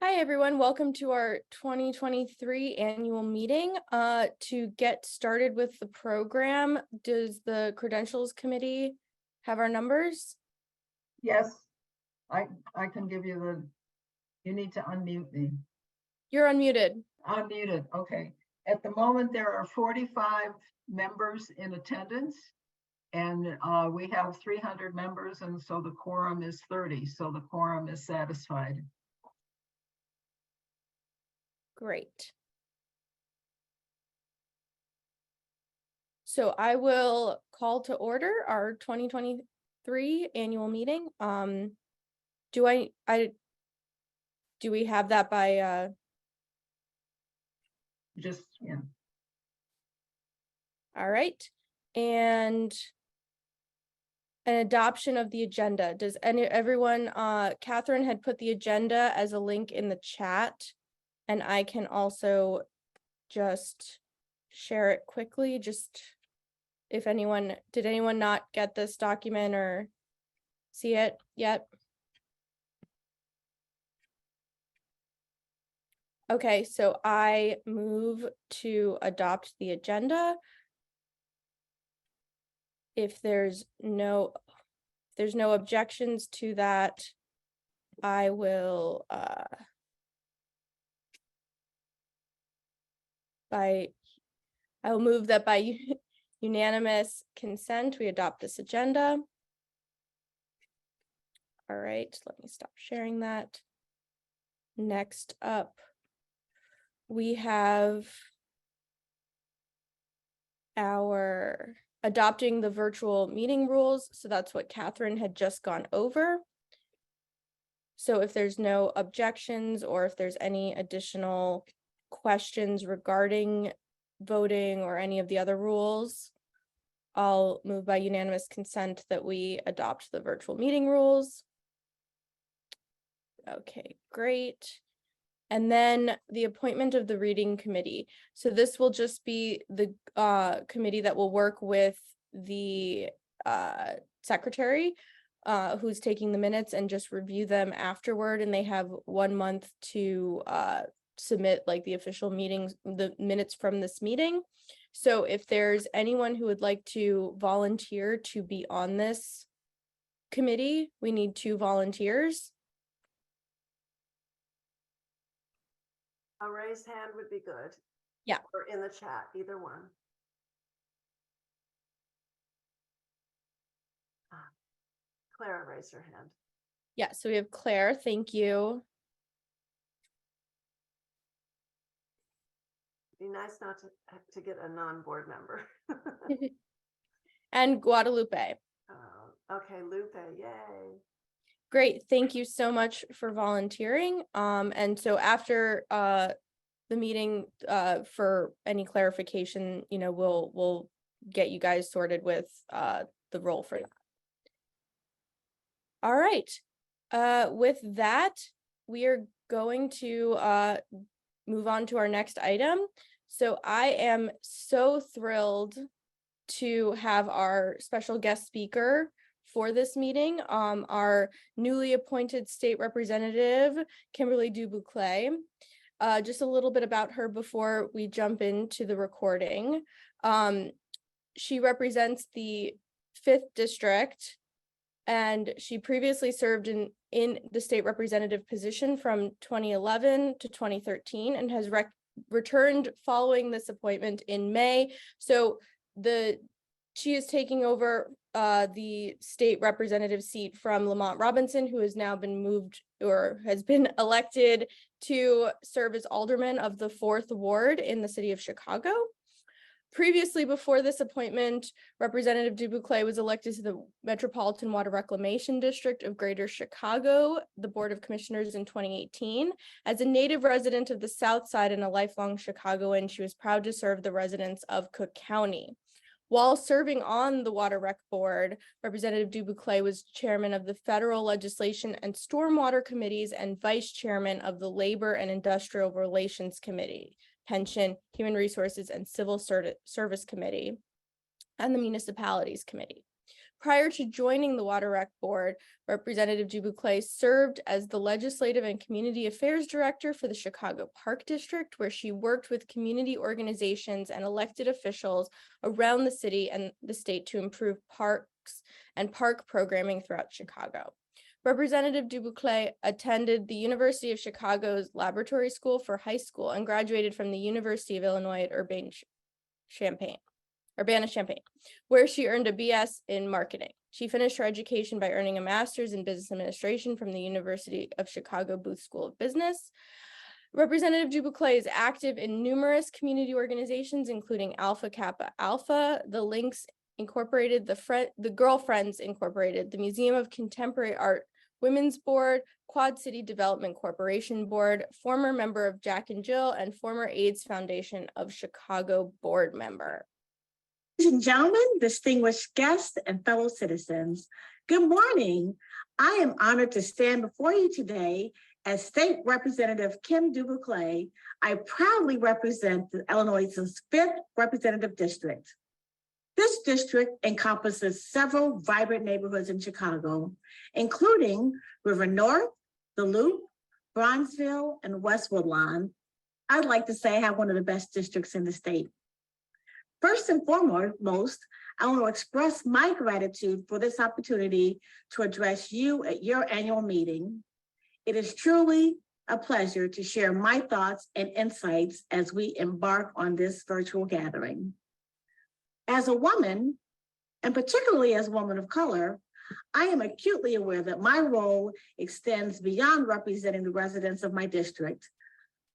Hi, everyone. Welcome to our 2023 annual meeting. To get started with the program, does the Credentials Committee have our numbers? Yes, I can give you you need to unmute me. You're unmuted. Unmuted, okay. At the moment, there are 45 members in attendance. And we have 300 members, and so the quorum is 30, so the quorum is satisfied. Great. So I will call to order our 2023 annual meeting. Do we have that by Just, yeah. All right. And an adoption of the agenda. Does everyone, Catherine had put the agenda as a link in the chat, and I can also just share it quickly. Just if anyone, did anyone not get this document or see it yet? Okay, so I move to adopt the agenda. If there's no objections to that, I will move that by unanimous consent, we adopt this agenda. All right, let me stop sharing that. Next up, we have our adopting the virtual meeting rules. So that's what Catherine had just gone over. So if there's no objections or if there's any additional questions regarding voting or any of the other rules, I'll move by unanimous consent that we adopt the virtual meeting rules. Okay, great. And then the appointment of the reading committee. So this will just be the committee that will work with the secretary who's taking the minutes and just review them afterward. And they have 1 month to submit like the official meetings, the minutes from this meeting. So if there's anyone who would like to volunteer to be on this committee, we need 2 volunteers. A raised hand would be good. Yeah. Or in the chat, either one. Clara, raise your hand. Yeah, so we have Claire, thank you. Be nice not to get a non-board member. And Guadalupe. Okay, Lupe, yay. Great, thank you so much for volunteering. And so after the meeting, for any clarification, you know, we'll get you guys sorted with the role for that. All right. With that, we are going to move on to our next item. So I am so thrilled to have our special guest speaker for this meeting, our newly appointed state representative, Kimberly Dubuclet. Just a little bit about her before we jump into the recording. She represents the 5th district, and she previously served in the state representative position from 2011 to 2013 and has returned following this appointment in May. So she is taking over the state representative seat from Lamont Robinson, who has now been moved or has been elected to serve as alderman of the 4th ward in the city of Chicago. Previously, before this appointment, Representative Dubuclet was elected to the Metropolitan Water Reclamation District of Greater Chicago, the Board of Commissioners in 2018. As a native resident of the South Side and a lifelong Chicagoan, she was proud to serve the residents of Cook County. While serving on the Water Rec Board, Representative Dubuclet was chairman of the Federal Legislation and Stormwater Committees and vice chairman of the Labor and Industrial Relations Committee, Pension, Human Resources, and Civil Service Committee, and the Municipalities Committee. Prior to joining the Water Rec Board, Representative Dubuclet served as the Legislative and Community Affairs Director for the Chicago Park District, where she worked with community organizations and elected officials around the city and the state to improve parks and park programming throughout Chicago. Representative Dubuclet attended the University of Chicago's Laboratory School for High School and graduated from the University of Illinois at Urbana-Champaign, where she earned a BS in marketing. She finished her education by earning a master's in business administration from the University of Chicago Booth School of Business. Representative Dubuclet is active in numerous community organizations, including Alpha Kappa Alpha, the Lynx Incorporated, the Girlfriends Incorporated, the Museum of Contemporary Art Women's Board, Quad City Development Corporation Board, former member of Jack and Jill, and former AIDS Foundation of Chicago board member. Ladies and gentlemen, distinguished guests and fellow citizens, good morning. I am honored to stand before you today as State Representative Kim Dubuclet. I proudly represent the Illinois' 5th Representative District. This district encompasses several vibrant neighborhoods in Chicago, including River North, The Loop, Bronzeville, and West Woodlawn. I'd like to say I have one of the best districts in the state. First and foremost, I want to express my gratitude for this opportunity to address you at your annual meeting. It is truly a pleasure to share my thoughts and insights as we embark on this virtual gathering. As a woman, and particularly as a woman of color, I am acutely aware that my role extends beyond representing the residents of my district.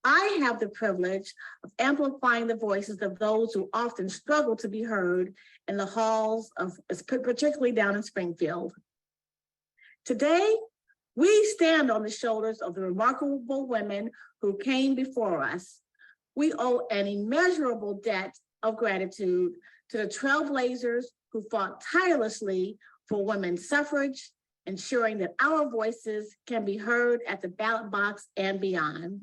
I have the privilege of amplifying the voices of those who often struggle to be heard in the halls of, particularly down in Springfield. Today, we stand on the shoulders of the remarkable women who came before us. We owe an immeasurable debt of gratitude to the trailblazers who fought tirelessly for women's suffrage, ensuring that our voices can be heard at the ballot box and beyond.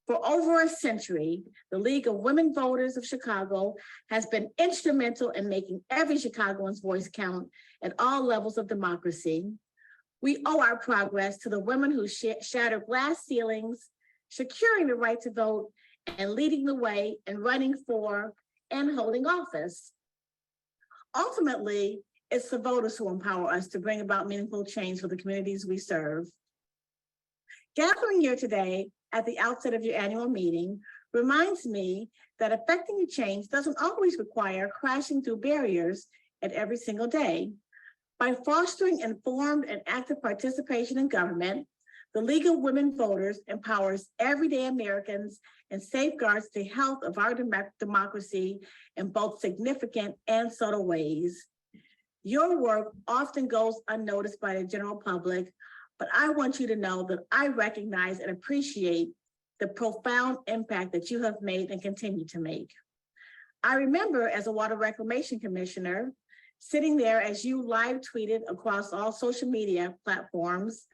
For over a century, the League of Women Voters of Chicago has been instrumental in making every Chicagoan's voice count at all levels of democracy. We owe our progress to the women who shattered glass ceilings, securing the right to vote, and leading the way in running for and holding office. Ultimately, it's the voters who empower us to bring about meaningful change for the communities we serve. Gathering here today at the outset of your annual meeting reminds me that effecting change doesn't always require crashing through barriers at every single day. By fostering informed and active participation in government, the League of Women Voters empowers everyday Americans and safeguards the health of our democracy in both significant and subtle ways. Your work often goes unnoticed by the general public, but I want you to know that I recognize and appreciate the profound impact that you have made and continue to make. I remember as a Water Reclamation Commissioner, sitting there as you live tweeted across all social media platforms,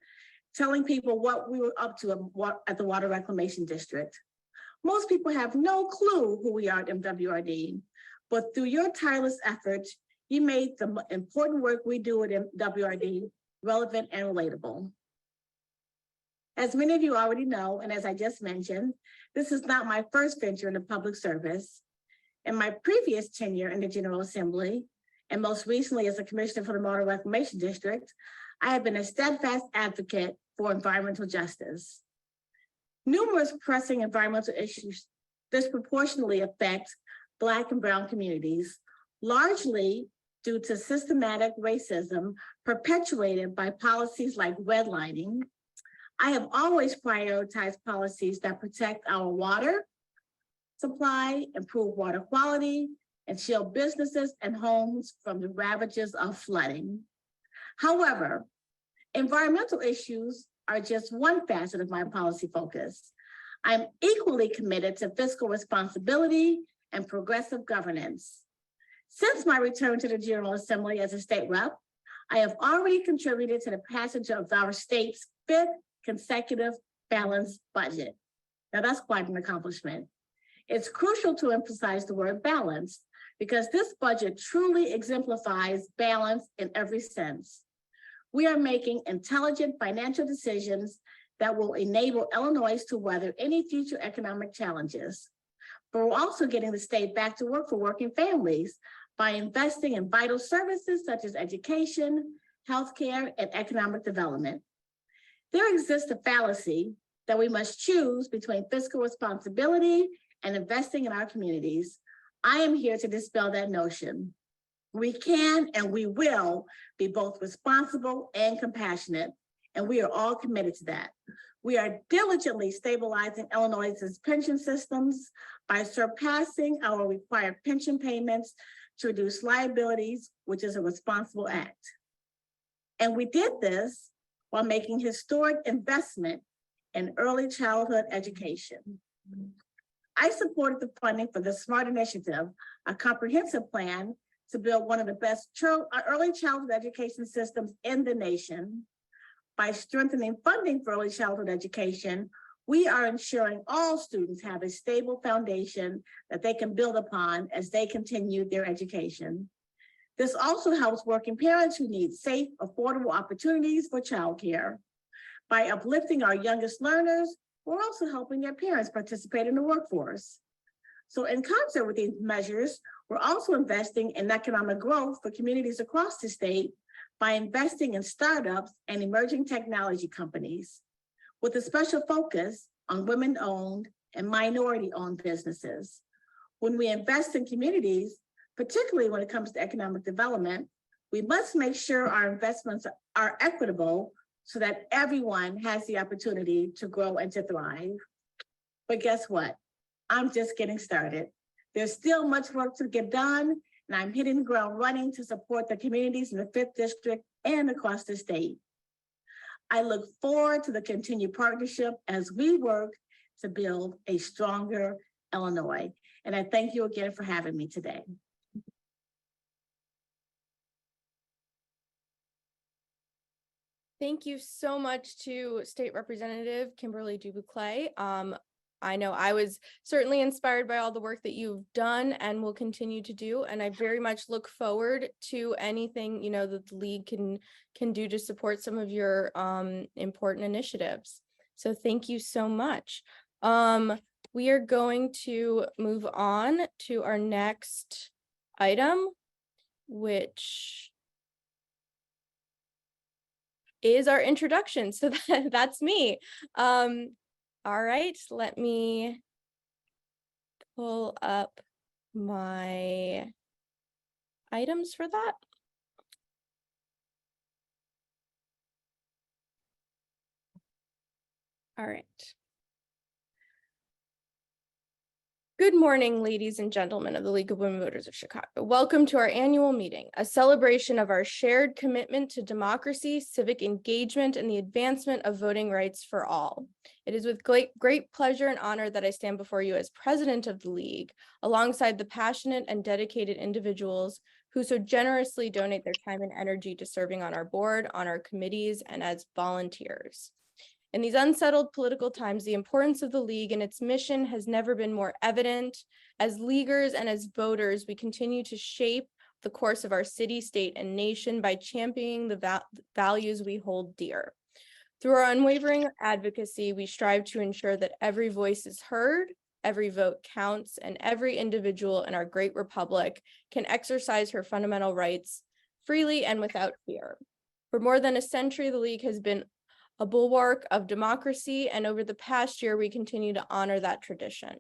telling people what we were up to at the Water Reclamation District. Most people have no clue who we are at MWRD, but through your tireless efforts, you made the important work we do at MWRD relevant and relatable. As many of you already know, and as I just mentioned, this is not my first venture into public service. In my previous tenure in the General Assembly, and most recently as a commissioner for the Water Reclamation District, I have been a steadfast advocate for environmental justice. Numerous pressing environmental issues disproportionately affect Black and Brown communities, largely due to systematic racism perpetuated by policies like redlining. I have always prioritized policies that protect our water supply, improve water quality, and shield businesses and homes from the ravages of flooding. However, environmental issues are just one facet of my policy focus. I'm equally committed to fiscal responsibility and progressive governance. Since my return to the General Assembly as a state rep, I have already contributed to the passage of our state's 5th consecutive balanced budget. Now that's quite an accomplishment. It's crucial to emphasize the word balance, because this budget truly exemplifies balance in every sense. We are making intelligent financial decisions that will enable Illinois to weather any future economic challenges. But we're also getting the state back to work for working families by investing in vital services such as education, healthcare, and economic development. There exists a fallacy that we must choose between fiscal responsibility and investing in our communities. I am here to dispel that notion. We can and we will be both responsible and compassionate, and we are all committed to that. We are diligently stabilizing Illinois's pension systems by surpassing our required pension payments to reduce liabilities, which is a responsible act. And we did this while making historic investment in early childhood education. I supported the funding for the SMART Initiative, a comprehensive plan to build one of the best early childhood education systems in the nation. By strengthening funding for early childhood education, we are ensuring all students have a stable foundation that they can build upon as they continue their education. This also helps working parents who need safe, affordable opportunities for childcare. By uplifting our youngest learners, we're also helping their parents participate in the workforce. So in concert with these measures, we're also investing in economic growth for communities across the state by investing in startups and emerging technology companies, with a special focus on women-owned and minority-owned businesses. When we invest in communities, particularly when it comes to economic development, we must make sure our investments are equitable so that everyone has the opportunity to grow and to thrive. But guess what? I'm just getting started. There's still much work to get done, and I'm hitting the ground running to support the communities in the 5th District and across the state. I look forward to the continued partnership as we work to build a stronger Illinois. And I thank you again for having me today. Thank you so much to State Representative Kimberly DuBouclet. I know I was certainly inspired by all the work that you've done and will continue to do, and I very much look forward to anything that the league can do to support some of your important initiatives. So thank you so much. We are going to move on to our next item, which is our introduction. So that's me. All right, let me pull up my items for that. All right. Good morning, ladies and gentlemen of the League of Women Voters of Chicago. Welcome to our annual meeting, a celebration of our shared commitment to democracy, civic engagement, and the advancement of voting rights for all. It is with great pleasure and honor that I stand before you as president of the League, alongside the passionate and dedicated individuals who so generously donate their time and energy to serving on our board, on our committees, and as volunteers. In these unsettled political times, the importance of the League and its mission has never been more evident. As leaguers and as voters, we continue to shape the course of our city, state, and nation by championing the values we hold dear. Through our unwavering advocacy, we strive to ensure that every voice is heard, every vote counts, and every individual in our great republic can exercise her fundamental rights freely and without fear. For more than a century, the League has been a bulwark of democracy, and over the past year, we continue to honor that tradition.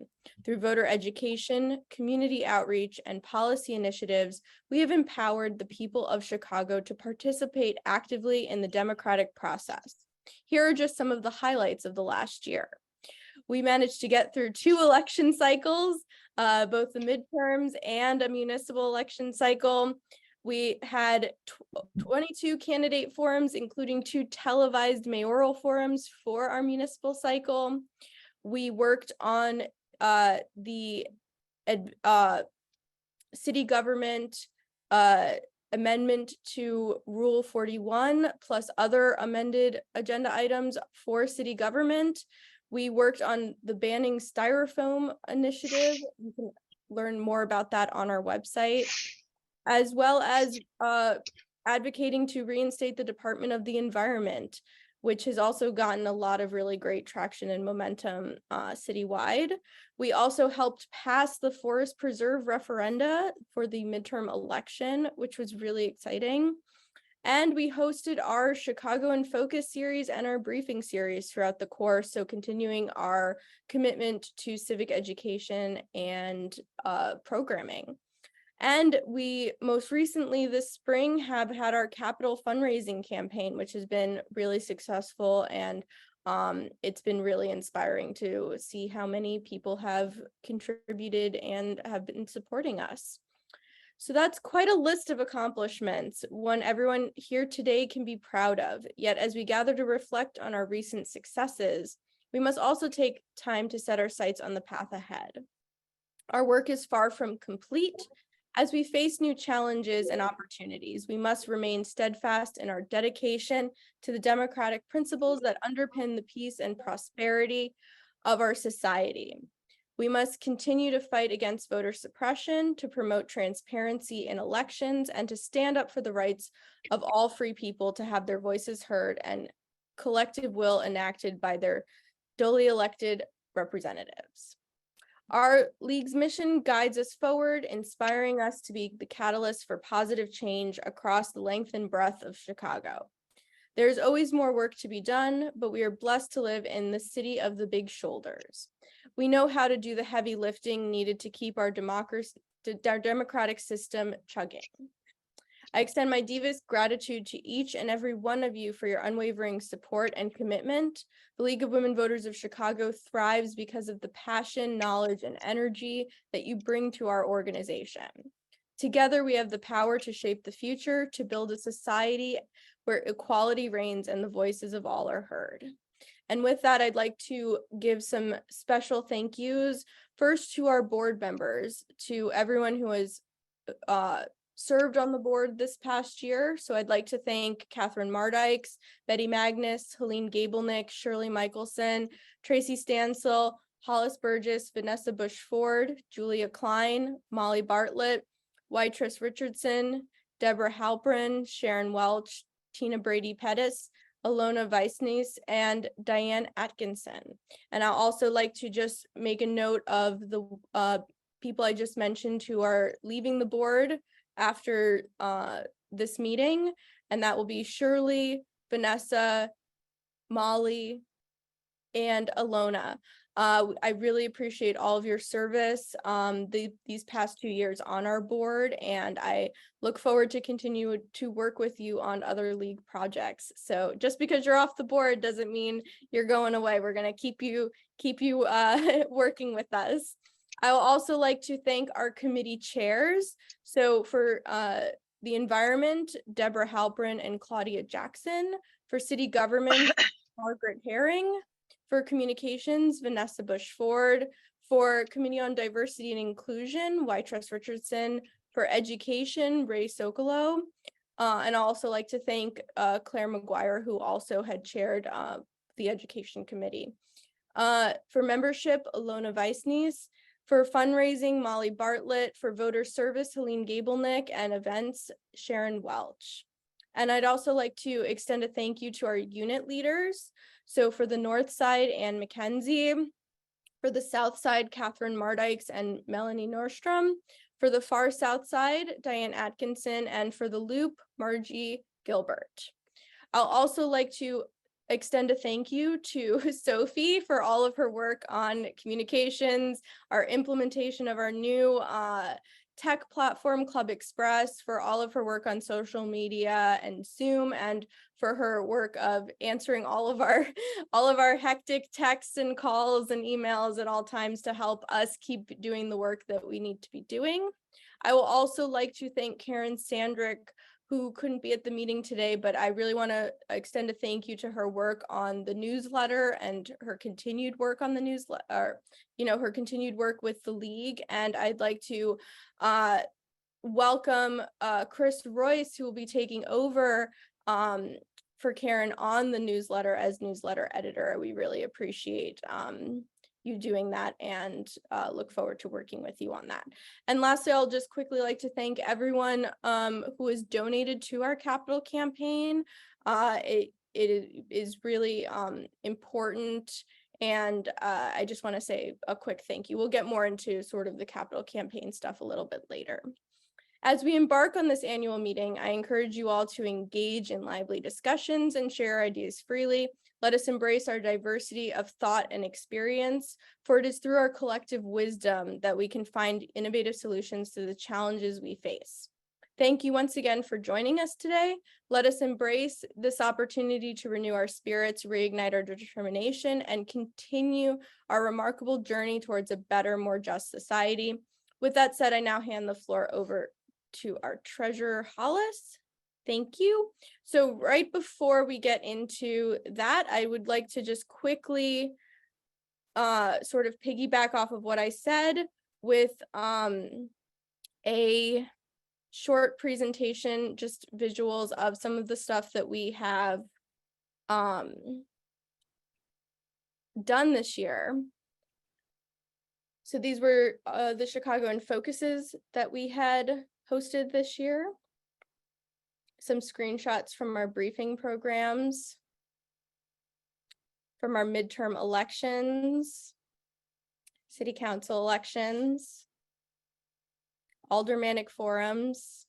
Through voter education, community outreach, and policy initiatives, we have empowered the people of Chicago to participate actively in the democratic process. Here are just some of the highlights of the last year. We managed to get through 2 election cycles, both the midterms and a municipal election cycle. We had 22 candidate forums, including 2 televised mayoral forums for our municipal cycle. We worked on the city government amendment to Rule 41, plus other amended agenda items for city government. We worked on the banning styrofoam initiative. You can learn more about that on our website, as well as advocating to reinstate the Department of the Environment, which has also gotten a lot of really great traction and momentum citywide. We also helped pass the Forest Preserve referenda for the midterm election, which was really exciting. And we hosted our Chicago in Focus series and our briefing series throughout the course. So continuing our commitment to civic education and programming. And we most recently this spring have had our capital fundraising campaign, which has been really successful. And it's been really inspiring to see how many people have contributed and have been supporting us. So that's quite a list of accomplishments, one everyone here today can be proud of. Yet as we gather to reflect on our recent successes, we must also take time to set our sights on the path ahead. Our work is far from complete. As we face new challenges and opportunities, we must remain steadfast in our dedication to the democratic principles that underpin the peace and prosperity of our society. We must continue to fight against voter suppression, to promote transparency in elections, and to stand up for the rights of all free people to have their voices heard and collective will enacted by their duly elected representatives. Our League's mission guides us forward, inspiring us to be the catalyst for positive change across the length and breadth of Chicago. There's always more work to be done, but we are blessed to live in the city of the big shoulders. We know how to do the heavy lifting needed to keep our democratic system chugging. I extend my deepest gratitude to each and every one of you for your unwavering support and commitment. The League of Women Voters of Chicago thrives because of the passion, knowledge, and energy that you bring to our organization. Together, we have the power to shape the future, to build a society where equality reigns and the voices of all are heard. And with that, I'd like to give some special thank yous. First to our board members, to everyone who has served on the board this past year. So I'd like to thank Catherine Mardykes, Betty Magnus, Helene Gabelnick, Shirley Michelson, Tracy Stansel, Hollis Burgess, Vanessa Bush Ford, Julia Klein, Molly Bartlett, Whitris Richardson, Deborah Halprin, Sharon Welch, Tina Brady Pettis, Alona Weissnies, and Diane Atkinson. And I'll also like to just make a note of the people I just mentioned who are leaving the board after this meeting, and that will be Shirley, Vanessa, Molly, and Alona. I really appreciate all of your service these past 2 years on our board, and I look forward to continue to work with you on other League projects. So just because you're off the board doesn't mean you're going away. We're going to keep you working with us. I will also like to thank our committee chairs. So for the environment, Deborah Halprin and Claudia Jackson. For city government, Margaret Herring. For communications, Vanessa Bush Ford. For Committee on Diversity and Inclusion, Whitris Richardson. For education, Ray Sokolow. And I also like to thank Claire McGuire, who also had chaired the education committee. For membership, Alona Weissnies. For fundraising, Molly Bartlett. For voter service, Helene Gabelnick. And events, Sharon Welch. And I'd also like to extend a thank you to our unit leaders. So for the North Side, Ann Mackenzie. For the South Side, Catherine Mardykes and Melanie Nordstrom. For the far South Side, Diane Atkinson. And for the Loop, Margie Gilbert. I'll also like to extend a thank you to Sophie for all of her work on communications, our implementation of our new tech platform, Club Express, for all of her work on social media and Zoom, and for her work of answering all of our hectic texts and calls and emails at all times to help us keep doing the work that we need to be doing. I will also like to thank Karen Sandrick, who couldn't be at the meeting today, but I really want to extend a thank you to her work on the newsletter and her continued work on the newsletter, her continued work with the League. And I'd like to welcome Chris Royce, who will be taking over for Karen on the newsletter as newsletter editor. We really appreciate you doing that, and look forward to working with you on that. And lastly, I'll just quickly like to thank everyone who has donated to our capital campaign. It is really important, and I just want to say a quick thank you. We'll get more into sort of the capital campaign stuff a little bit later. As we embark on this annual meeting, I encourage you all to engage in lively discussions and share ideas freely. Let us embrace our diversity of thought and experience, for it is through our collective wisdom that we can find innovative solutions to the challenges we face. Thank you once again for joining us today. Let us embrace this opportunity to renew our spirits, reignite our determination, and continue our remarkable journey towards a better, more just society. With that said, I now hand the floor over to our treasurer, Hollis. Thank you. So right before we get into that, I would like to just quickly sort of piggyback off of what I said with a short presentation, just visuals of some of the stuff that we have done this year. So these were the Chicago in Focuses that we had hosted this year. Some screenshots from our briefing programs, from our midterm elections, city council elections, aldermanic forums.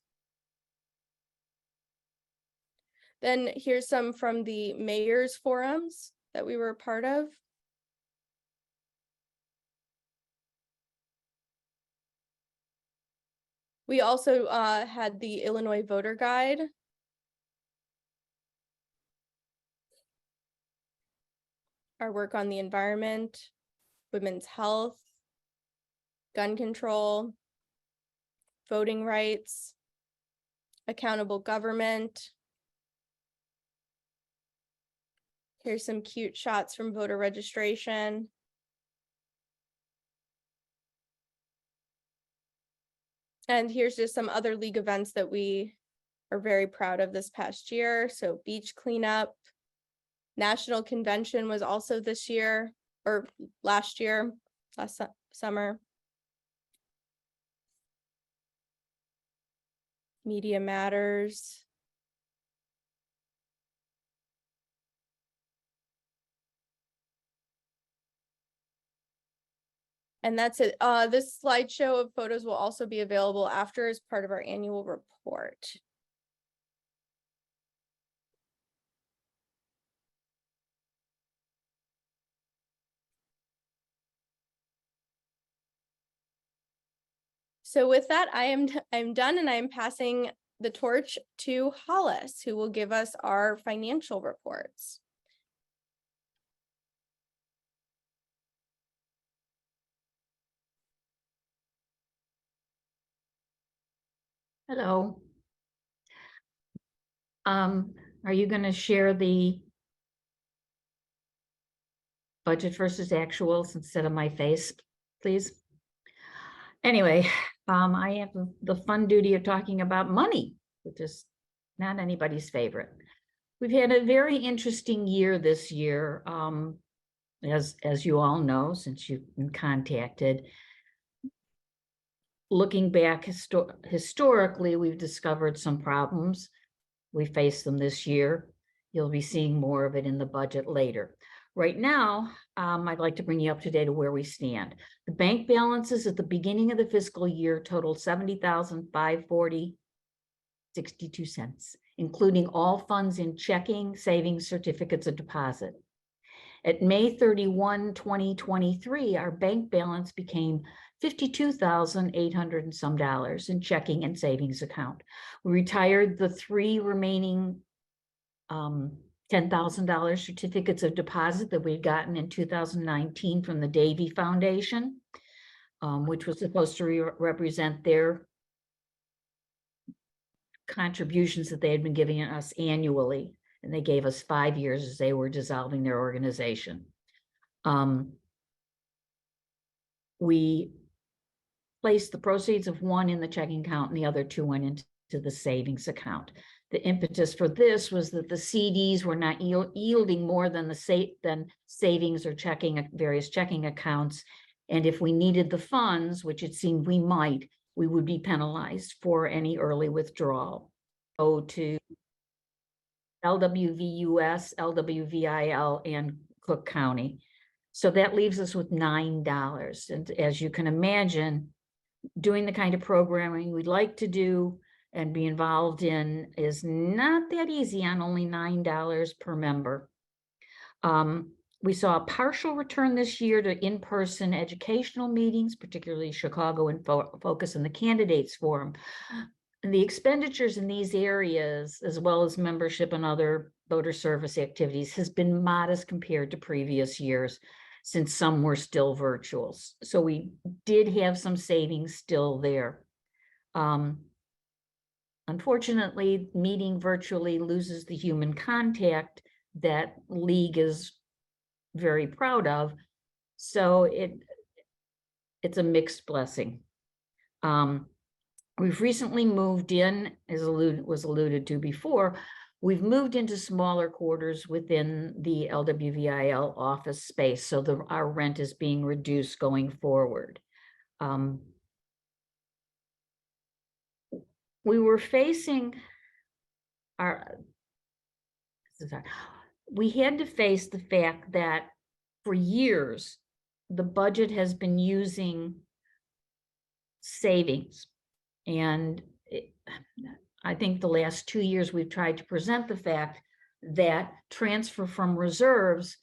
Then here's some from the mayor's forums that we were a part of. We also had the Illinois Voter Guide. Our work on the environment, women's health, gun control, voting rights, accountable government. Here's some cute shots from voter registration. And here's just some other league events that we are very proud of this past year. So beach cleanup, National Convention was also this year, or last year, last summer. Media Matters. And that's it. This slideshow of photos will also be available after as part of our annual report. So with that, I'm done, and I'm passing the torch to Hollis, who will give us our financial reports. Hello. Are you going to share the budget versus actuals instead of my face, please? Anyway, I have the fun duty of talking about money, which is not anybody's favorite. We've had a very interesting year this year, as you all know, since you've been contacted. Looking back historically, we've discovered some problems. We faced them this year. You'll be seeing more of it in the budget later. Right now, I'd like to bring you up to date of where we stand. The bank balances at the beginning of the fiscal year totaled $70,540.62, including all funds in checking, savings, certificates of deposit. At May 31, 2023, our bank balance became $52,800 and some in checking and savings account. We retired the 3 remaining $10,000 certificates of deposit that we'd gotten in 2019 from the Davy Foundation, which was supposed to represent their contributions that they had been giving us annually. And they gave us 5 years as they were dissolving their organization. We placed the proceeds of 1 in the checking account and the other 2 went into the savings account. the impetus for this was that the CDs were not yielding more than than savings or various checking accounts. And if we needed the funds, which it seemed we might, we would be penalized for any early withdrawal. Go to LWVUS, LWVIL, and Cook County. So that leaves us with $9. And as you can imagine, doing the kind of programming we'd like to do and be involved in is not that easy on only $9 per member. We saw a partial return this year to in-person educational meetings, particularly Chicago and Focus and the Candidates Forum. And the expenditures in these areas, as well as membership and other voter service activities, has been modest compared to previous years, since some were still virtual. So we did have some savings still there. Unfortunately, meeting virtually loses the human contact that League is very proud of. So it's a mixed blessing. We've recently moved in, as was alluded to before, we've moved into smaller quarters within the LWVIL office space, so our rent is being reduced going forward. We were facing we had to face the fact that for years, the budget has been using savings. And I think the last 2 years, we've tried to present the fact that transfer from reserves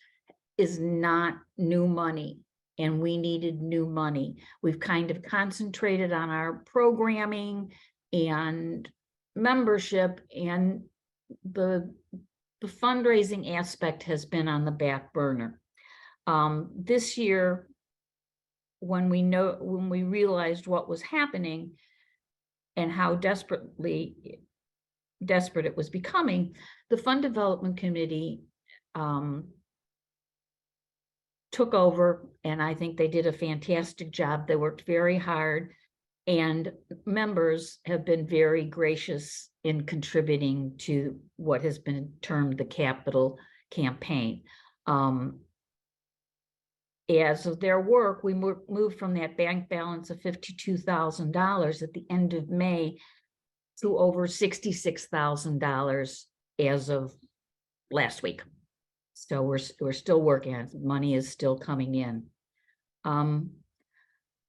is not new money, and we needed new money. We've kind of concentrated on our programming and membership, and the fundraising aspect has been on the back burner. This year, when we realized what was happening and how desperate it was becoming, the Fund Development Committee took over, and I think they did a fantastic job. They worked very hard, and members have been very gracious in contributing to what has been termed the capital campaign. As of their work, we moved from that bank balance of $52,000 at the end of May to over $66,000 as of last week. So we're still working on it. Money is still coming in. The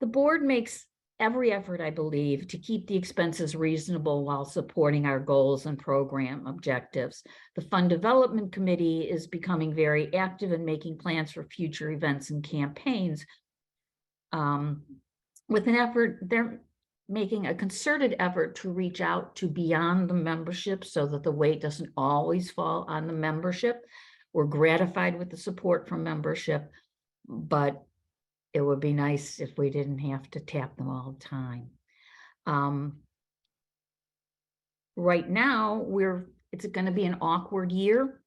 board makes every effort, I believe, to keep the expenses reasonable while supporting our goals and program objectives. The Fund Development Committee is becoming very active in making plans for future events and campaigns. With an effort, they're making a concerted effort to reach out to beyond the membership so that the weight doesn't always fall on the membership. We're gratified with the support from membership, but it would be nice if we didn't have to tap them all the time. Right now, it's going to be an awkward year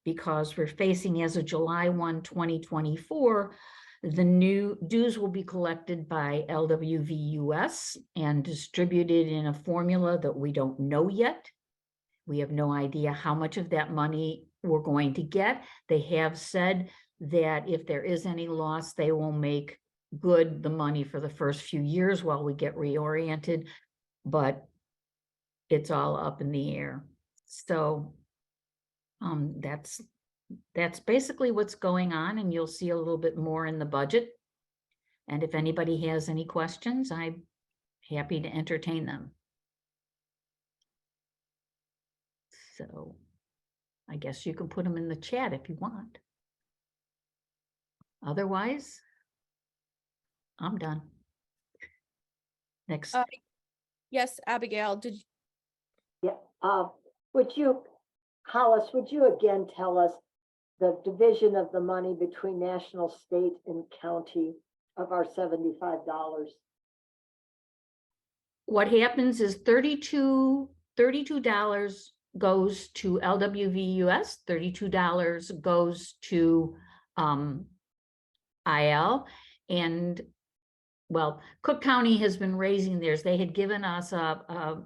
because we're facing, as of July 1, 2024, the new dues will be collected by LWVUS and distributed in a formula that we don't know yet. We have no idea how much of that money we're going to get. They have said that if there is any loss, they will make good the money for the first few years while we get reoriented, but it's all up in the air. So that's basically what's going on, and you'll see a little bit more in the budget. And if anybody has any questions, I'm happy to entertain them. So I guess you can put them in the chat if you want. Otherwise, I'm done. Next. Yes, Abigail, Yeah, Hollis, would you again tell us the division of the money between national, state, and county of our $75? What happens is $32 goes to LWVUS, $32 goes to IL, and well, Cook County has been raising theirs. They had given us a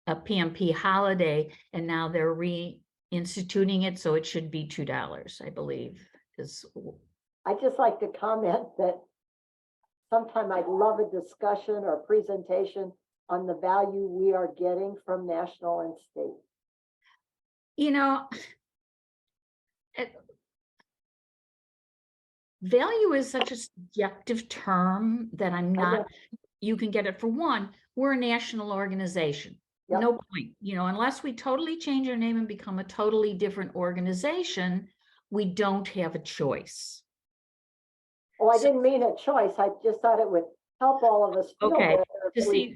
a PMP holiday, and now they're reinstituting it, so it should be $2, I believe, is, I'd just like to comment that sometime I'd love a discussion or presentation on the value we are getting from national and state. you know, value is such a subjective term that I'm I know. not, you can get it. For one, we're a national organization. Yep. No point, unless we totally change our name and become a totally different organization, we don't have a choice. Oh, I didn't mean a choice. I just thought it would help all of us. feel Okay, better to if we- see,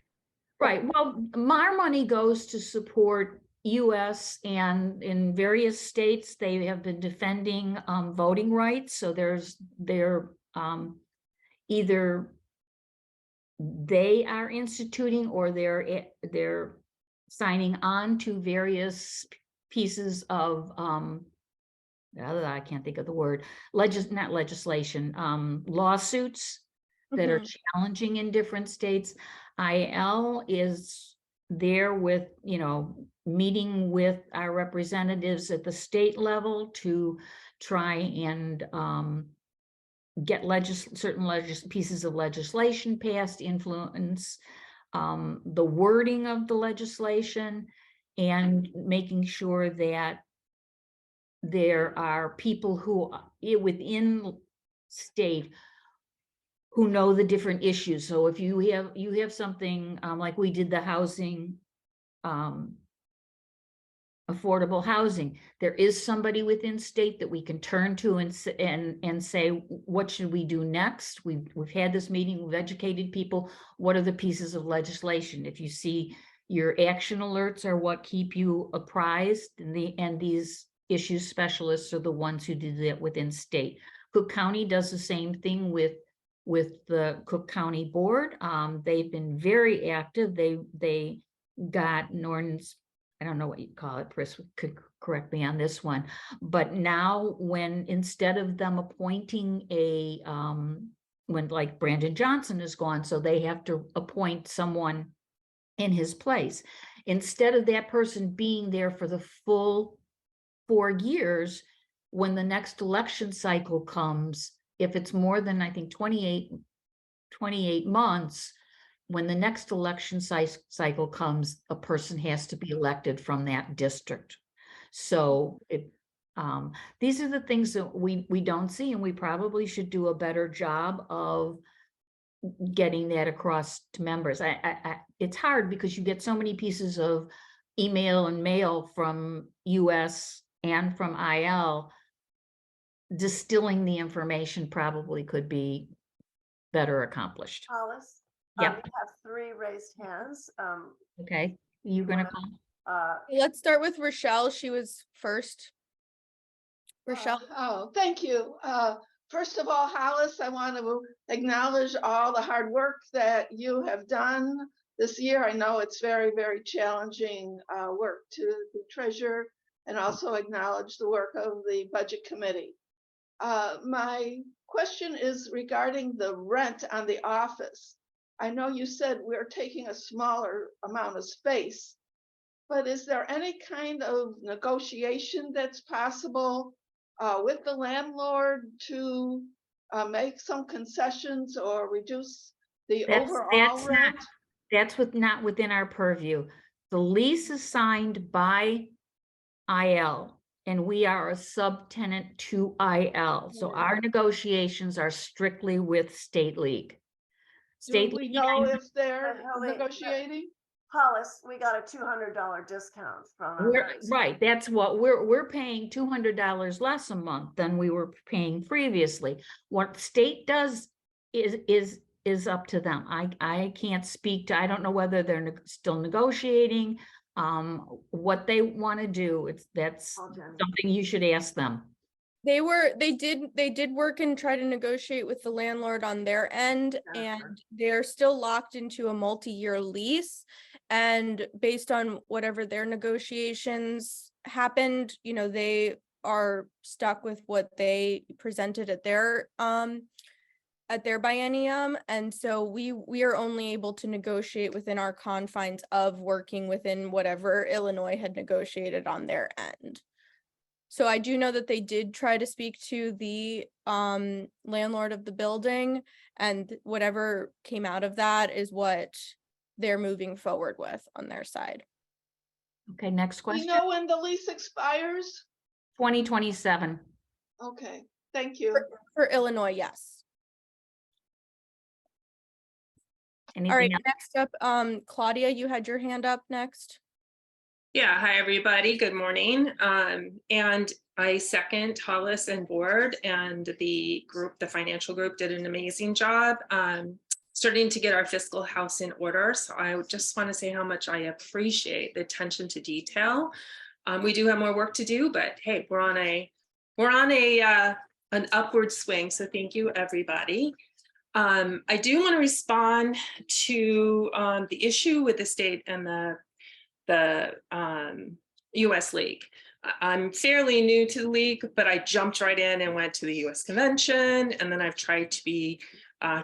right, well, our money goes to support US, and in various states, they have been defending voting rights. So they're either they are instituting or they're signing on to various pieces of I can't think of the word, not legislation, lawsuits that are challenging in different states. IL is there with, meeting with our representatives at the state level to try and get certain pieces of legislation passed, influence the wording of the legislation, and making sure that there are people who within state who know the different issues. So if you have something like we did the housing, affordable housing, there is somebody within state that we can turn to and say, what should we do next? We've had this meeting, we've educated people. What are the pieces of legislation? If you see, your action alerts are what keep you apprised, and these issue specialists are the ones who do that within state. Cook County does the same thing with the Cook County Board. They've been very active. They got an ordinance, I don't know what you call it, Chris could correct me on this one, but now when, instead of them appointing when like Brandon Johnson is gone, so they have to appoint someone in his place, instead of that person being there for the full 4 years, when the next election cycle comes, if it's more than, I think, 28 months, when the next election cycle comes, a person has to be elected from that district. So these are the things that we don't see, and we probably should do a better job of getting that across to members. It's hard because you get so many pieces of email and mail from US and from IL. Distilling the information probably could be better accomplished. Hollis? Yep. We have 3 raised hands. Okay, you're gonna call? Let's start with Rochelle. She was first. Rochelle. Oh, thank you. First of all, Hollis, I want to acknowledge all the hard work that you have done this year. I know it's very, very challenging work to the treasurer, and also acknowledge the work of the budget committee. My question is regarding the rent on the office. I know you said we're taking a smaller amount of space, but is there any kind of negotiation that's possible with the landlord to make some concessions or reduce the overall rent? That's not within our purview. The lease is signed by IL, and we are a subtenant to IL. So our negotiations are strictly with State League. Do we know if they're wait, negotiating? Hollis, we got a $200 discount from our rent. Right, that's what we're paying $200 less a month than we were paying previously. What the state does is up to them. I can't speak to, I don't know whether they're still negotiating, what they want to do. That's something you should ask them. They did work and try to negotiate with the landlord on their end, and they're still locked into a multi-year lease. And based on whatever their negotiations happened, they are stuck with what they presented at at their biennium, and so we are only able to negotiate within our confines of working within whatever Illinois had negotiated on their end. So I do know that they did try to speak to the landlord of the building, and whatever came out of that is what they're moving forward with on their side. Okay, next Do you question. know when the lease expires? 2027. Okay, thank you. For Illinois, yes. All right, Anything else? next up, Claudia, you had your hand up next. Yeah, hi, everybody. Good morning. And I second Hollis and board, and the group, the financial group, did an amazing job starting to get our fiscal house in order. So I just want to say how much I appreciate the attention to detail. We do have more work to do, but hey, we're on an upward swing. So thank you, everybody. I do want to respond to the issue with the state and the US League. I'm fairly new to the league, but I jumped right in and went to the US convention, and then I've tried to be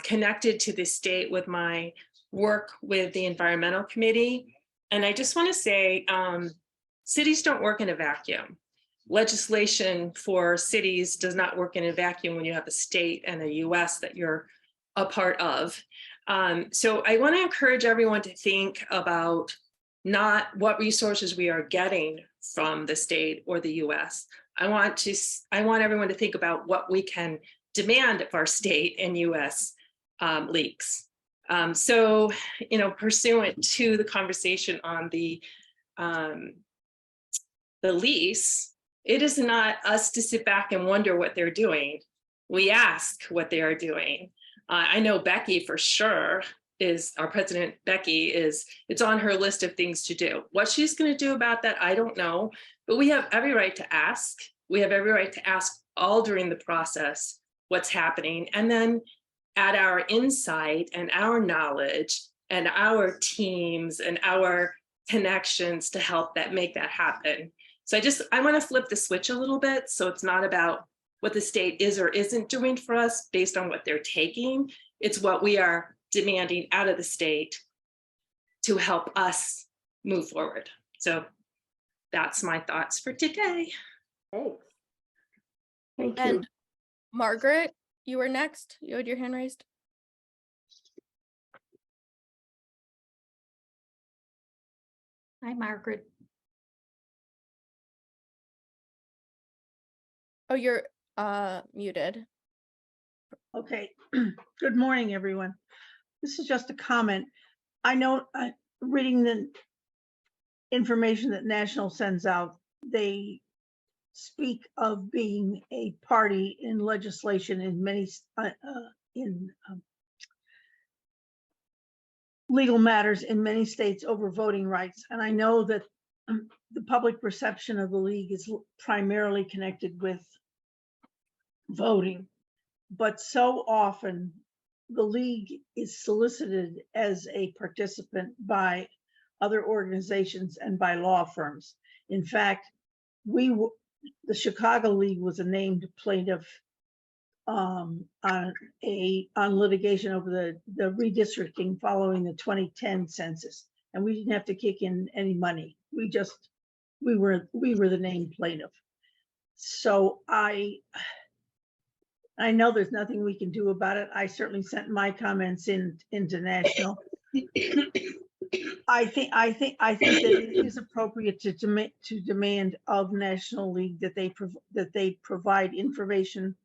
connected to the state with my work with the environmental committee. And I just want to say, cities don't work in a vacuum. Legislation for cities does not work in a vacuum when you have a state and a US that you're a part of. So I want to encourage everyone to think about not what resources we are getting from the state or the US. I want everyone to think about what we can demand of our state and US leagues. So, pursuant to the conversation on the lease, it is not us to sit back and wonder what they're doing. We ask what they are doing. I know Becky for sure is our president. Becky it's on her list of things to do. What she's going to do about that, I don't know, but we have every right to ask. We have every right to ask all during the process what's happening, and then add our insight and our knowledge and our teams and our connections to help make that happen. So I want to flip the switch a little bit. So it's not about what the state is or isn't doing for us based on what they're taking. It's what we are demanding out of the state to help us move forward. So that's my thoughts for today. Thanks. Thank you. And Margaret, you were next. You had your hand raised. Hi, Margaret. Oh, you're muted. Okay, good morning, everyone. This is just a comment. I know, reading the information that National sends out, they speak of being a party in legislation in many, legal matters in many states over voting rights. And I know that the public perception of the league is primarily connected with voting, but so often the league is solicited as a participant by other organizations and by law firms. In fact, the Chicago League was a named plaintiff on litigation over the redistricting following the 2010 census, and we didn't have to kick in any money. We were the named plaintiff. So I know there's nothing we can do about it. I certainly sent my comments into National. I think that it is appropriate to demand of National League that they provide information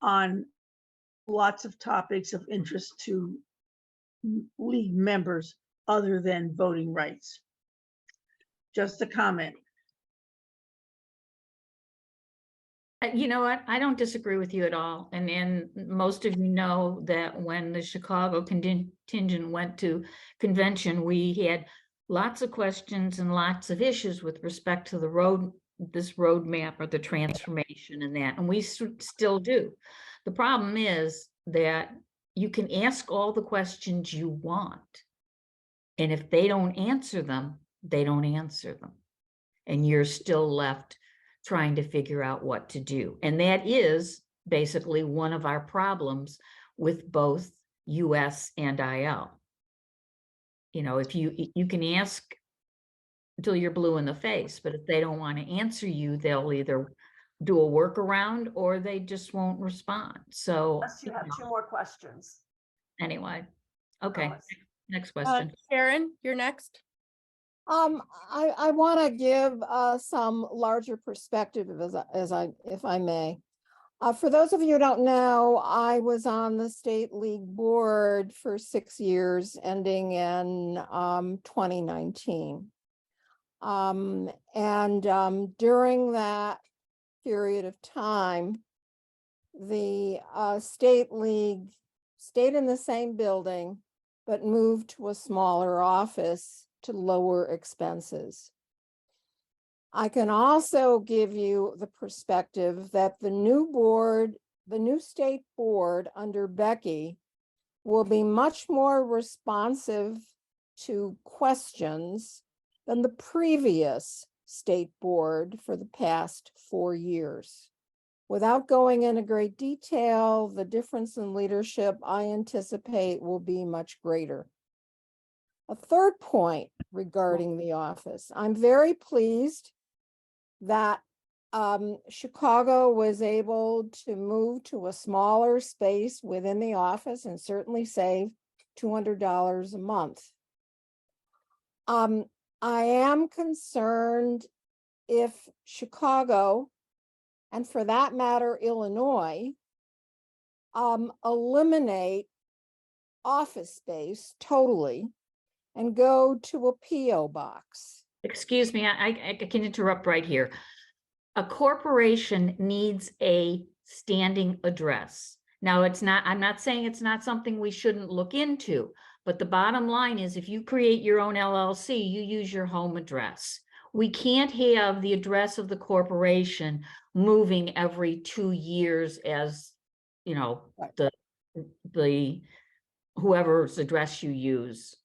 on lots of topics of interest to league members other than voting rights. Just a comment. You know what? I don't disagree with you at all. And most of you know that when the Chicago contingent went to convention, we had lots of questions and lots of issues with respect to this roadmap or the transformation and that, and we still do. The problem is that you can ask all the questions you want, and if they don't answer them, they don't answer them, and you're still left trying to figure out what to do. And that is basically one of our problems with both US and IL. You know, if you can ask until you're blue in the face, but if they don't want to answer you, they'll either do a workaround or they just won't respond. So Unless you have two more questions. anyway, okay, Alice. next question. Sharon, you're next. I want to give some larger perspective if I may. For those of you who don't know, I was on the State League board for 6 years, ending in 2019. During that period of time, the State League stayed in the same building, but moved to a smaller office to lower expenses. I can also give you the perspective that the new state board under Becky will be much more responsive to questions than the previous state board for the past 4 years. Without going into great detail, the difference in leadership I anticipate will be much greater. A third point regarding the office, I'm very pleased that Chicago was able to move to a smaller space within the office and certainly save $200 a month. I am concerned if Chicago, and for that matter, Illinois, eliminate office space totally and go to a PO box. Excuse me, I can interrupt right here. A corporation needs a standing address. Now, I'm not saying it's not something we shouldn't look into, but the bottom line is if you create your own LLC, you use your home address. We can't have the address of the corporation moving every 2 years as, you know, the whoever's address you use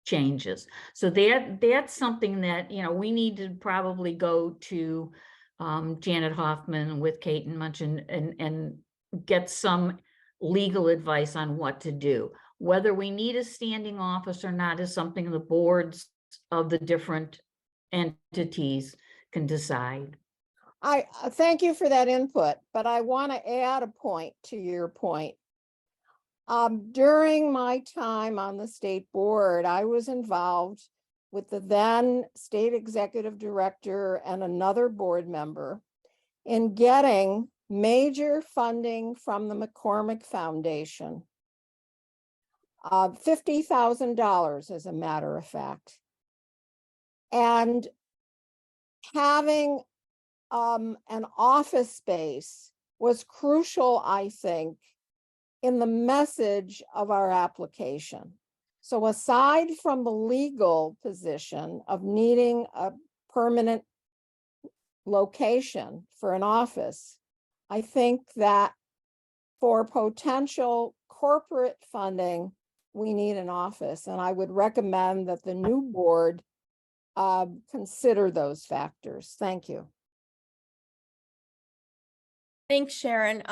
changes. So that's something that, you know, we need to probably go to Janet Hoffman with Kate and Munch and get some legal advice on what to do. Whether we need a standing office or not is something the boards of the different entities can decide. I thank you for that input, but I want to add a point to your point. During my time on the state board, I was involved with the then state executive director and another board member in getting major funding from the McCormick Foundation. $50,000 as a matter of fact. And having an office space was crucial, I think, in the message of our application. So aside from the legal position of needing a permanent location for an office, I think that for potential corporate funding, we need an office. And I would recommend that the new board consider those factors. Thank you. Thanks, Sharon.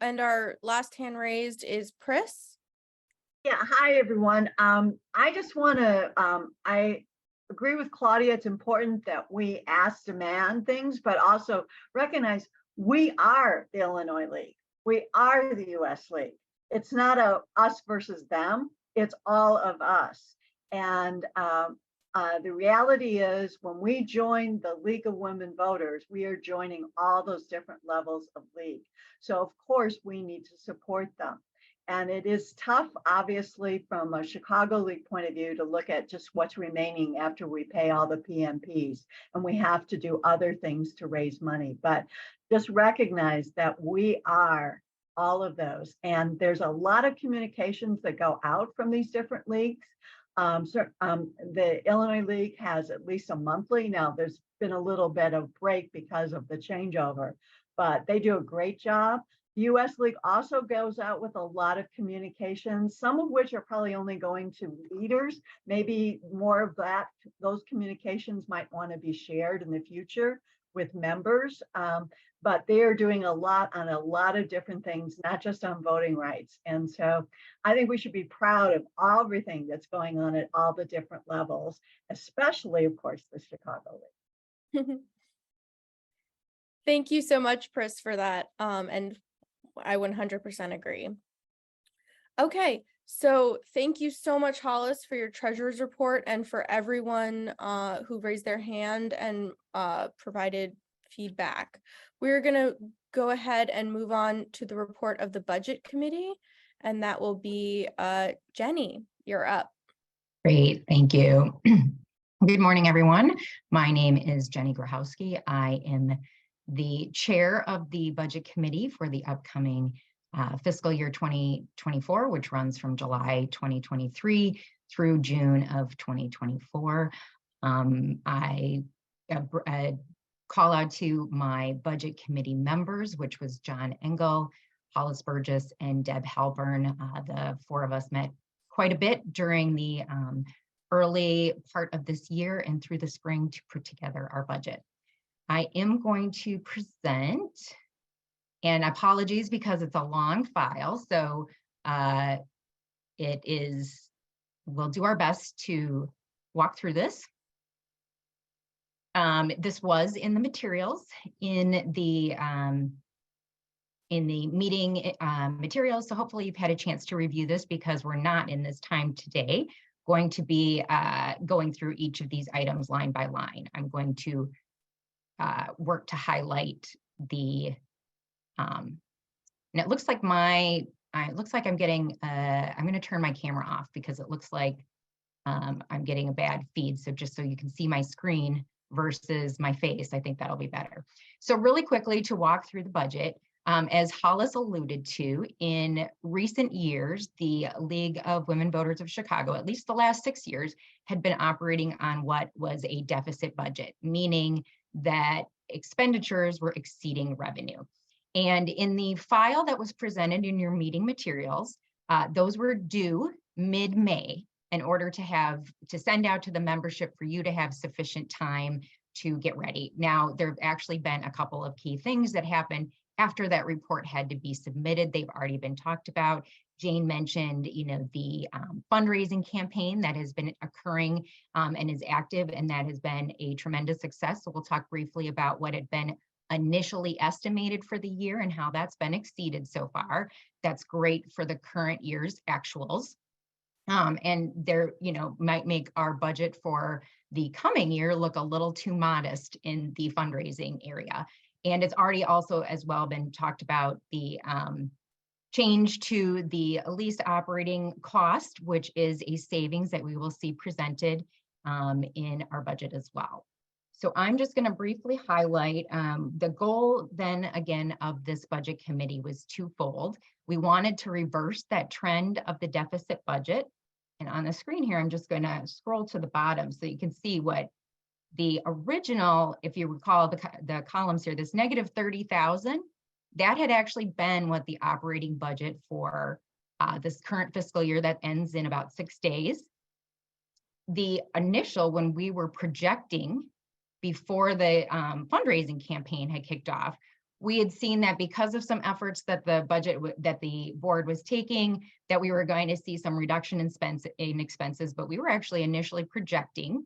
And our last hand raised is Pris. Yeah, hi, everyone. I just want to, I agree with Claudia. It's important that we demand things, but also recognize we are the Illinois League. We are the US League. It's not a us versus them. It's all of us. And the reality is when we join the League of Women Voters, we are joining all those different levels of league. So of course we need to support them. And it is tough, obviously, from a Chicago League point of view to look at just what's remaining after we pay all the PMPs. And we have to do other things to raise money. But just recognize that we are all of those. And there's a lot of communications that go out from these different leagues. The Illinois League has at least a monthly. Now, there's been a little bit of break because of the changeover, but they do a great job. The US League also goes out with a lot of communications, some of which are probably only going to leaders. Maybe more of that, those communications might want to be shared in the future with members. but they are doing a lot on a lot of different things, not just on voting rights. And so I think we should be proud of everything that's going on at all the different levels, especially, of course, the Chicago League. Thank you so much, Pris, for that. And I 100% agree. Okay, so thank you so much, Hollis, for your treasurer's report and for everyone who raised their hand and provided feedback. We're gonna go ahead and move on to the report of the Budget Committee, and that will be Jenny, you're up. Great, thank you. Good morning, everyone. My name is Jenny Grahowski. I am the chair of the Budget Committee for the upcoming fiscal year 2024, which runs from July 2023 through June of 2024. I call out to my Budget Committee members, which was John Engel, Hollis Burgess, and Deb Halburn. The four of us met quite a bit during the early part of this year and through the spring to put together our budget. I am going to present, and apologies because it's a long file, so we'll do our best to walk through this. This was in the materials in the meeting materials, so hopefully you've had a chance to review this, because we're not in this time today going to be going through each of these items line by line. I'm going to work to highlight the, and it looks like I'm getting, I'm going to turn my camera off because it looks like I'm getting a bad feed. So just so you can see my screen versus my face, I think that'll be better. So really quickly to walk through the budget, as Hollis alluded to, in recent years, the League of Women Voters of Chicago, at least the last 6 years, had been operating on what was a deficit budget, meaning that expenditures were exceeding revenue. And in the file that was presented in your meeting materials, those were due mid-May in order to send out to the membership for you to have sufficient time to get ready. Now, there have actually been a couple of key things that happened after that report had to be submitted. They've already been talked about. Jane mentioned, the fundraising campaign that has been occurring and is active, and that has been a tremendous success. So we'll talk briefly about what had been initially estimated for the year and how that's been exceeded so far. That's great for the current year's actuals. And there, might make our budget for the coming year look a little too modest in the fundraising area. And it's already also as well been talked about the change to the lease operating cost, which is a savings that we will see presented in our budget as well. So I'm just going to briefly highlight the goal then again of this budget committee was twofold. We wanted to reverse that trend of the deficit budget. And on the screen here, I'm just going to scroll to the bottom so you can see what the original, if you recall the columns here, this negative 30,000, that had actually been what the operating budget for this current fiscal year that ends in about 6 days. The initial, when we were projecting before the fundraising campaign had kicked off, we had seen that because of some efforts that the board was taking, that we were going to see some reduction in expenses, but we were actually initially projecting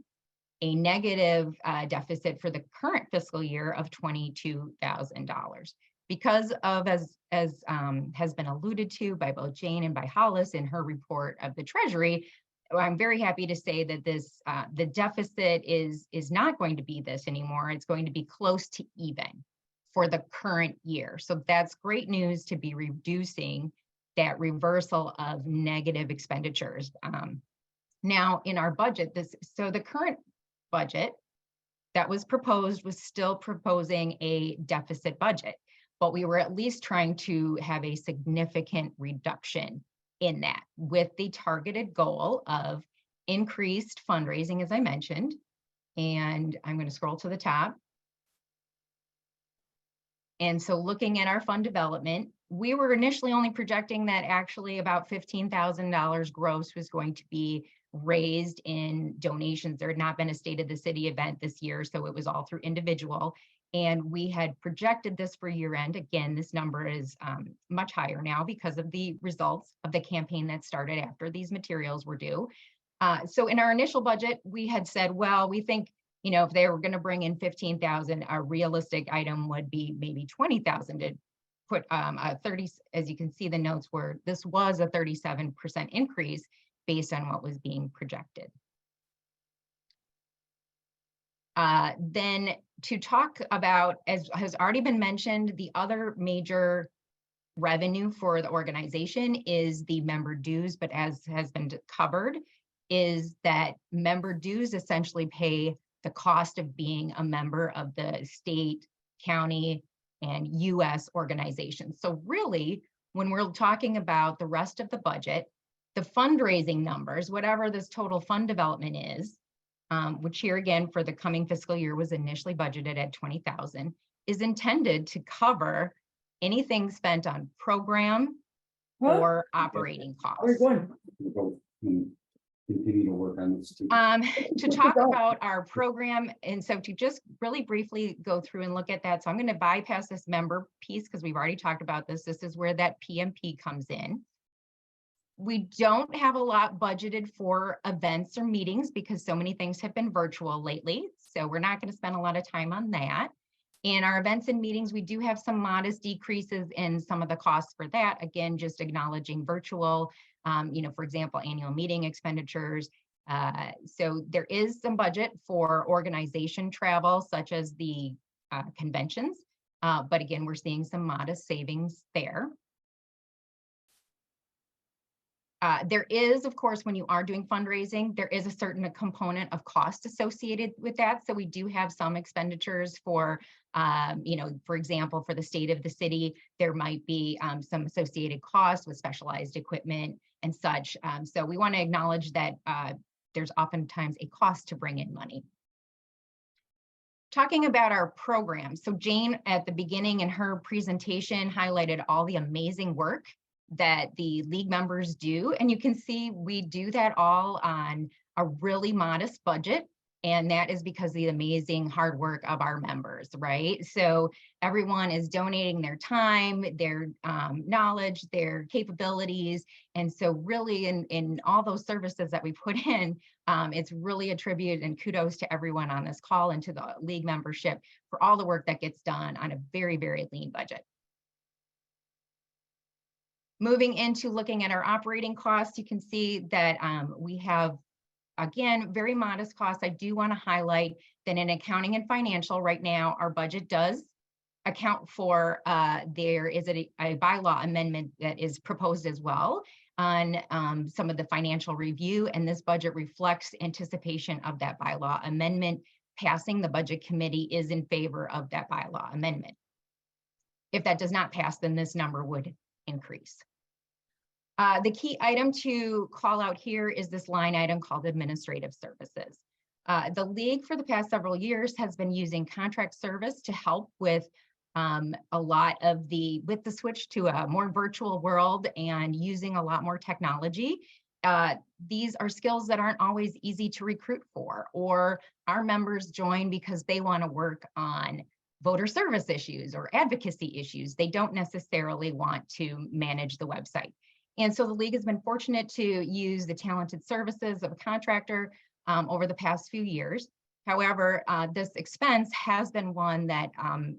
a negative deficit for the current fiscal year of $22,000. Because of, as has been alluded to by both Jane and by Hollis in her report of the Treasury, I'm very happy to say that this the deficit is not going to be this anymore. It's going to be close to even for the current year. So that's great news to be reducing that reversal of negative expenditures. Now in our budget, the current budget that was proposed was still proposing a deficit budget, but we were at least trying to have a significant reduction in that with the targeted goal of increased fundraising, as I mentioned. And I'm going to scroll to the top. And so looking at our fund development, we were initially only projecting that actually about $15,000 gross was going to be raised in donations. There had not been a State of the City event this year, so it was all through individual. And we had projected this for year end. Again, this number is much higher now because of the results of the campaign that started after these materials were due. So in our initial budget, we had said, well, we think, you know, if they were going to bring in 15,000, a realistic item would be maybe 20,000 to put a 30, as you can see, the notes were, this was a 37% increase based on what was being projected. Then to talk about, as has already been mentioned, the other major revenue for the organization is the member dues, but as has been covered, is that member dues essentially pay the cost of being a member of the state, county, and US organizations. So really, when we're talking about the rest of the budget, the fundraising numbers, whatever this total fund development is, which here again for the coming fiscal year was initially budgeted at 20,000, is intended to cover anything spent on program or operating costs. Continue to work on this too. To talk about our program, and so to just really briefly go through and look at that. So I'm going to bypass this member piece because we've already talked about this. This is where that PMP comes in. We don't have a lot budgeted for events or meetings because so many things have been virtual lately. So we're not going to spend a lot of time on that. In our events and meetings, we do have some modest decreases in some of the costs for that. Again, just acknowledging virtual, you know, for example, annual meeting expenditures. So there is some budget for organization travel, such as the conventions. But again, we're seeing some modest savings there. There is, of course, when you are doing fundraising, there is a certain component of cost associated with that. So we do have some expenditures for, you know, for example, for the state of the city, there might be some associated costs with specialized equipment and such. So we want to acknowledge that there's oftentimes a cost to bring in money. Talking about our program. So Jane, at the beginning in her presentation, highlighted all the amazing work that the league members do. And you can see we do that all on a really modest budget. And that is because of the amazing hard work of our members, right? So everyone is donating their time, their knowledge, their capabilities. And so really in all those services that we put in, it's really a tribute and kudos to everyone on this call and to the league membership for all the work that gets done on a very, very lean budget. Moving into looking at our operating costs, you can see that we have, again, very modest costs. I do want to highlight that in accounting and financial right now, our budget does account for, there is a bylaw amendment that is proposed as well on some of the financial review, and this budget reflects anticipation of that bylaw amendment passing. The budget committee is in favor of that bylaw amendment. If that does not pass, then this number would increase. The key item to call out here is this line item called administrative services. The league for the past several years has been using contract service to help with a lot of with the switch to a more virtual world and using a lot more technology. These are skills that aren't always easy to recruit for, or our members join because they want to work on voter service issues or advocacy issues. They don't necessarily want to manage the website. And so the league has been fortunate to use the talented services of a contractor over the past few years. However, this expense has been one that,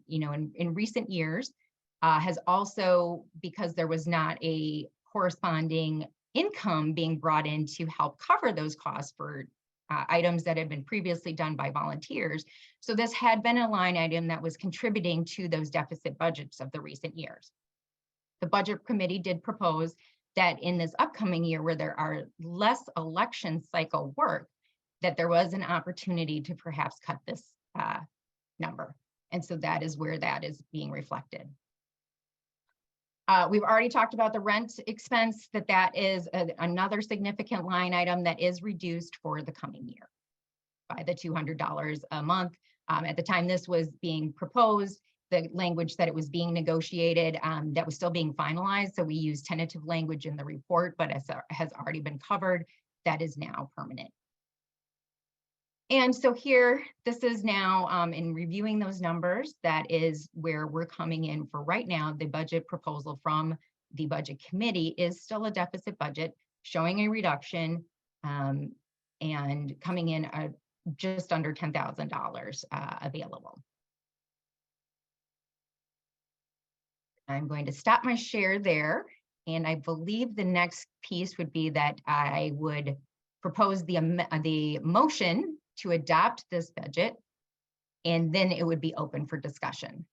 you know, in recent years has also, because there was not a corresponding income being brought in to help cover those costs for items that had been previously done by volunteers. So this had been a line item that was contributing to those deficit budgets of the recent years. The budget committee did propose that in this upcoming year, where there are less election cycle work, that there was an opportunity to perhaps cut this number. And so that is where that is being reflected. We've already talked about the rent expense, that is another significant line item that is reduced for the coming year by the $200 a month. At the time this was being proposed, the language that it was being negotiated, that was still being finalized. So we used tentative language in the report, but as has already been covered, that is now permanent. And so here, this is now in reviewing those numbers, that is where we're coming in for right now. The budget proposal from the budget committee is still a deficit budget, showing a reduction and coming in just under $10,000 available. I'm going to stop my share there. And I believe the next piece would be that I would propose the motion to adopt this budget, and then it would be open for discussion.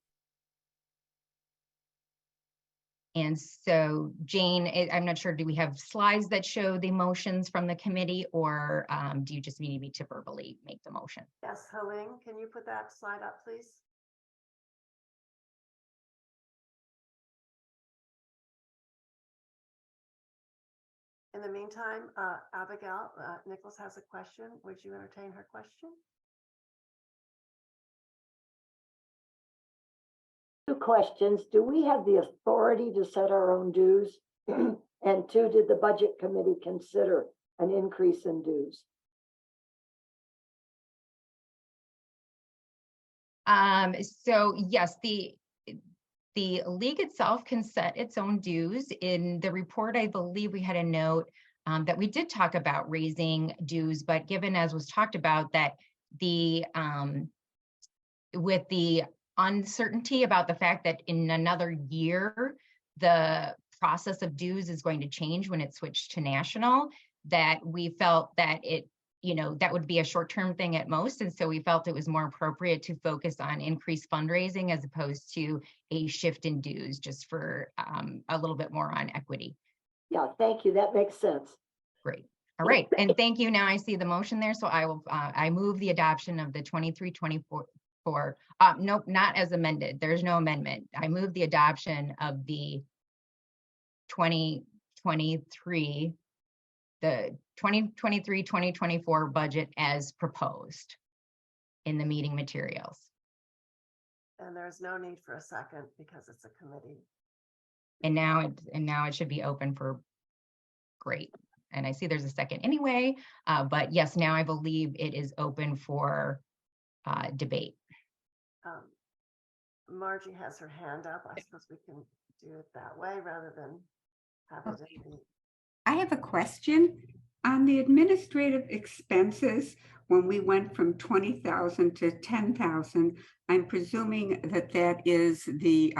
And so Jane, I'm not sure, do we have slides that show the motions from the committee, or do you just need me to verbally make the motion? Yes, Helene, can you put that slide up, please? In the meantime, Abigail, Nichols has a question. Would you entertain her question? 2 questions. Do we have the authority to set our own dues? And 2, did the budget committee consider an increase in dues? So yes, the league itself can set its own dues. In the report, I believe we had a note that we did talk about raising dues, but given, as was talked about, that the with the uncertainty about the fact that in another year, the process of dues is going to change when it switched to national, that we felt that it, that would be a short-term thing at most. And so we felt it was more appropriate to focus on increased fundraising as opposed to a shift in dues, just for a little bit more on equity. Yeah, thank you. That makes sense. Great. All right. And thank you. Now I see the motion there. So I will, I move the adoption of the 23-24, nope, not as amended. There's no amendment. I move the adoption of the 2023, the 2023-2024 budget as proposed in the meeting materials. And there's no need for a second because it's a committee. And now it should be open for, great. And I see there's a second anyway, but yes, now I believe it is open for debate. Margie has her hand up. I suppose we can do it that way rather than have it in the. I have a question on the administrative expenses. When we went from 20,000 to 10,000, I'm presuming that that is the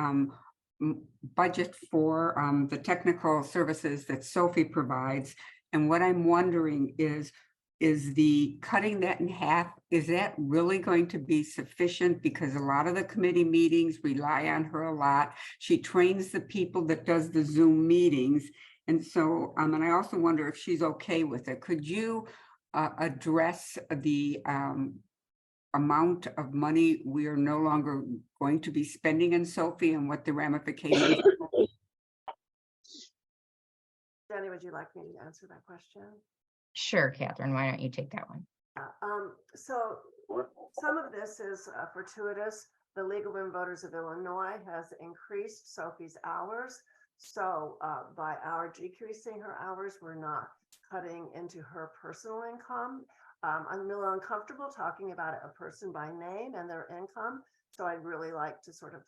budget for the technical services that Sophie provides. And what I'm wondering is the cutting that in half, is that really going to be sufficient? Because a lot of the committee meetings rely on her a lot. She trains the people that does the Zoom meetings. And so, and I also wonder if she's okay with it. Could you address the amount of money we are no longer going to be spending in Sophie and what the ramifications are? Jenny, would you like me to answer that question? Sure, Catherine, why don't you take that one? So some of this is fortuitous. The League of Women Voters of Illinois has increased Sophie's hours. So by our decreasing her hours, we're not cutting into her personal income. I'm a little uncomfortable talking about a person by name and their income. So I'd really like to sort of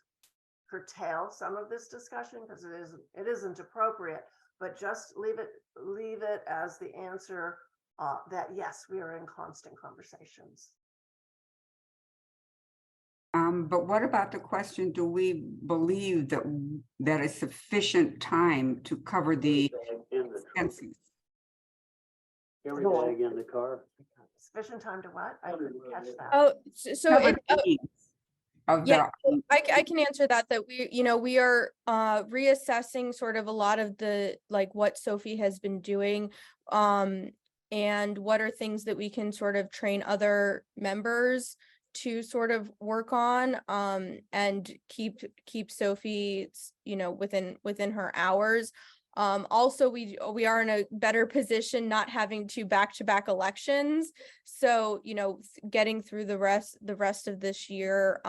curtail some of this discussion because it isn't appropriate, but just leave it as the answer that yes, we are in constant conversations. But what about the question, do we believe that is sufficient time to cover the expenses? Can we bag in the car? Sufficient time to what? I didn't catch that. Oh, so Cover it, the needs of yeah, the- I can answer that we are reassessing sort of a lot of the, like, what Sophie has been doing, and what are things that we can sort of train other members to sort of work on, and keep Sophie, within her hours. Also, we are in a better position not having to back-to-back elections. So, getting through the rest of this year,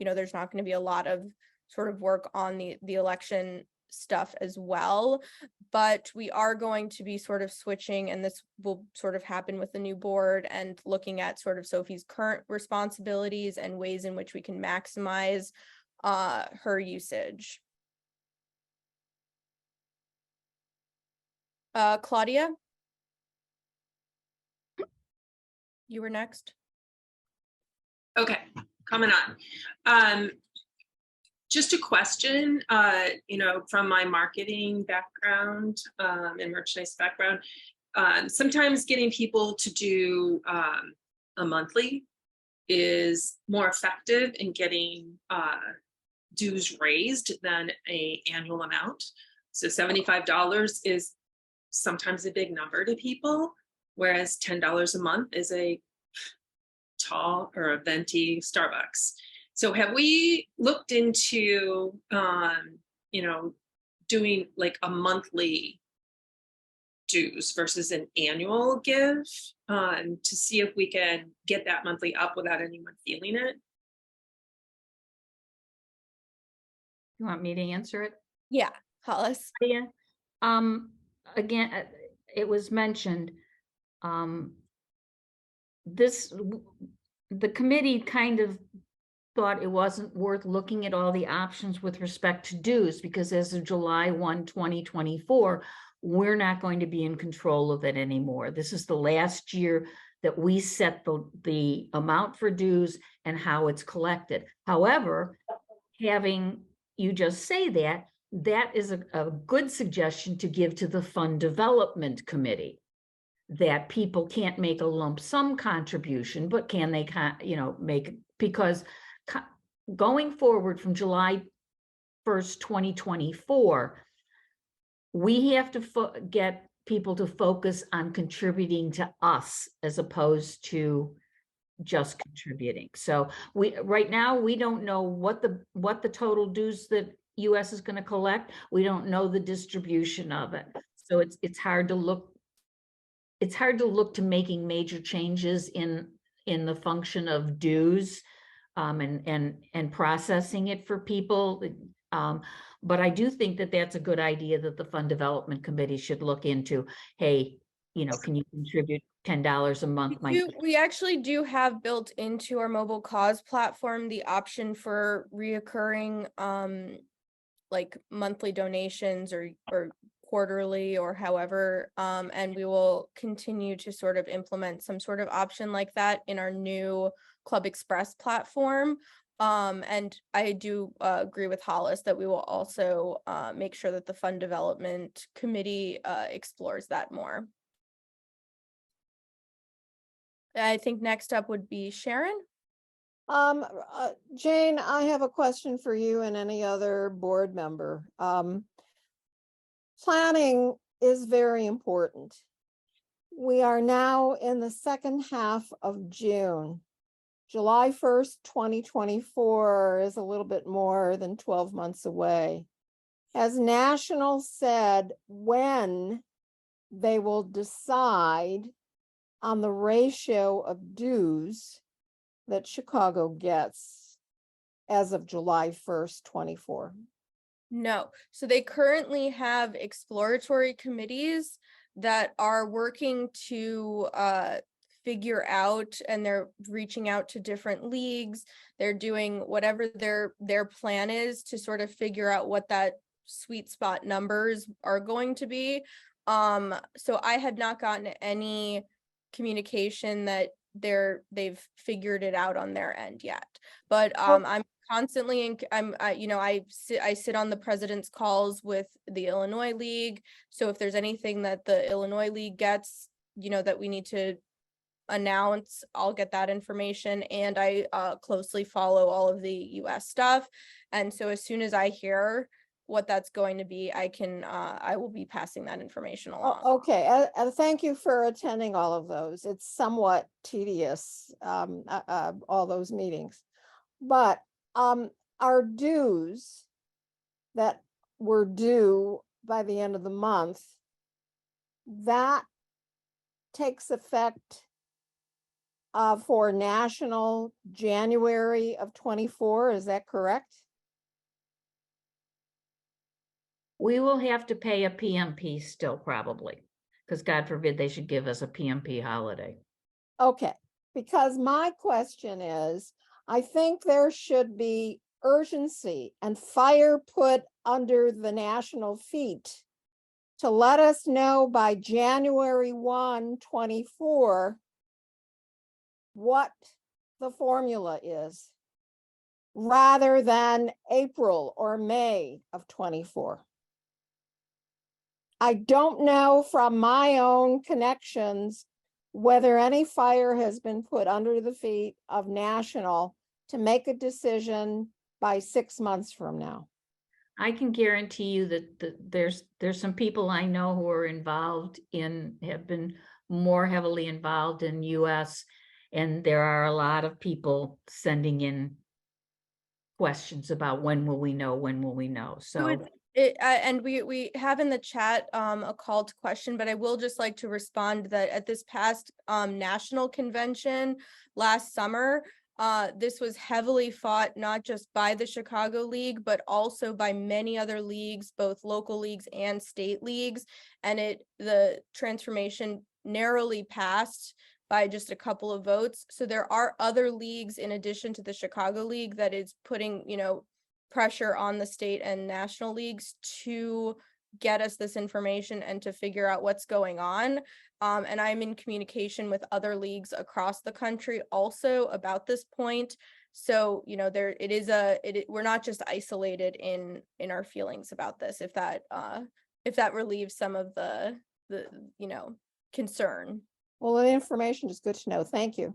there's not going to be a lot of sort of work on the election stuff as well. But we are going to be sort of switching, and this will sort of happen with the new board, and looking at sort of Sophie's current responsibilities and ways in which we can maximize her usage. Claudia? You were next. Okay, coming on. Just a question, from my marketing background and merchandise background, sometimes getting people to do a monthly is more effective in getting dues raised than an annual amount. So $75 is sometimes a big number to people, whereas $10 a month is a tall or a venti Starbucks. So have we looked into, doing like a monthly dues versus an annual give to see if we can get that monthly up without anyone feeling it? You want me to answer it? Yeah, Hollis. Yeah. Again, it was mentioned, the committee kind of thought it wasn't worth looking at all the options with respect to dues, because as of July 1, 2024, we're not going to be in control of it anymore. This is the last year that we set the amount for dues and how it's collected. However, having you just say that, that is a good suggestion to give to the Fund Development Committee, that people can't make a lump sum contribution, but can they, make, because going forward from July 1st, 2024, we have to get people to focus on contributing to us as opposed to just contributing. So right now we don't know what the total dues that US is going to collect. We don't know the distribution of it. So it's hard to look. It's hard to look to making major changes in the function of dues and processing it for people. But I do think that that's a good idea that the Fund Development Committee should look into. Hey, can you contribute $10 a month? We actually do have built into our mobile cause platform the option for reoccurring like monthly donations or quarterly or however, and we will continue to sort of implement some sort of option like that in our new Club Express platform. And I do agree with Hollis that we will also make sure that the Fund Development Committee explores that more. I think next up would be Sharon. Jane, I have a question for you and any other board member. Planning is very important. We are now in the second half of June. July 1st, 2024 is a little bit more than 12 months away. Has National said when they will decide on the ratio of dues that Chicago gets as of July 1st, 24? No. So they currently have exploratory committees that are working to figure out, and they're reaching out to different leagues. They're doing whatever their plan is to sort of figure out what that sweet spot numbers are going to be. So I had not gotten any communication that they've figured it out on their end yet. But I'm constantly I sit on the president's calls with the Illinois League. So if there's anything that the Illinois League gets, that we need to announce, I'll get that information, and I closely follow all of the US stuff. And so as soon as I hear what that's going to be, I will be passing that information along. Okay, and thank you for attending all of those. It's somewhat tedious, all those meetings. But our dues that were due by the end of the month, that takes effect for National January of 24, is that correct? We will have to pay a PMP still probably, because God forbid they should give us a PMP holiday. Okay, because my question is, I think there should be urgency and fire put under the national feet to let us know by January 1, 24 what the formula is, rather than April or May of 24. I don't know from my own connections whether any fire has been put under the feet of national to make a decision by 6 months from now. I can guarantee you that there's some people I know who are involved have been more heavily involved in US, and there are a lot of people sending in questions about when will we know, so. And we have in the chat a call to question, but I will just like to respond that at this past national convention last summer, this was heavily fought not just by the Chicago League, but also by many other leagues, both local leagues and state leagues. And the transformation narrowly passed by just a couple of votes. So there are other leagues in addition to the Chicago League that is putting, pressure on the state and national leagues to get us this information and to figure out what's going on. And I'm in communication with other leagues across the country also about this point. So, we're not just isolated in our feelings about this, if that relieves some of the concern. Well, the information is good to know. Thank you.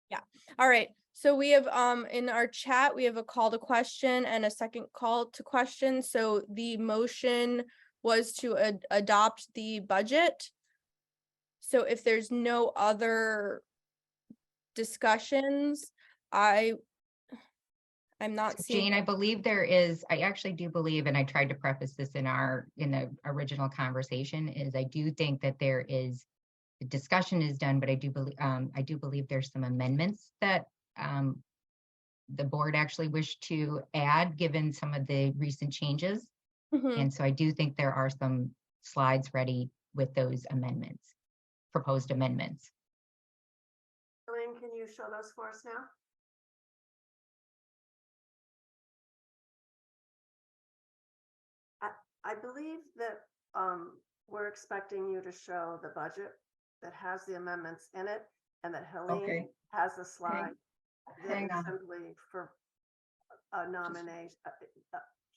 Yeah. All right. So we have in our chat, we have a call to question and a second call to question. So the motion was to adopt the budget. So if there's no other discussions, I'm not seeing. Jane, I actually do believe, and I tried to preface this in the original conversation, is I do think that the discussion is done, but I do believe there's some amendments that the board actually wished to add, given some of the recent changes. Mhm. And so I do think there are some slides ready with those proposed amendments. Elaine, can you show those for us now? I believe that we're expecting you to show the budget that has the amendments in it, and that Helene Okay. has a slide that hang is on. simply for a nomination.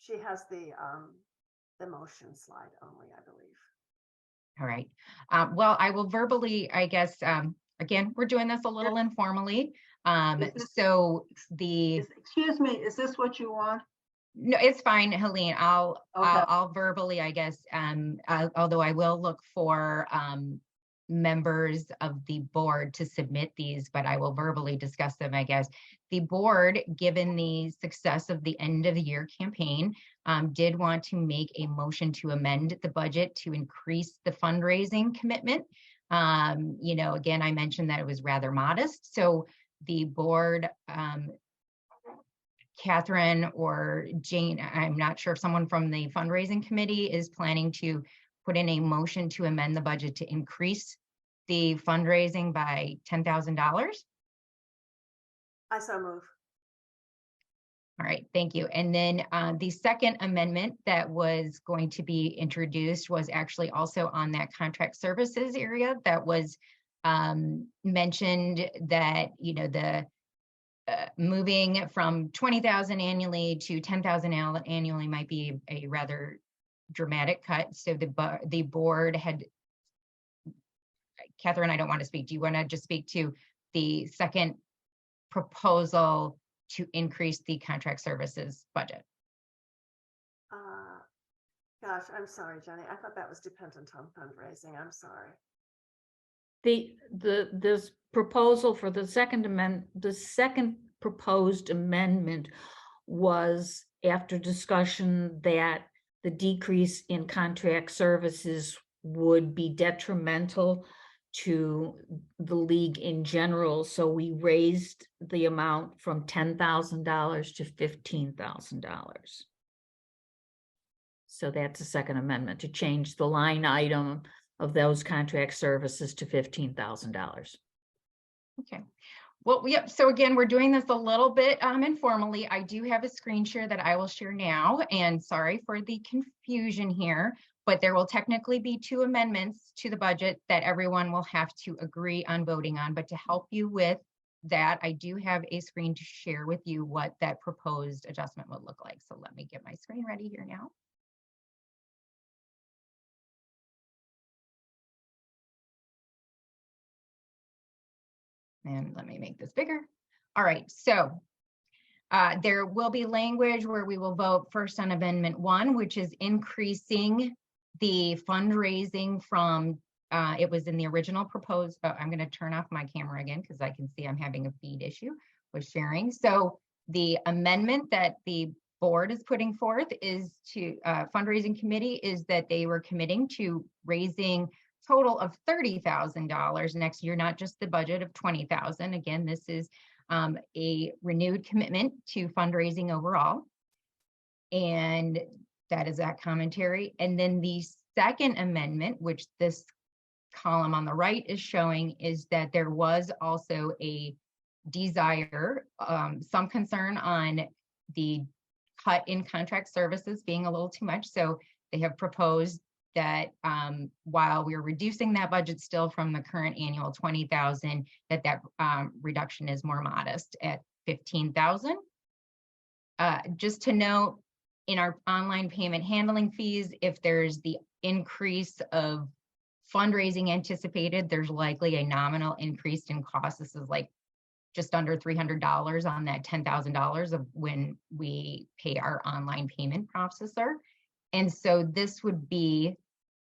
She has the motion slide only, I believe. All right. Well, I will verbally, I guess, again, we're doing this a little informally. Excuse me, is this what you want? No, it's fine, Helene. I'll Okay. verbally, I guess, although I will look for members of the board to submit these, but I will verbally discuss them, I guess. The board, given the success of the end of the year campaign, did want to make a motion to amend the budget to increase the fundraising commitment. Again, I mentioned that it was rather modest. So the board, Catherine or Jane, I'm not sure if someone from the fundraising committee is planning to put in a motion to amend the budget to increase the fundraising by $10,000. I so move. All right, thank you. And then the second amendment that was going to be introduced was actually also on that contract services area that was mentioned, that, the moving from 20,000 annually to 10,000 annually might be a rather dramatic cut. So the board had, Catherine, I don't want to speak. Do you want to just speak to the second proposal to increase the contract services budget? Gosh, I'm sorry, Jenny. I thought that was dependent on fundraising. I'm sorry. This proposal for the second proposed amendment was after discussion that the decrease in contract services would be detrimental to the league in general. So we raised the amount from $10,000 to $15,000. So that's a second amendment to change the line item of those contract services to $15,000. Okay. Well, yep. So again, we're doing this a little bit informally. I do have a screen share that I will share now, and sorry for the confusion here, but there will technically be 2 amendments to the budget that everyone will have to agree on voting on. But to help you with that, I do have a screen to share with you what that proposed adjustment would look like. So let me get my screen ready here now. And let me make this bigger. All right, so there will be language where we will vote first on Amendment 1, which is increasing the fundraising from, it was in the original proposed, I'm going to turn off my camera again because I can see I'm having a feed issue with sharing. So the amendment that the board is putting forth is to fundraising committee is that they were committing to raising total of $30,000 next year, not just the budget of $20,000. Again, this is a renewed commitment to fundraising overall. And that is that commentary. And then the second amendment, which this column on the right is showing, is that there was also a desire, some concern on the cut in contract services being a little too much. So they have proposed that while we're reducing that budget still from the current annual 20,000, that reduction is more modest at 15,000. Just to note, in our online payment handling fees, if there's the increase of fundraising anticipated, there's likely a nominal increase in cost. This is like just under $300 on that $10,000 of when we pay our online payment processor. And so this would be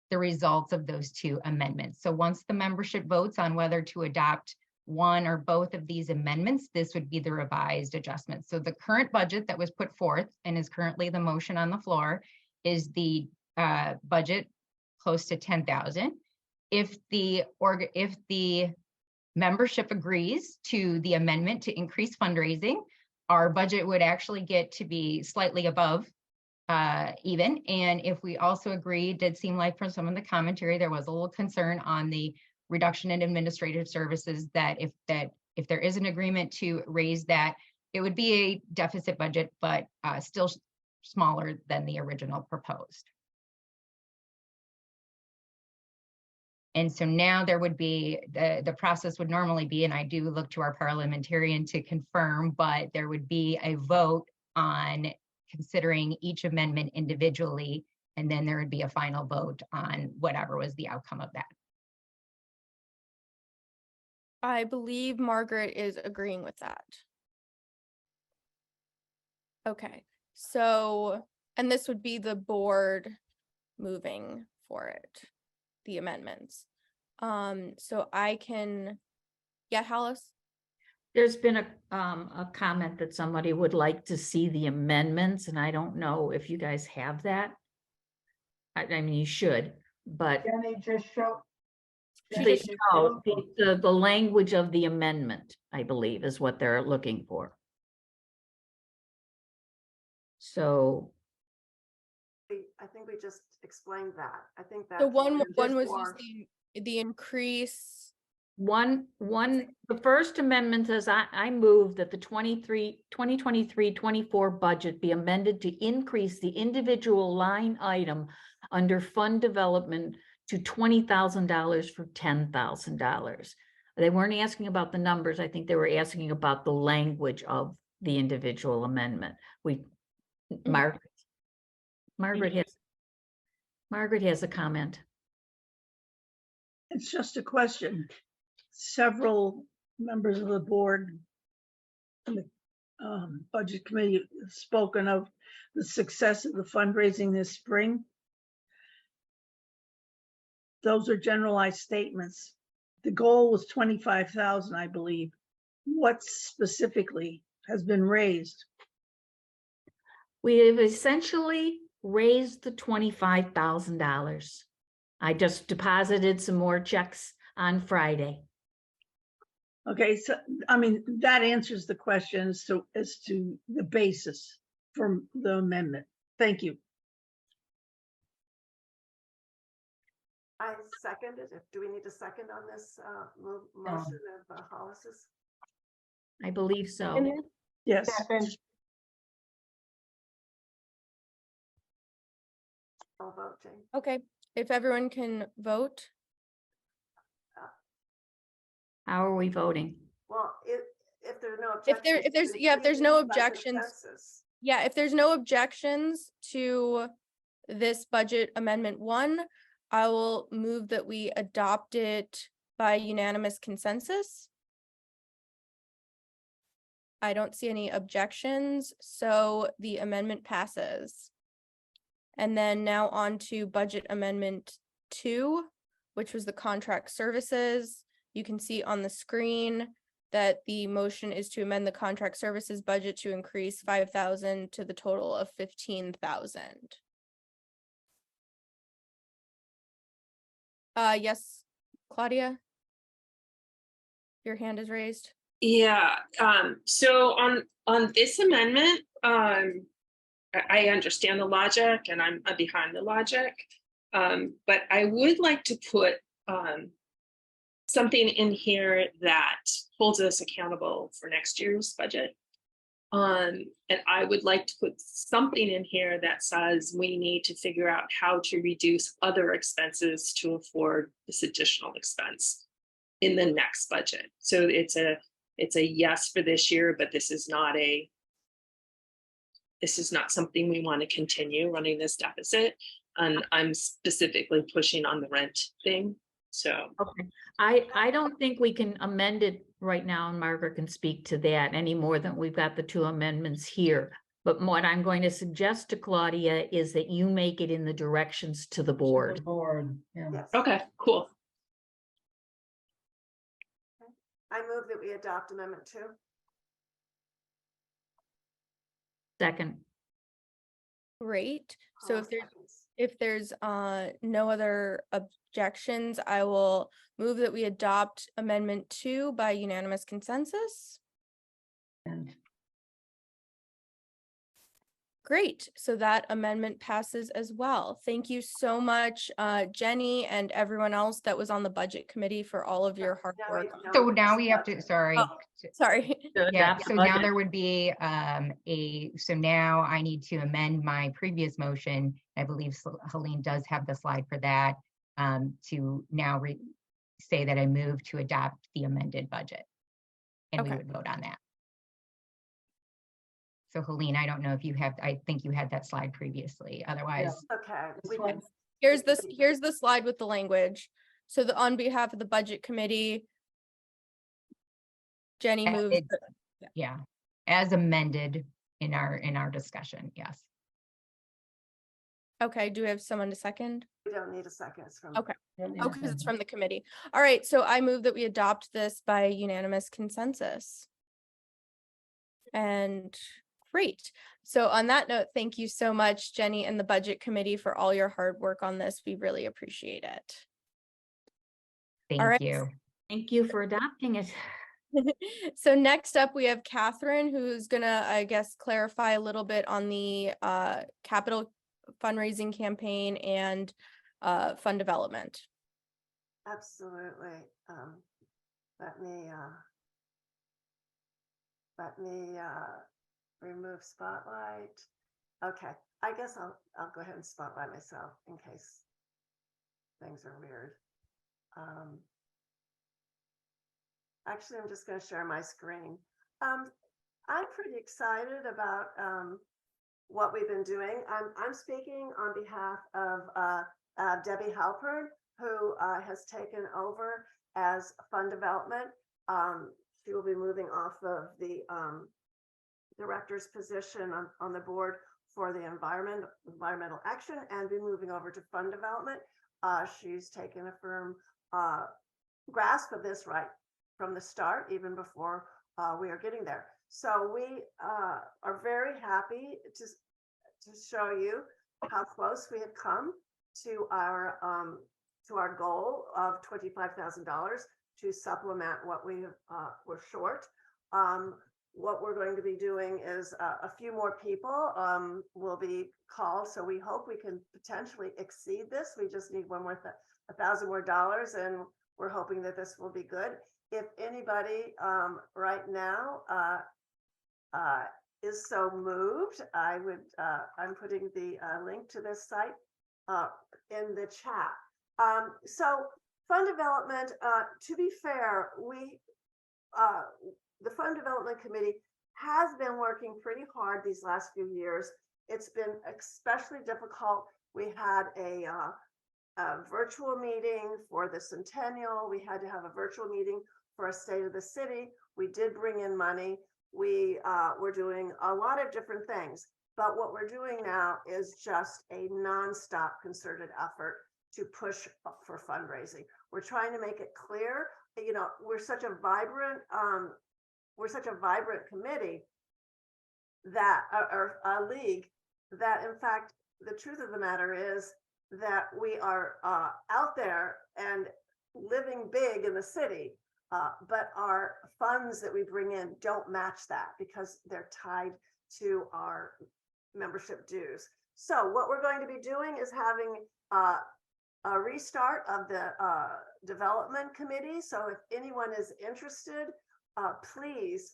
the results of those 2 amendments. So once the membership votes on whether to adopt one or both of these amendments, this would be the revised adjustment. So the current budget that was put forth and is currently the motion on the floor is the budget close to 10,000. If the membership agrees to the amendment to increase fundraising, our budget would actually get to be slightly above even. And if we also agree, it did seem like from some of the commentary, there was a little concern on the reduction in administrative services, that if there is an agreement to raise that, it would be a deficit budget, but still smaller than the original proposed. And so now there would be, the process would normally be, and I do look to our parliamentarian to confirm, but there would be a vote on considering each amendment individually, and then there would be a final vote on whatever was the outcome of that. I believe Margaret is agreeing with that. Okay, so, and this would be the board moving for it, the amendments. So I can, yeah, Hollis? There's been a comment that somebody would like to see the amendments, and I don't know if you guys have that. I mean, you should, but Jenny, just show. they show the language of the amendment, I believe, is what they're looking for. So I think we just explained that. I think that The one was for- just the increase. the first amendment says, I move that the 2023-24 budget be amended to increase the individual line item under fund development to $20,000 for $10,000. They weren't asking about the numbers. I think they were asking about the language of the individual amendment. Margaret has a comment. It's just a question. Several members of the board and the budget committee have spoken of the success of the fundraising this spring. Those are generalized statements. The goal was 25,000, I believe. What specifically has been raised? We have essentially raised the $25,000. I just deposited some more checks on Friday. Okay, so I mean, that answers the question as to the basis for the amendment. Thank you. I second it. Do we need a second on this motion of Hollis's? I believe so. And Yes, I'll vote, Jane. okay, if everyone can vote. How are we voting? Well, if there are no If objections. there's, then yeah, if there's please no use by objections, consensus. yeah, if there's no objections to this budget amendment 1, I will move that we adopt it by unanimous consensus. I don't see any objections, so the amendment passes. And then now on to budget amendment 2, which was the contract services. You can see on the screen that the motion is to amend the contract services budget to increase 5,000 to the total of 15,000. Yes, Claudia? Your hand is raised. Yeah, so on this amendment, I understand the logic and I'm behind the logic. But I would like to put something in here that holds us accountable for next year's budget. And I would like to put something in here that says we need to figure out how to reduce other expenses to afford this additional expense in the next budget. So it's a yes for this year, but this is not something we want to continue running this deficit. And I'm specifically pushing on the rent thing. So Okay, I don't think we can amend it right now, and Margaret can speak to that any more than we've got the 2 amendments here. But what I'm going to suggest to Claudia is that you make it in the directions to the board. yeah. Yes. okay, cool. I move that we adopt amendment 2. Second, Great. So Hollis seconds. if there's no other objections, I will move that we adopt amendment 2 by unanimous consensus. And Great, so that amendment passes as well. Thank you so much, Jenny and everyone else that was on the budget committee for all of your hard Now work. So now we have to, sorry. Oh, Sorry. to Yeah, adopt the so now budget. there would be so now I need to amend my previous motion. I believe Helene does have the slide for that, to now say that I move to adopt the amended budget. And we Okay. would vote on that. So Helene, I don't know if you have, I think you had that slide previously, otherwise. Okay. we one. can- Here's the slide with the language. So on behalf of the budget committee, Jenny moves. It's- Yeah, as amended in our discussion, yes. Okay, do we have someone to second? We don't need a second. It's from. Okay. Oh, because it's from the committee. All right, so I move that we adopt this by unanimous consensus. And great. So on that note, thank you so much, Jenny and the budget committee, for all your hard work on this. We really appreciate it. Thank right. you. Thank you for adopting it. So next up, we have Catherine, who's gonna, I guess, clarify a little bit on the capital fundraising campaign and fund development. Absolutely. Let me remove spotlight. Okay, I guess I'll go ahead and spotlight myself in case things are weird. Actually, I'm just going to share my screen. I'm pretty excited about what we've been doing. I'm speaking on behalf of Debbie Halpern, who has taken over as fund development. She will be moving off of the director's position on the board for the environmental action and be moving over to fund development. She's taken a firm grasp of this right from the start, even before we are getting there. So we are very happy to show you how close we have come to our goal of $25,000 to supplement what we were short. what we're going to be doing is a few more people will be called. So we hope we can potentially exceed this. We just need one more $1,000 more dollars, and we're hoping that this will be good. If anybody right now is so moved, I would, I'm putting the link to this site in the chat. So fund development, to be fair, the Fund Development Committee has been working pretty hard these last few years. It's been especially difficult. We had a virtual meeting for the centennial. We had to have a virtual meeting for a state of the city. We did bring in money. We were doing a lot of different things, but what we're doing now is just a nonstop concerted effort to push for fundraising. We're trying to make it clear, you know, we're such a vibrant committee that, or a league, that in fact, the truth of the matter is that we are out there and living big in the city, but our funds that we bring in don't match that because they're tied to our membership dues. So what we're going to be doing is having a restart of the development committee. So if anyone is interested, please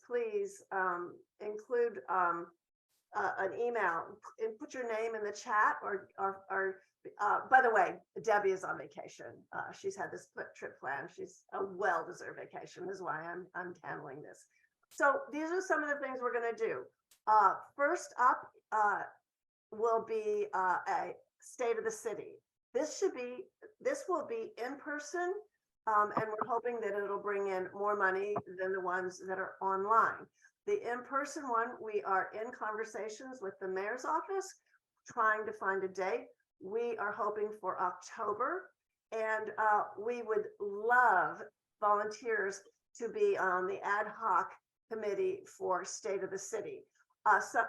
include an email and put your name in the chat, or by the way, Debbie is on vacation. She's had this trip planned. She's a well-deserved vacation. This is why I'm handling this. So these are some of the things we're going to do. First up will be a state of the city. This will be in person, and we're hoping that it'll bring in more money than the ones that are online. The in-person one, we are in conversations with the mayor's office, trying to find a date. We are hoping for October, and we would love volunteers to be on the ad hoc committee for State of the City. So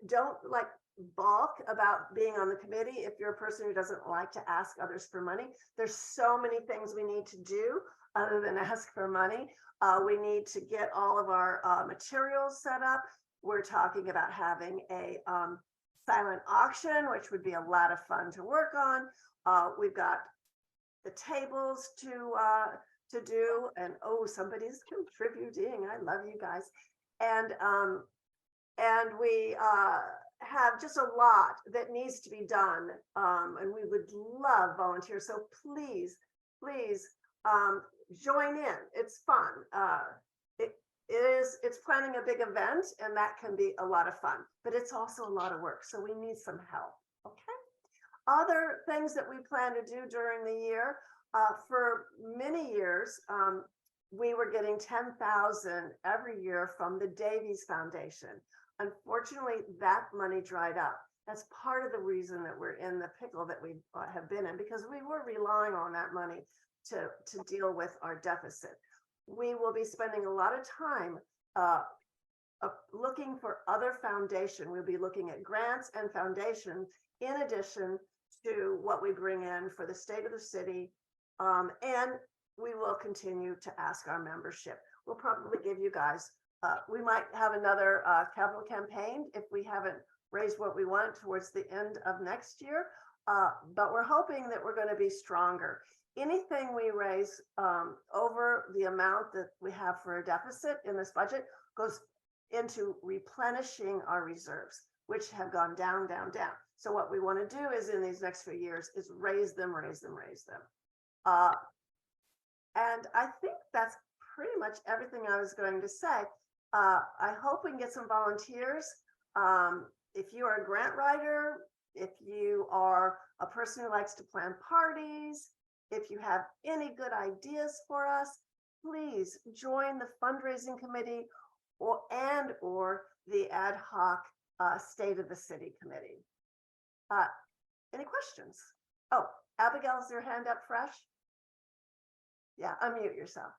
don't like balk about being on the committee if you're a person who doesn't like to ask others for money. There's so many things we need to do other than ask for money. We need to get all of our materials set up. We're talking about having a silent auction, which would be a lot of fun to work on. We've got the tables to do, and oh, somebody's contributing. I love you guys. And we have just a lot that needs to be done, and we would love volunteers. So please join in. It's fun. It's planning a big event, and that can be a lot of fun, but it's also a lot of work. So we need some help. Okay. Other things that we plan to do during the year, for many years, we were getting 10,000 every year from the Davies Foundation. Unfortunately, that money dried up. That's part of the reason that we're in the pickle that we have been in, because we were relying on that money to deal with our deficit. We will be spending a lot of time looking for other foundation. We'll be looking at grants and foundations in addition to what we bring in for the state of the city. And we will continue to ask our membership. We'll probably give you guys, we might have another capital campaign if we haven't raised what we want towards the end of next year. But we're hoping that we're going to be stronger. Anything we raise over the amount that we have for a deficit in this budget goes into replenishing our reserves, which have gone down, down, down. So what we want to do is in these next few years is raise them. And I think that's pretty much everything I was going to say. I hope we can get some volunteers. If you are a grant writer, if you are a person who likes to plan parties, if you have any good ideas for us, please join the fundraising committee or the ad hoc State of the City committee. Any questions? Oh, Abigail, is your hand up fresh? Yeah, unmute yourself.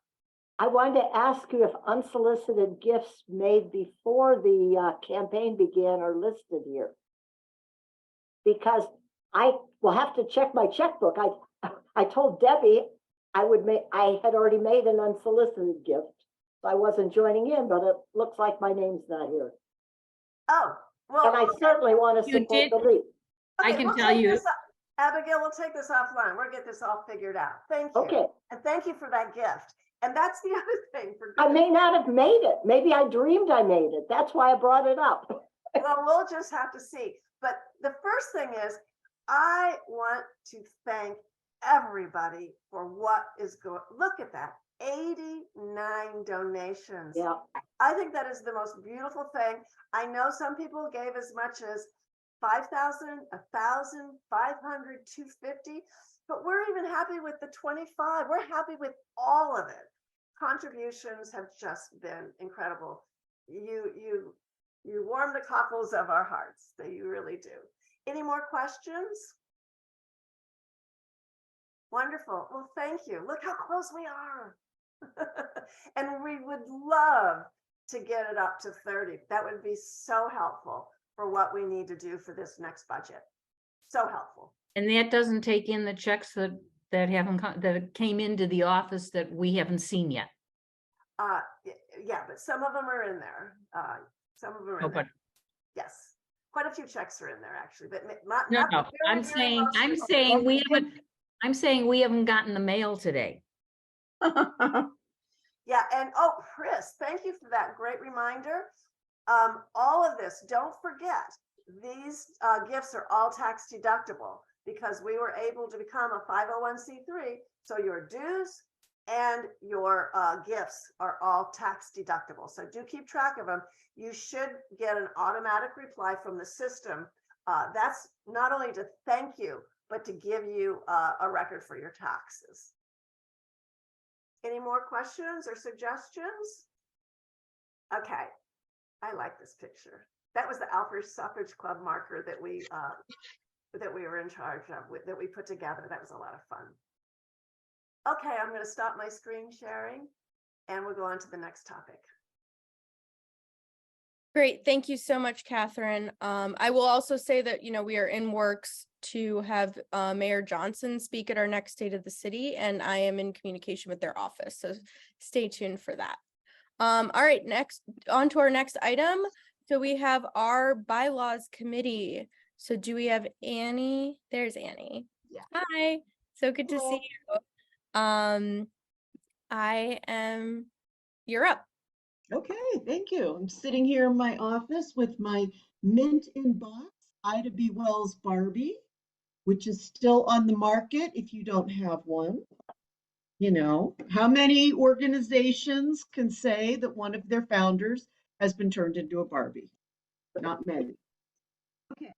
I wanted to ask you if unsolicited gifts made before the campaign began are listed here. Because I will have to check my checkbook. I told Debbie I had already made an unsolicited gift. I wasn't joining in, but it looks like my name's not here. Oh, well. And I certainly want to You support did- the league. I Okay, can we'll tell take you- this Abigail, we'll take this offline. We'll get this all figured out. Thank you. Okay, And thank you for that gift. And that's the other thing for. I may not have made it. Maybe I dreamed I made it. That's why I brought it up. Well, we'll just have to see. But the first thing is, I want to thank everybody for what is going, look at that, 89 donations. Yeah, I think that is the most beautiful thing. I know some people gave as much as 5,000, 1,000, 500, 250, but we're even happy with the 25. We're happy with all of it. Contributions have just been incredible. You warm the cockles of our hearts. You really do. Any more questions? Wonderful. Well, thank you. Look how close we are. And we would love to get it up to 30. That would be so helpful for what we need to do for this next budget. So helpful. And that doesn't take in the checks that haven't that came into the office that we haven't seen yet. Yeah, but some of them are in there. Some of them are in there. Yes, quite a few checks are in there actually, but not. No, not no, very, I'm very saying, mostly. I'm saying we haven't, I'm saying we haven't gotten the mail today. Yeah, and oh, Chris, thank you for that great reminder. All of this, don't forget, these gifts are all tax deductible because we were able to become a 501c3. So your dues and your gifts are all tax deductible. So do keep track of them. You should get an automatic reply from the system. That's not only to thank you, but to give you a record for your taxes. Any more questions or suggestions? Okay, I like this picture. That was the Alfred Suffrage Club marker that we were in charge of, that we put together. That was a lot of fun. Okay, I'm going to stop my screen sharing and we'll go on to the next topic. Great, thank you so much, Catherine. I will also say that, we are in works to have Mayor Johnson speak at our next State of the City, and I am in communication with their office, so stay tuned for that. All right, next, on to our next item. So we have our bylaws committee. So do we have Annie? There's Annie. Yeah. Hi, so good to see you. You're up. Okay, thank you. I'm sitting here in my office with my mint in box Ida B. Wells Barbie, which is still on the market if you don't have one. How many organizations can say that one of their founders has been turned into a Barbie? Not many. Okay,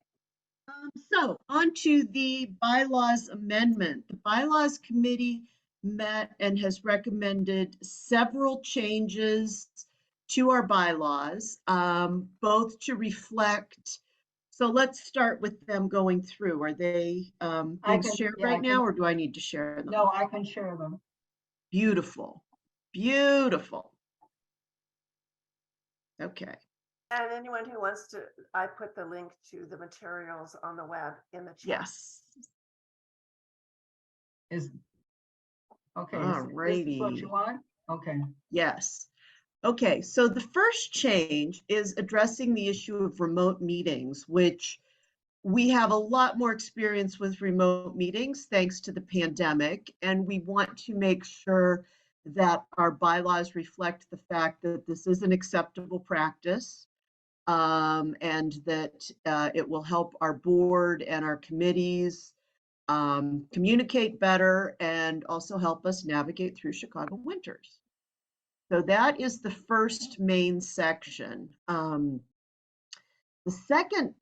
so on to the bylaws amendment. The bylaws committee met and has recommended several changes to our bylaws, both to reflect. So let's start with them going through. Are they being shared right now, or do I need to share them? No, I can share them. Beautiful, beautiful. Okay. And anyone who wants to, I put the link to the materials on the web in the chat. Yes. Okay, this is what you want? Okay. Yes. Okay, so the first change is addressing the issue of remote meetings, which we have a lot more experience with remote meetings thanks to the pandemic, and we want to make sure that our bylaws reflect the fact that this is an acceptable practice, and that it will help our board and our committees communicate better and also help us navigate through Chicago winters. So that is the first main section. The second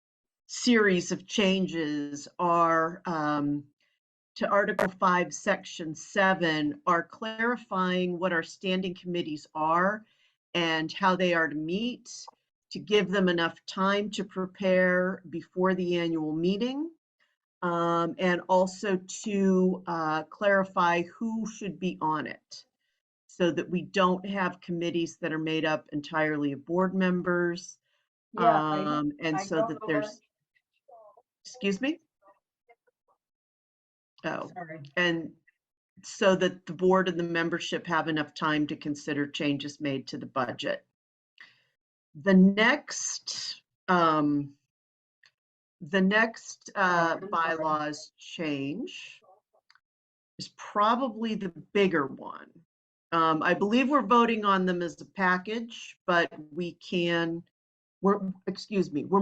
series of changes are to Article 5, Section 7, are clarifying what our standing committees are and how they are to meet, to give them enough time to prepare before the annual meeting, and also to clarify who should be on it, so that we don't have committees that are made up entirely of board members. Yeah, and so that there's, excuse me? Oh, Sorry. and so that the board and the membership have enough time to consider changes made to the budget. The next bylaws change is probably the bigger one. I believe we're voting on them as a package, but we're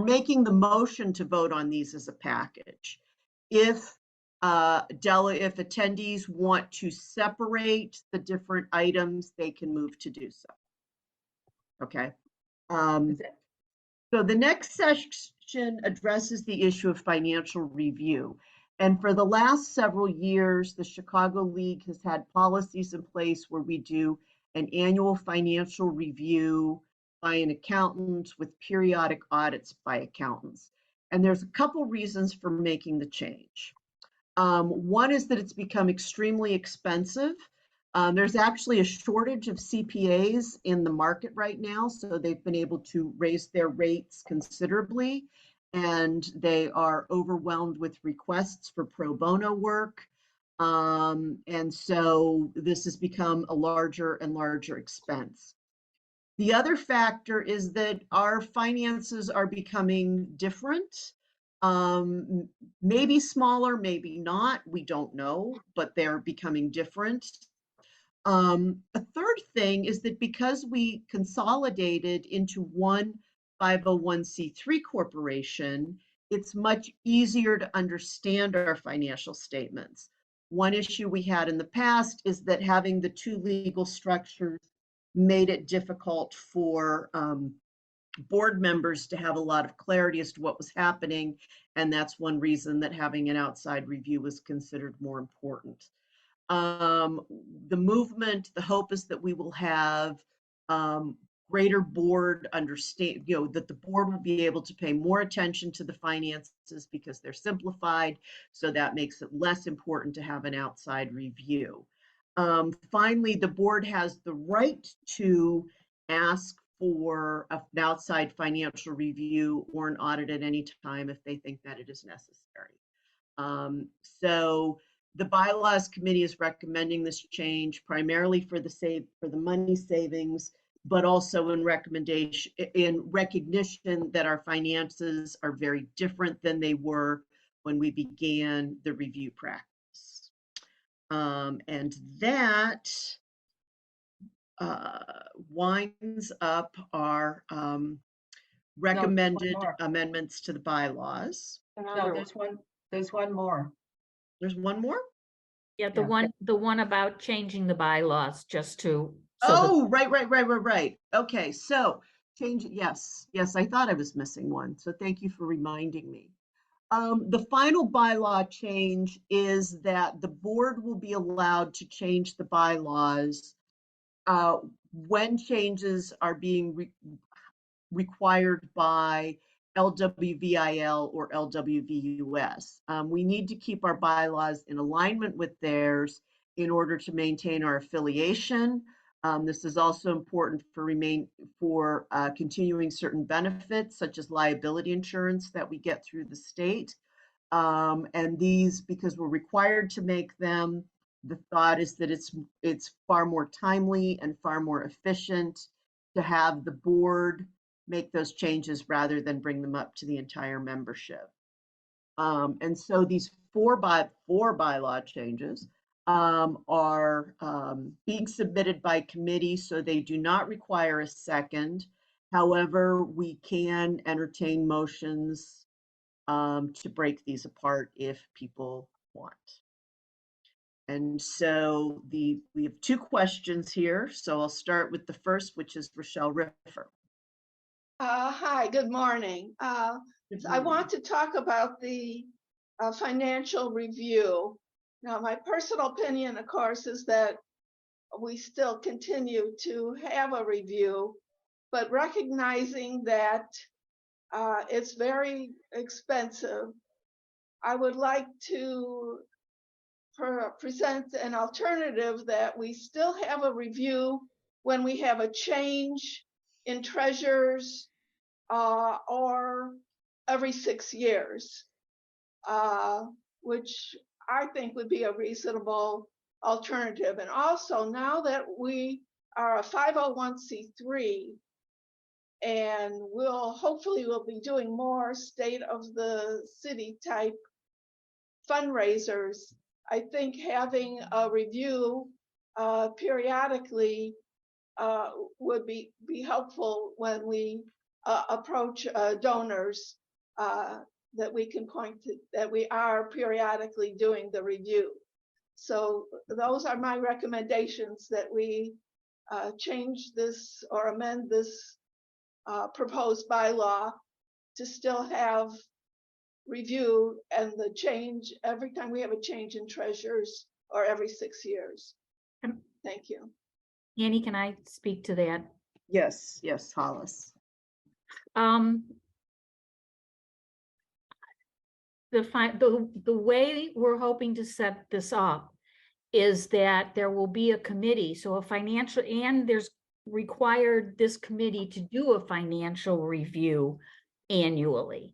making the motion to vote on these as a package. If attendees want to separate the different items, they can move to do so. Okay. So the next section addresses the issue of financial review. And for the last several years, the Chicago League has had policies in place where we do an annual financial review by an accountant with periodic audits by accountants. And there's a couple reasons for making the change. One is that it's become extremely expensive. There's actually a shortage of CPAs in the market right now, so they've been able to raise their rates considerably, and they are overwhelmed with requests for pro bono work. And so this has become a larger and larger expense. The other factor is that our finances are becoming different. Maybe smaller, maybe not, we don't know, but they're becoming different. A third thing is that because we consolidated into one 501c3 corporation, it's much easier to understand our financial statements. One issue we had in the past is that having the two legal structures made it difficult for board members to have a lot of clarity as to what was happening. And that's one reason that having an outside review was considered more important. The movement, the hope is that we will have greater board understand, that the board will be able to pay more attention to the finances because they're simplified. So that makes it less important to have an outside review. Finally, the board has the right to ask for an outside financial review or an audit at any time if they think that it is necessary. So the bylaws committee is recommending this change primarily for the money savings, but also in recognition that our finances are very different than they were when we began the review practice. And that winds up our recommended amendments to the bylaws. No, there's one more. There's one more? Yeah, the one about changing the bylaws just to. Right. Okay, so change, yes, I thought I was missing one. So thank you for reminding me. The final bylaw change is that the board will be allowed to change the bylaws when changes are being required by LWVIL or LWVUS. We need to keep our bylaws in alignment with theirs in order to maintain our affiliation. This is also important for continuing certain benefits such as liability insurance that we get through the state. And these, because we're required to make them, the thought is that it's far more timely and far more efficient to have the board make those changes rather than bring them up to the entire membership. And so these four bylaw changes are being submitted by committee, so they do not require a second. However, we can entertain motions to break these apart if people want. And so we have two questions here. So I'll start with the first, which is Rochelle Riffer. Hi, good morning. I want to talk about the financial review. Now, my personal opinion, of course, is that we still continue to have a review, but recognizing that it's very expensive, I would like to present an alternative that we still have a review when we have a change in treasurers or every 6 years, which I think would be a reasonable alternative. And also now that we are a 501c3 and hopefully we'll be doing more state of the city type fundraisers, I think having a review periodically would be helpful when we approach donors, that we can point to that we are periodically doing the review. So those are my recommendations, that we change this or amend this proposed bylaw to still have review and the change every time we have a change in treasurers or every 6 years. Thank you. Annie, can I speak to that? Yes, Hollis. The way we're hoping to set this up is that there will be a committee, so a financial, and there's required this committee to do a financial review annually.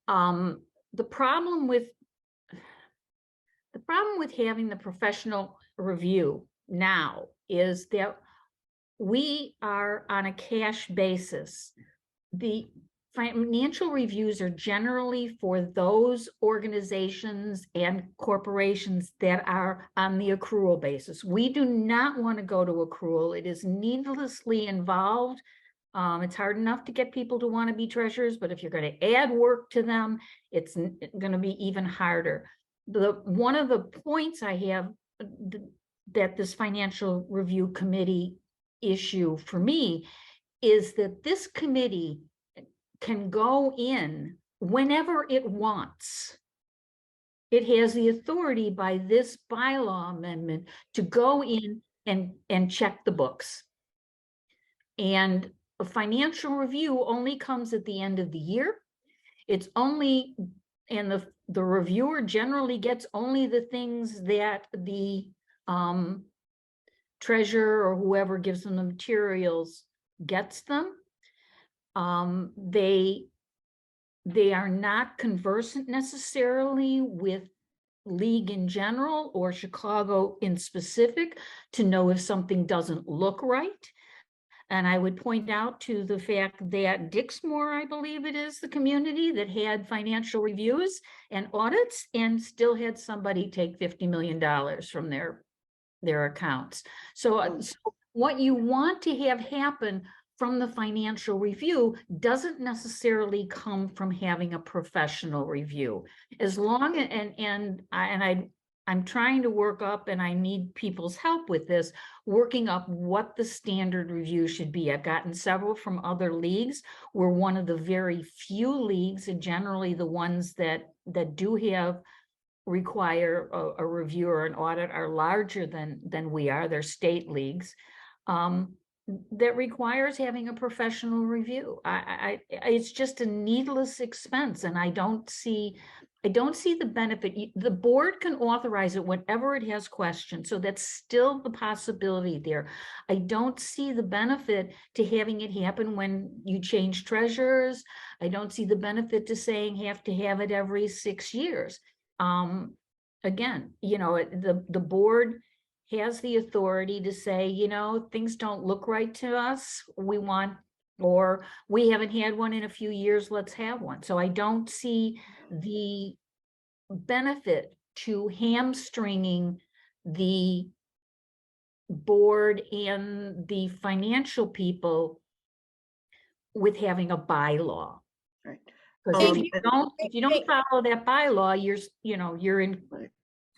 The problem with having the professional review now is that we are on a cash basis. The financial reviews are generally for those organizations and corporations that are on the accrual basis. We do not want to go to accrual. It is needlessly involved. It's hard enough to get people to want to be treasurers, but if you're going to add work to them, it's going to be even harder. One of the points I have that this financial review committee issue for me is that this committee can go in whenever it wants. It has the authority by this bylaw amendment to go in and check the books. And a financial review only comes at the end of the year. It's only, and the reviewer generally gets only the things that the treasurer or whoever gives them the materials gets them. They are not conversant necessarily with league in general or Chicago in specific to know if something doesn't look right. And I would point out to the fact that Dixmoor, I believe it is the community that had financial reviews and audits and still had somebody take $50 million from their accounts. So what you want to have happen from the financial review doesn't necessarily come from having a professional review. As long I'm trying to work up, and I need people's help with this, working up what the standard review should be. I've gotten several from other leagues. We're one of the very few leagues, and generally the ones that do require a review or an audit are larger than we are. They're state leagues. That requires having a professional review. It's just a needless expense, and I don't see the benefit. The board can authorize it whenever it has questions, so that's still the possibility there. I don't see the benefit to having it happen when you change treasurers. I don't see the benefit to saying have to have it every 6 years. Again, the board has the authority to say, things don't look right to us. Or we haven't had one in a few years, let's have one. So I don't see the benefit to hamstringing the board and the financial people with having a bylaw. Right. Because if you don't follow that bylaw, you're in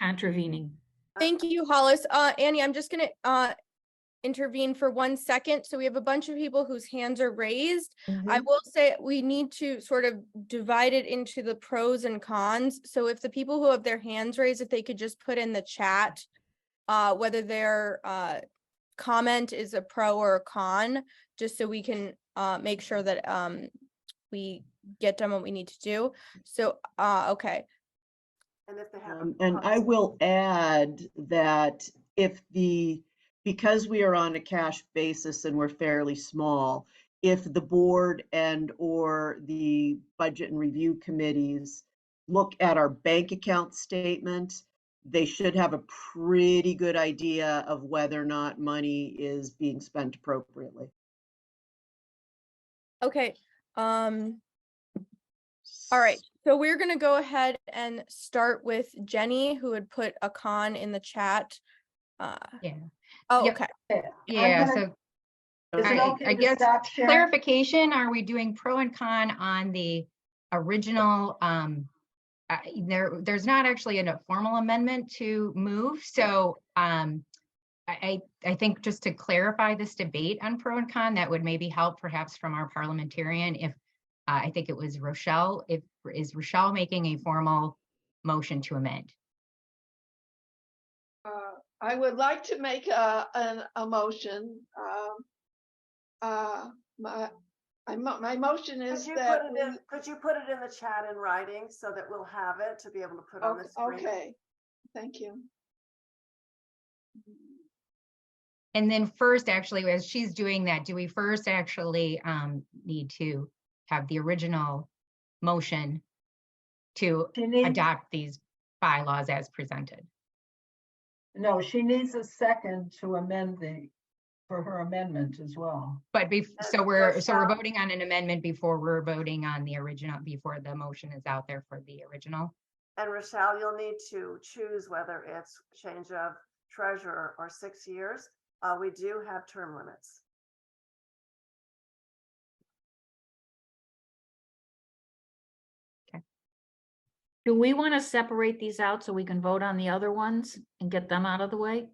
contravening. Thank you, Hollis. Annie, I'm just gonna intervene for 1 second. So we have a bunch of people whose hands are raised. I will say we need to sort of divide it into the pros and cons. So if the people who have their hands raised, if they could just put in the chat whether their comment is a pro or a con, just so we can make sure that we get done what we need to do. So, okay. And if they have and I will add that because we are on a cash basis and we're fairly small, if the board and or the budget and review committees look at our bank account statement, they should have a pretty good idea of whether or not money is being spent appropriately. Okay, all right, so we're gonna go ahead and start with Jenny, who had put a con in the chat. Yeah. Oh, Yep. okay. Yeah, gonna- so Is it I okay to guess stop sharing? clarification, are we doing pro and con on the original? There's not actually a formal amendment to move, so I think just to clarify this debate on pro and con, that would maybe help perhaps from our parliamentarian if I think it was Rochelle, is Rochelle making a formal motion to amend? I would like to make a motion. My motion is that. Could you put it in the chat in writing so that we'll have it to be able to put on the screen? Okay, thank you. And then first, actually, as she's doing that, do we first actually need to have the original motion to adopt these bylaws as presented? No, she needs a second to amend for her amendment as well. But so we're voting on an amendment before we're voting on the original, before the motion is out there for the original. And Rochelle, you'll need to choose whether it's change of treasurer or 6 years. We do have term limits. Okay. Do we want to separate these out so we can vote on the other ones and get them out of the way?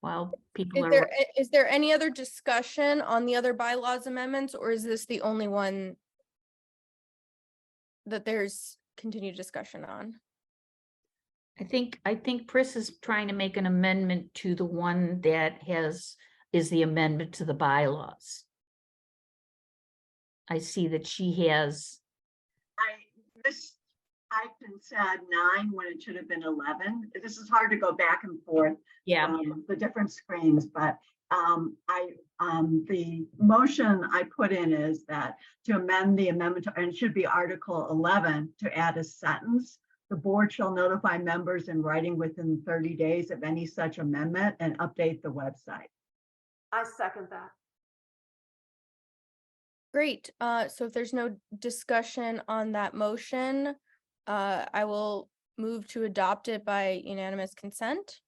While people are. Is there any other discussion on the other bylaws amendments, or is this the only one that there's continued discussion on? I think Chris is trying to make an amendment to the one that is the amendment to the bylaws. I see that she has. I mistyped and said 9 when it should have been 11. This is hard to go back and forth. Yeah. The different screens, but the motion I put in is that to amend the amendment, and it should be Article 11, to add a sentence. The board shall notify members in writing within 30 days of any such amendment and update the website. I second that. Great. So if there's no discussion on that motion, I will move to adopt it by unanimous consent.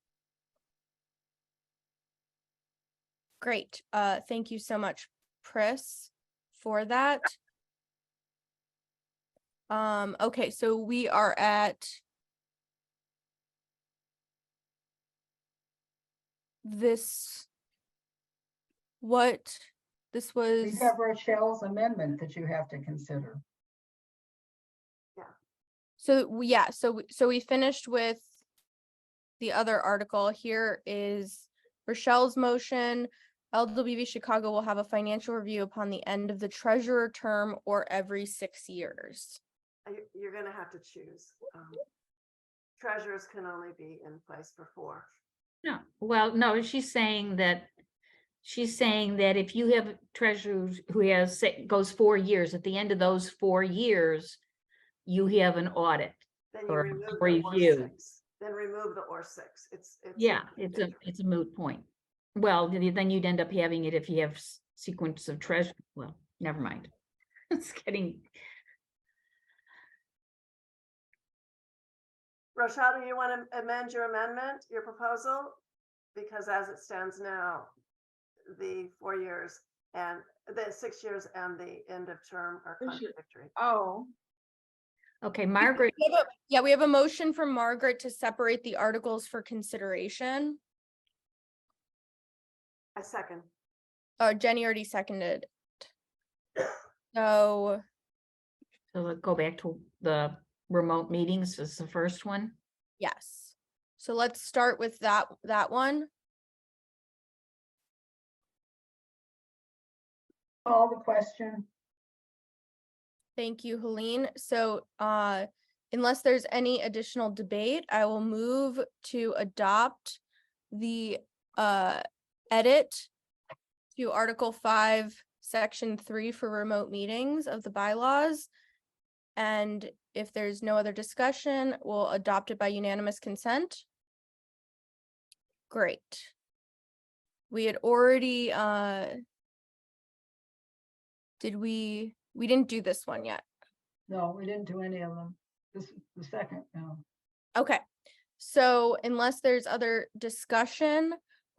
Great. Thank you so much, Pris, for that. Okay, so we are at this was. We have Rochelle's amendment that you have to consider. So we finished with the other article. Here is Rochelle's motion. LWV Chicago will have a financial review upon the end of the treasurer term or every 6 years. You're going to have to choose. Treasurers can only be in place for 4. No, well, no, she's saying that if you have treasurers who goes 4 years, at the end of those 4 years, you have an audit Then you or remove the review. or 6. Then remove the or 6. It's a moot point. Well, then you'd end up having it if you have sequence of treasure. Well, never mind. It's getting. Rochelle, do you want to amend your amendment, your proposal? Because as it stands now, the 4 years and the 6 years and the end of term are contradictory. Oh. Okay, Margaret. We have a motion from Margaret to separate the articles for consideration. I second. Jenny already seconded. So let's go back to the remote meetings as the first one. yes. So let's start with that one. Call the question. Thank you, Helene. So unless there's any additional debate, I will move to adopt the edit to Article 5, Section 3 for remote meetings of the bylaws And if there's no other discussion, we'll adopt it by unanimous consent. Great. We had already, we didn't do this one yet. No, we didn't do any of them. This is the second, no. Okay, so unless there's other discussion,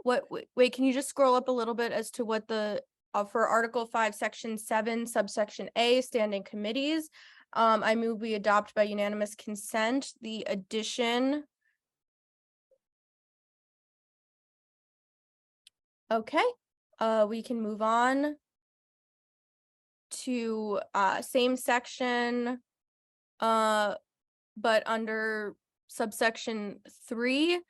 wait, can you just scroll up a little bit as to what the, for Article 5, Section 7, subsection A, standing committees? I move we adopt by unanimous consent the addition. Okay, we can move on to same section, but under subsection 3,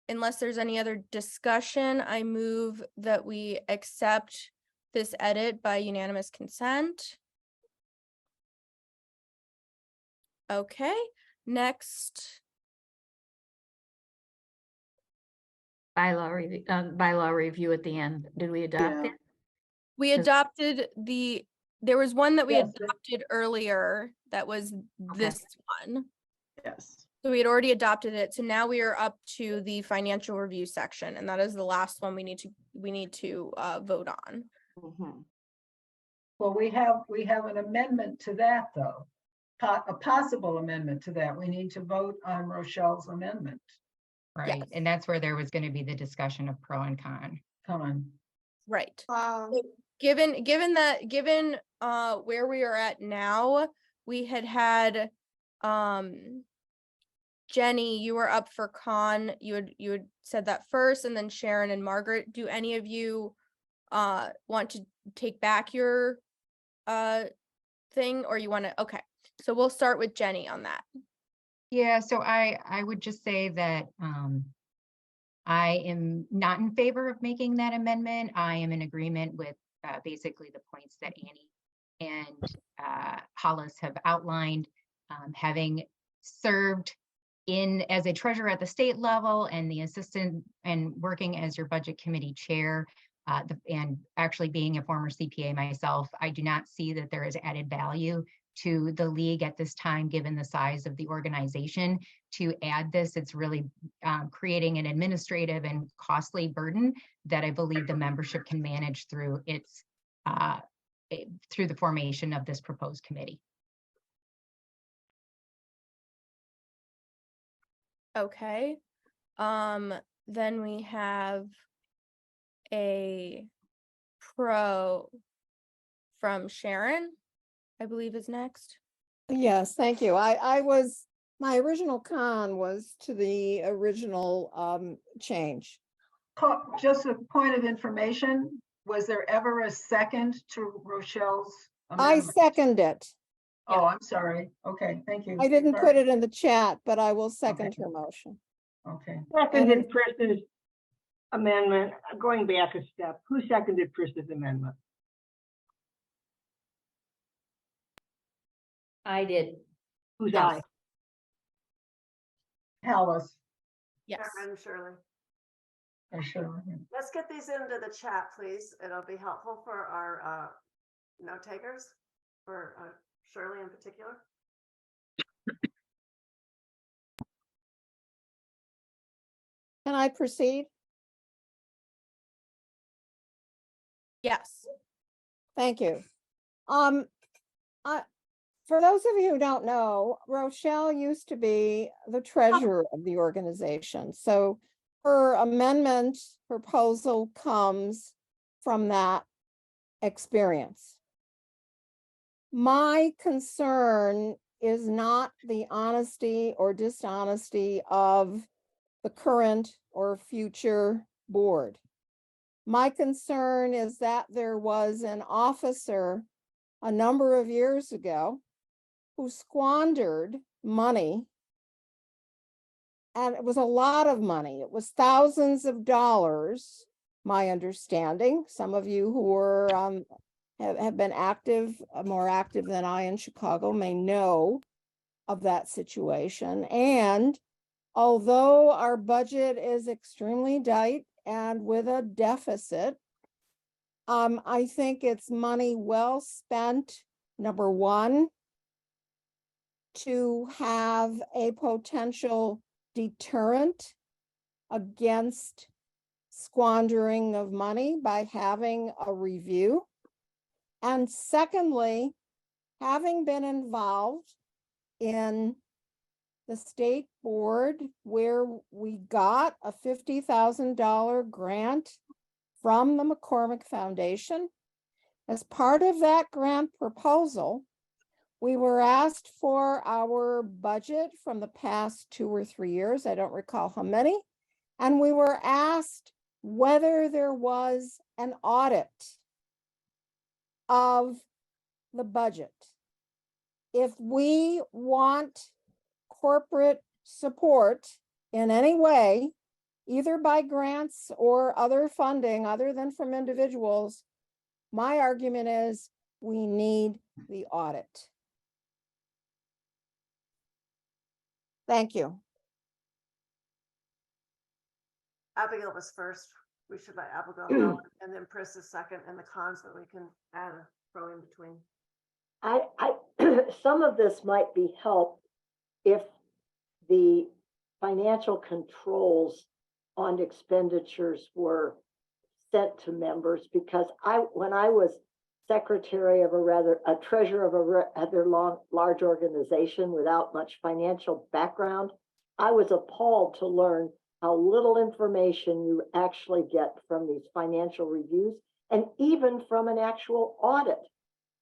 unless there's any other discussion, I move that we accept this edit by unanimous consent. Okay, next. Bylaw review at the end. Did we adopt it? We Is- adopted there was one that we Yes. adopted earlier that was this one. Yes. So we had already adopted it. So now we are up to the financial review section, and that is the last one we need to vote on. Well, we have an amendment to that, though. A possible amendment to that. We need to vote on Rochelle's amendment. Right, and that's where there was going to be the discussion of pro and con. Come on. Right. Wow. Given where we are at now, we had Jenny, you were up for con. You had said that first, and then Sharon and Margaret. Do any of you want to take back your thing, or you want to? Okay, so we'll start with Jenny on that. Yeah, so I would just say that I am not in favor of making that amendment. I am in agreement with basically the points that Annie and Hollis have outlined. Having served as a treasurer at the state level and the assistant and working as your budget committee chair, and actually being a former CPA myself, I do not see that there is added value to the league at this time, given the size of the organization. To add this, it's really creating an administrative and costly burden that I believe the membership can manage through through the formation of this proposed committee. Okay. Then we have a pro from Sharon, I believe is next. Yes, thank you. My original con was to the original change. Just a point of information, was there ever a second to Rochelle's I amendment? second it. Oh, I'm sorry. Okay, thank you. I didn't Sorry. put it in the chat, but I will second Okay. her motion. Okay. Seconded Chris's amendment, going back a step. Who seconded Chris's amendment? I did. Who's Yes. aye? Hallis. Yes. Chairman Shirley. Sure. Let's get these into the chat, please. It'll be helpful for our note takers, for Shirley in particular. Can I proceed? Yes. Thank you. For those of you who don't know, Rochelle used to be the treasurer of the organization. So her amendment proposal comes from that experience. My concern is not the honesty or dishonesty of the current or future board. My concern is that there was an officer a number of years ago who squandered money, and it was a lot of money. It was thousands of dollars, my understanding. Some of you who were have been active, more active than I in Chicago, may know of that situation. And although our budget is extremely tight and with a deficit, I think it's money well spent, number one, to have a potential deterrent against squandering of money by having a review. And secondly, having been involved in the state board where we got a $50,000 grant from the McCormick Foundation. As part of that grant proposal, we were asked for our budget from the past 2 or 3 years, I don't recall how many, and we were asked whether there was an audit of the budget. If we want corporate support in any way, either by grants or other funding other than from individuals, my argument is we need the audit. Thank you. Abigail was first. We should let Abigail go, and then Pris is second, and the cons that we can add a throw in between. I some of this might be helped if the financial controls on expenditures were sent to members, because when I was secretary of a treasurer of a rather large organization without much financial background, I was appalled to learn how little information you actually get from these financial reviews, and even from an actual audit.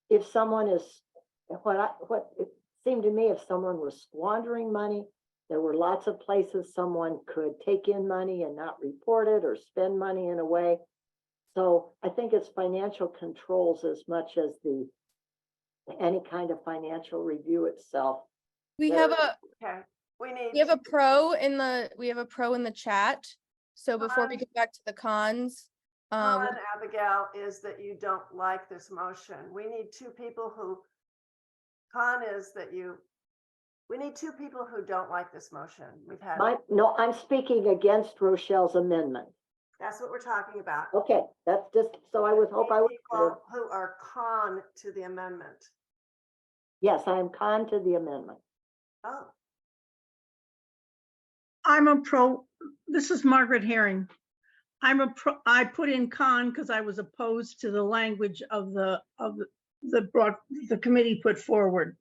If someone is, what it seemed to me, if someone was squandering money, there were lots of places someone could take in money and not report it, or spend money in a way. So I think it's financial controls as much as any kind of financial review itself. We have a Okay, we have a pro in the chat. So before we get back to the cons, con, Abigail, is that you don't like this motion. We need two people who, con is that we need two people who don't like this motion. We've had. No, I'm speaking against Rochelle's amendment. That's what we're talking about. Okay, that's just, so I would hope I would. People who are con to the amendment. Yes, I am con to the amendment. Oh, I'm a pro, this is Margaret Herring. I put in con because I was opposed to the language of the committee put forward.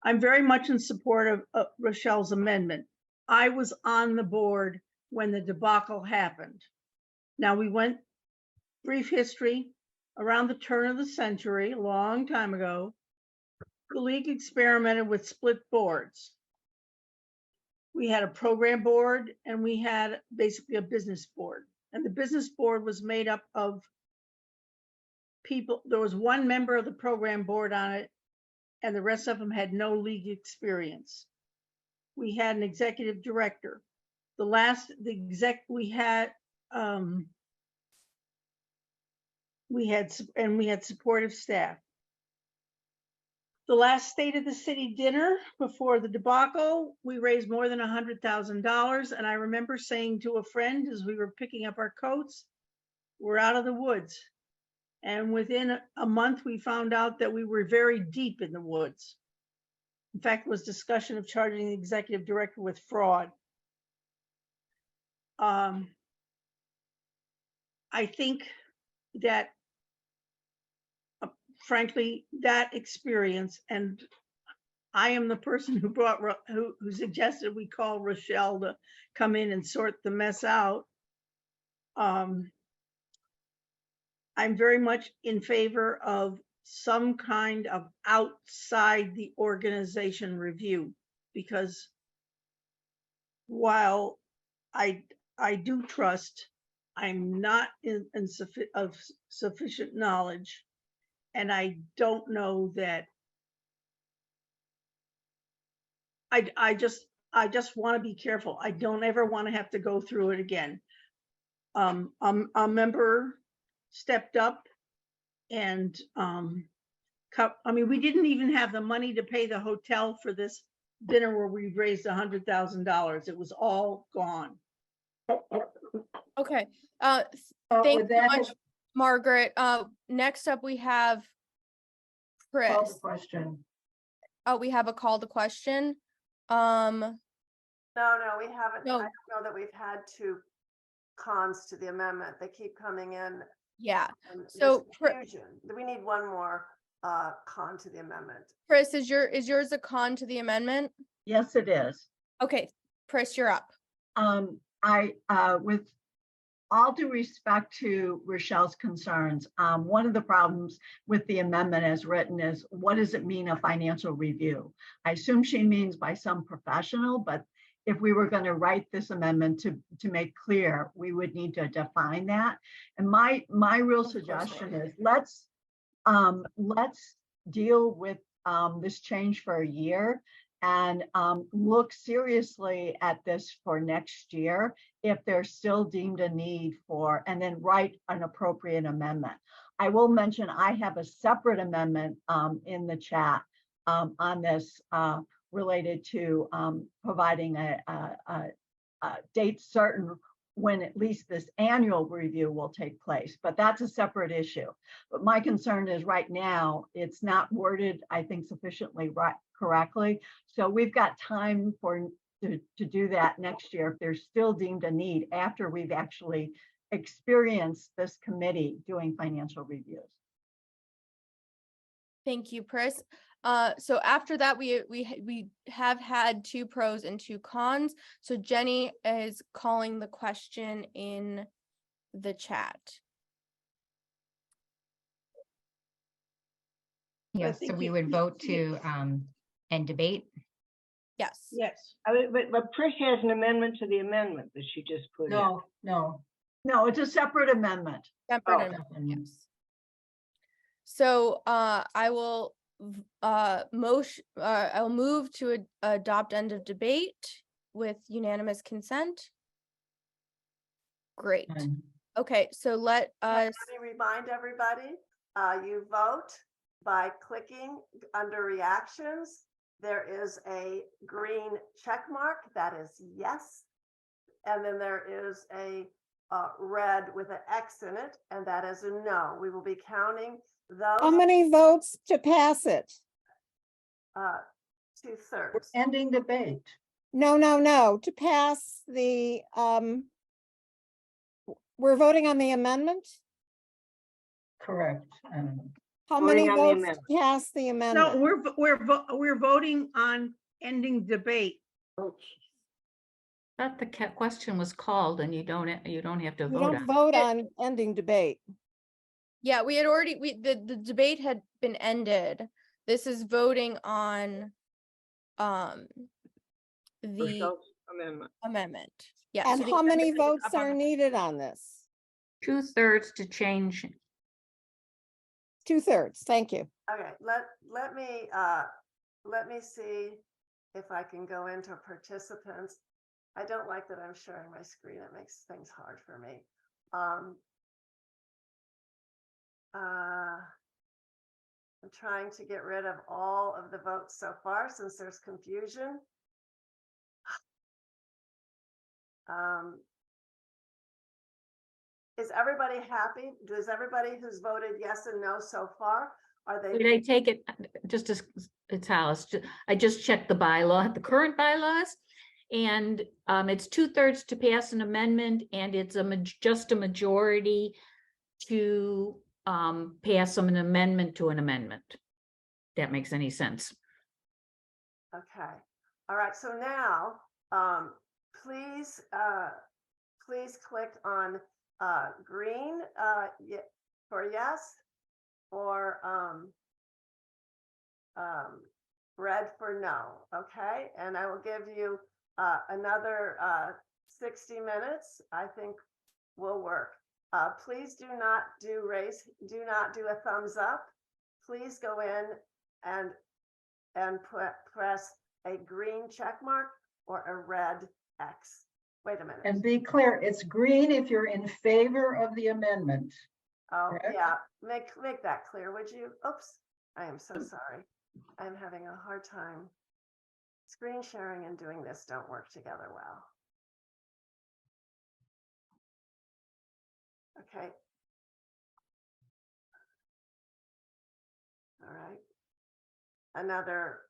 I'm very much in support of Rochelle's amendment. I was on the board when the debacle happened. Now, we went, brief history, around the turn of the century, a long time ago, the league experimented with split boards. We had a program board and we had basically a business board. And the business board was made up of people, there was one member of the program board on it, and the rest of them had no league experience. We had an executive director. We had supportive staff. The last State of the City dinner before the debacle, we raised more than $100,000. And I remember saying to a friend as we were picking up our coats, we're out of the woods. And within a month, we found out that we were very deep in the woods. In fact, there was discussion of charging the executive director with fraud. I think that, frankly, that experience, and I am the person who who suggested we call Rochelle to come in and sort the mess out. I'm very much in favor of some kind of outside the organization review, because while I do trust, I'm not of sufficient knowledge, and I don't know that. I just want to be careful. I don't ever want to have to go through it again. A member stepped up and we didn't even have the money to pay the hotel for this dinner where we raised $100,000. It was all gone. okay. Thank you much, Margaret. Next up, we have Chris. Call the question. we have a call to question. No, we haven't. No. I don't know that we've had two cons to the amendment. They keep coming in. Yeah. And there's So confusion. We need one more con to the amendment. Chris, is yours a con to the amendment? Yes, it is. Okay, Chris, you're up. With all due respect to Rochelle's concerns, one of the problems with the amendment as written is, what does it mean, a financial review? I assume she means by some professional, but if we were going to write this amendment to make clear, we would need to define that. And my real suggestion is let's deal with this change for a year and look seriously at this for next year if there's still deemed a need for, and then write an appropriate amendment. I will mention I have a separate amendment in the chat on this related to providing a date certain when at least this annual review will take place, but that's a separate issue. But my concern is right now, it's not worded, I think, sufficiently correctly. So we've got time to do that next year if there's still deemed a need after we've actually experienced this committee doing financial reviews. Thank you, Chris. So after that, we have had 2 pros and 2 cons. So Jenny is calling the question in the chat. Yes, so we would vote to end debate. Yes. Yes, but Trish has an amendment to the amendment that she just put in. No, it's a separate amendment. Separate amendment, yes. So I will I'll move to adopt end of debate with unanimous consent. Great. Okay, so let us. Let me remind everybody, you vote by clicking under reactions. There is a green check mark that is yes. And then there is a red with an X in it, and that is a no. We will be counting those. How many votes to pass it? 2/3. Ending debate. No, to pass the, we're voting on the amendment? Correct. How Voting many on the votes amendment. to pass the amendment? No, we're voting on ending debate. Thought the question was called and you don't have to You vote don't on it. vote on ending debate. Yeah, we had already, the debate had been ended. This is voting on the Rochelle's amendment. amendment. Yeah. And so the how many amendment is votes up on are the- needed on this? 2/3 to change. 2/3, thank you. Okay, let me see if I can go into participants. I don't like that I'm sharing my screen. It makes things hard for me. I'm trying to get rid of all of the votes so far since there's confusion. Is everybody happy? Does everybody who's voted yes and no so far, are they? Did I take it, just as, it's Alice, I just checked the bylaw, the current bylaws. And it's 2/3 to pass an amendment and it's just a majority to pass an amendment to an amendment. If that makes any sense. Okay, all right, so now, please click on green for yes, or red for no, okay? And I will give you another 60 minutes, I think will work. Please do not do a thumbs up. Please go in and press a green check mark or a red X. Wait a minute. And be clear, it's green if you're in favor of the amendment. Oh, correct? yeah, make that clear, would you? Oops, I am so sorry. I'm having a hard time. Screen sharing and doing this don't work together well. Okay. All right. Another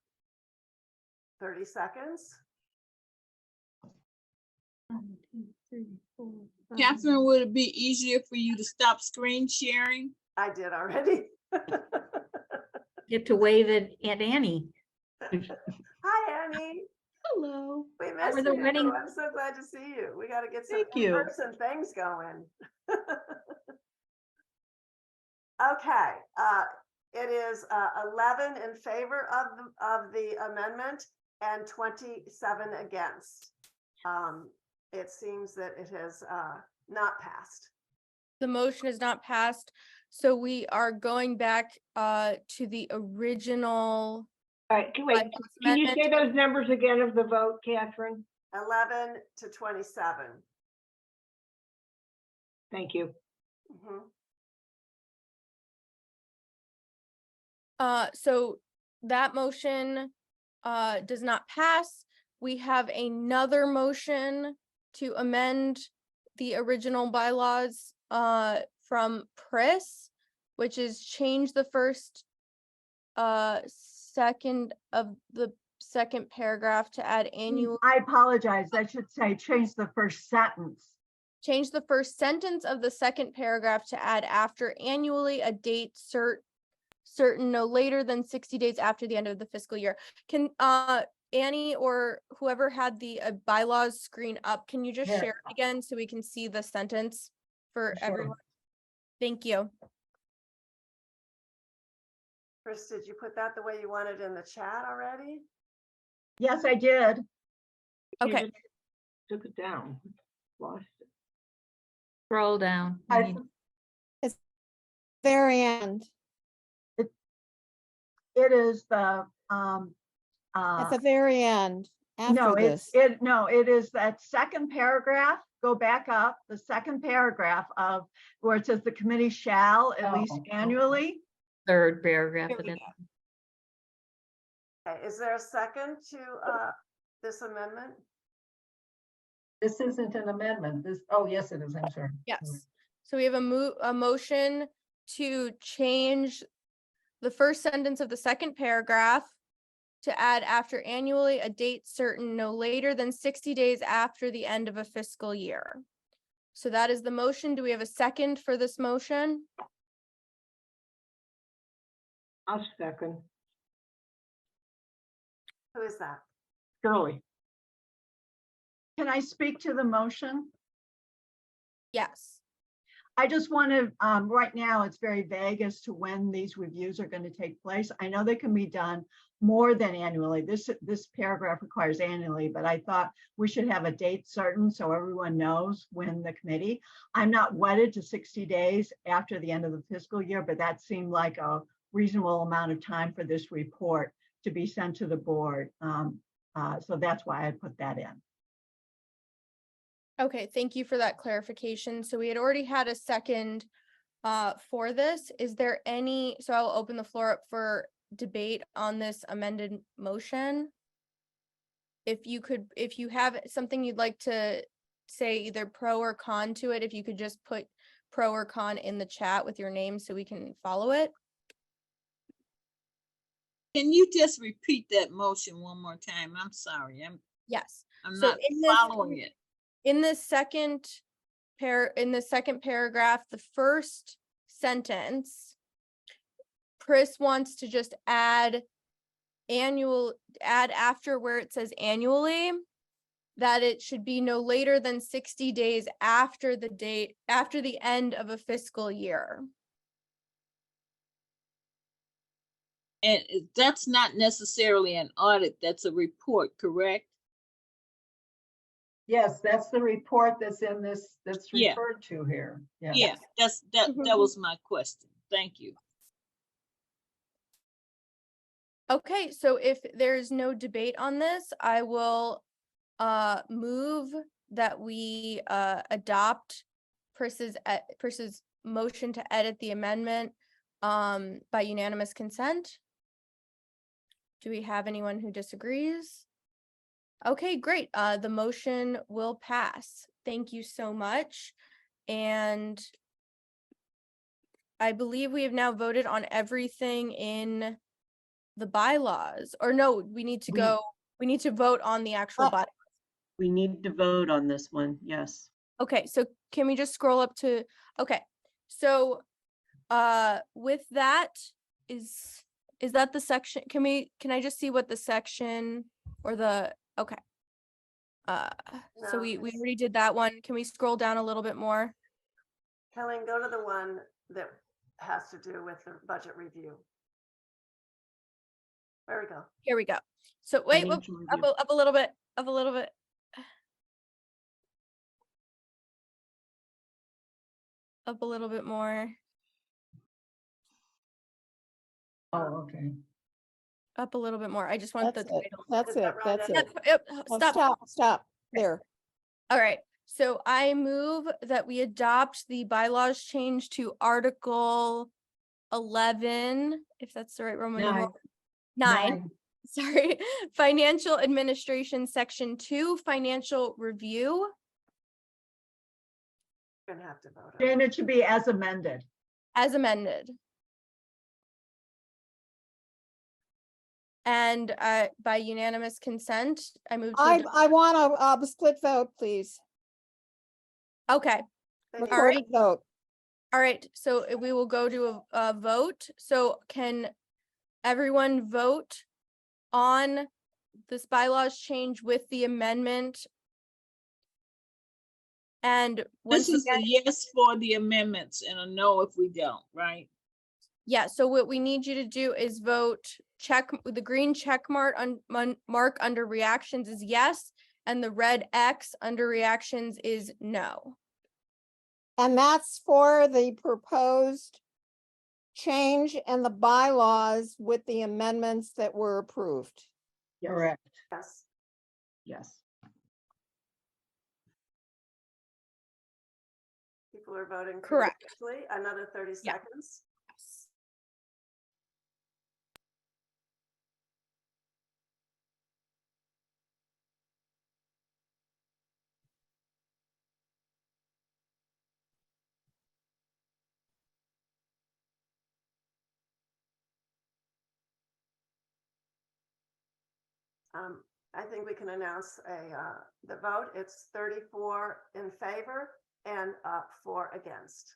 30 seconds. Catherine, would it be easier for you to stop screen sharing? I did already. Get to wave at Annie. Hi, Annie. Hello. We How missed were the you. wedding- I'm so glad to see you. We got to get some Thank you. in-person things going. Okay, it is 11 in favor of the amendment and 27 against. It seems that it has not passed. The motion is not passed, so we are going back to the original. All right, wait, can you say those numbers again of the vote, Catherine? 11 to 27. Thank you. Mhm. So that motion does not pass. We have another motion to amend the original bylaws from Pris, which is change the first second of the second paragraph to add annual. I apologize. I should say change the first sentence. Change the first sentence of the second paragraph to add after annually a date certain no later than 60 days after the end of the fiscal year. Can Annie or whoever had the bylaws screen up, can you just Here. share it again so we can see the sentence for Sure. everyone? Thank you. Chris, did you put that the way you wanted in the chat already? Yes, I did. You Okay. just took it down. Lost it. Scroll down. You need- It's very end, It is the, at the very end, no, after it's, this. it is that second paragraph. Go back up, the second paragraph of where it says the committee shall at least Oh, okay. annually. Third paragraph. Here of we it. Okay, is there a second to this amendment? This isn't an amendment. Oh, yes, it is. I'm sorry. Yes. So we have a motion to change the first sentence of the second paragraph to add after annually a date certain no later than 60 days after the end of a fiscal year. So that is the motion. Do we have a second for this motion? I'll second. Who is that? Shirley. Can I speak to the motion? Yes. I just want to, right now, it's very vague as to when these reviews are going to take place. I know they can be done more than annually. This paragraph requires annually, but I thought we should have a date certain so everyone knows when the committee. I'm not wedded to 60 days after the end of the fiscal year, but that seemed like a reasonable amount of time for this report to be sent to the board. So that's why I put that in. Okay, thank you for that clarification. So we had already had a second for this. Is there any, so I'll open the floor up for debate on this amended motion. If you have something you'd like to say either pro or con to it, if you could just put pro or con in the chat with your name so we can follow it. Can you just repeat that motion one more time? I'm sorry. Yes. I'm So not in this- following it. In the second paragraph, the first sentence, Chris wants to just add after where it says annually, that it should be no later than 60 days after the end of a fiscal year. And that's not necessarily an audit, that's a report, correct? Yes, that's the report that's in this, that's Yeah. referred to here. Yeah. Yeah, that was my question. Thank you. Okay, so if there's no debate on this, I will move that we adopt Pris's motion to edit the amendment by unanimous consent. Do we have anyone who disagrees? Okay, great. The motion will pass. Thank you so much. And I believe we have now voted on everything in the bylaws, or no, we need to go We need to vote on the actual bylaw. We need to vote on this one, yes. Okay, so can we just scroll up to, okay, so with that, is that the section, can I just see what the section or the, okay. So No, we it's- already did that one. Can we scroll down a little bit more? Helen, go to the one that has to do with the budget review. There we go. Here we go. So wait, whoop, Financial up, review. up a little bit, up a little bit. Up a little bit more, Oh, okay. up a little bit more. I just want the That's it. title. That's Is it. that right, That's Ed? it. Yep, Oh, stop. Stop. There. All right, so I move that we adopt the bylaws change to Article 11, if that's the right Roman numeral. 9, sorry. Financial Administration, Section 2, Financial Review. You're gonna have to vote. on it. And it should be as amended. As amended. And by unanimous consent, I move to. I want a split vote, please. Okay, Thank you. Recorded vote. all right, so we will go to a vote. So can everyone vote on this bylaws change with the amendment? And once This is a again, yes for the amendments and a no if we don't, right? yeah, so what we need you to do is vote check, the green check mark mark under reactions is yes, and the red X under reactions is no. And that's for the proposed change and the bylaws with the amendments that were approved. Correct. Yes. Yes. People are voting. pretty Correct. quickly. Another 30 Yeah. seconds. I think we can announce the vote. It's 34 in favor and 4 against.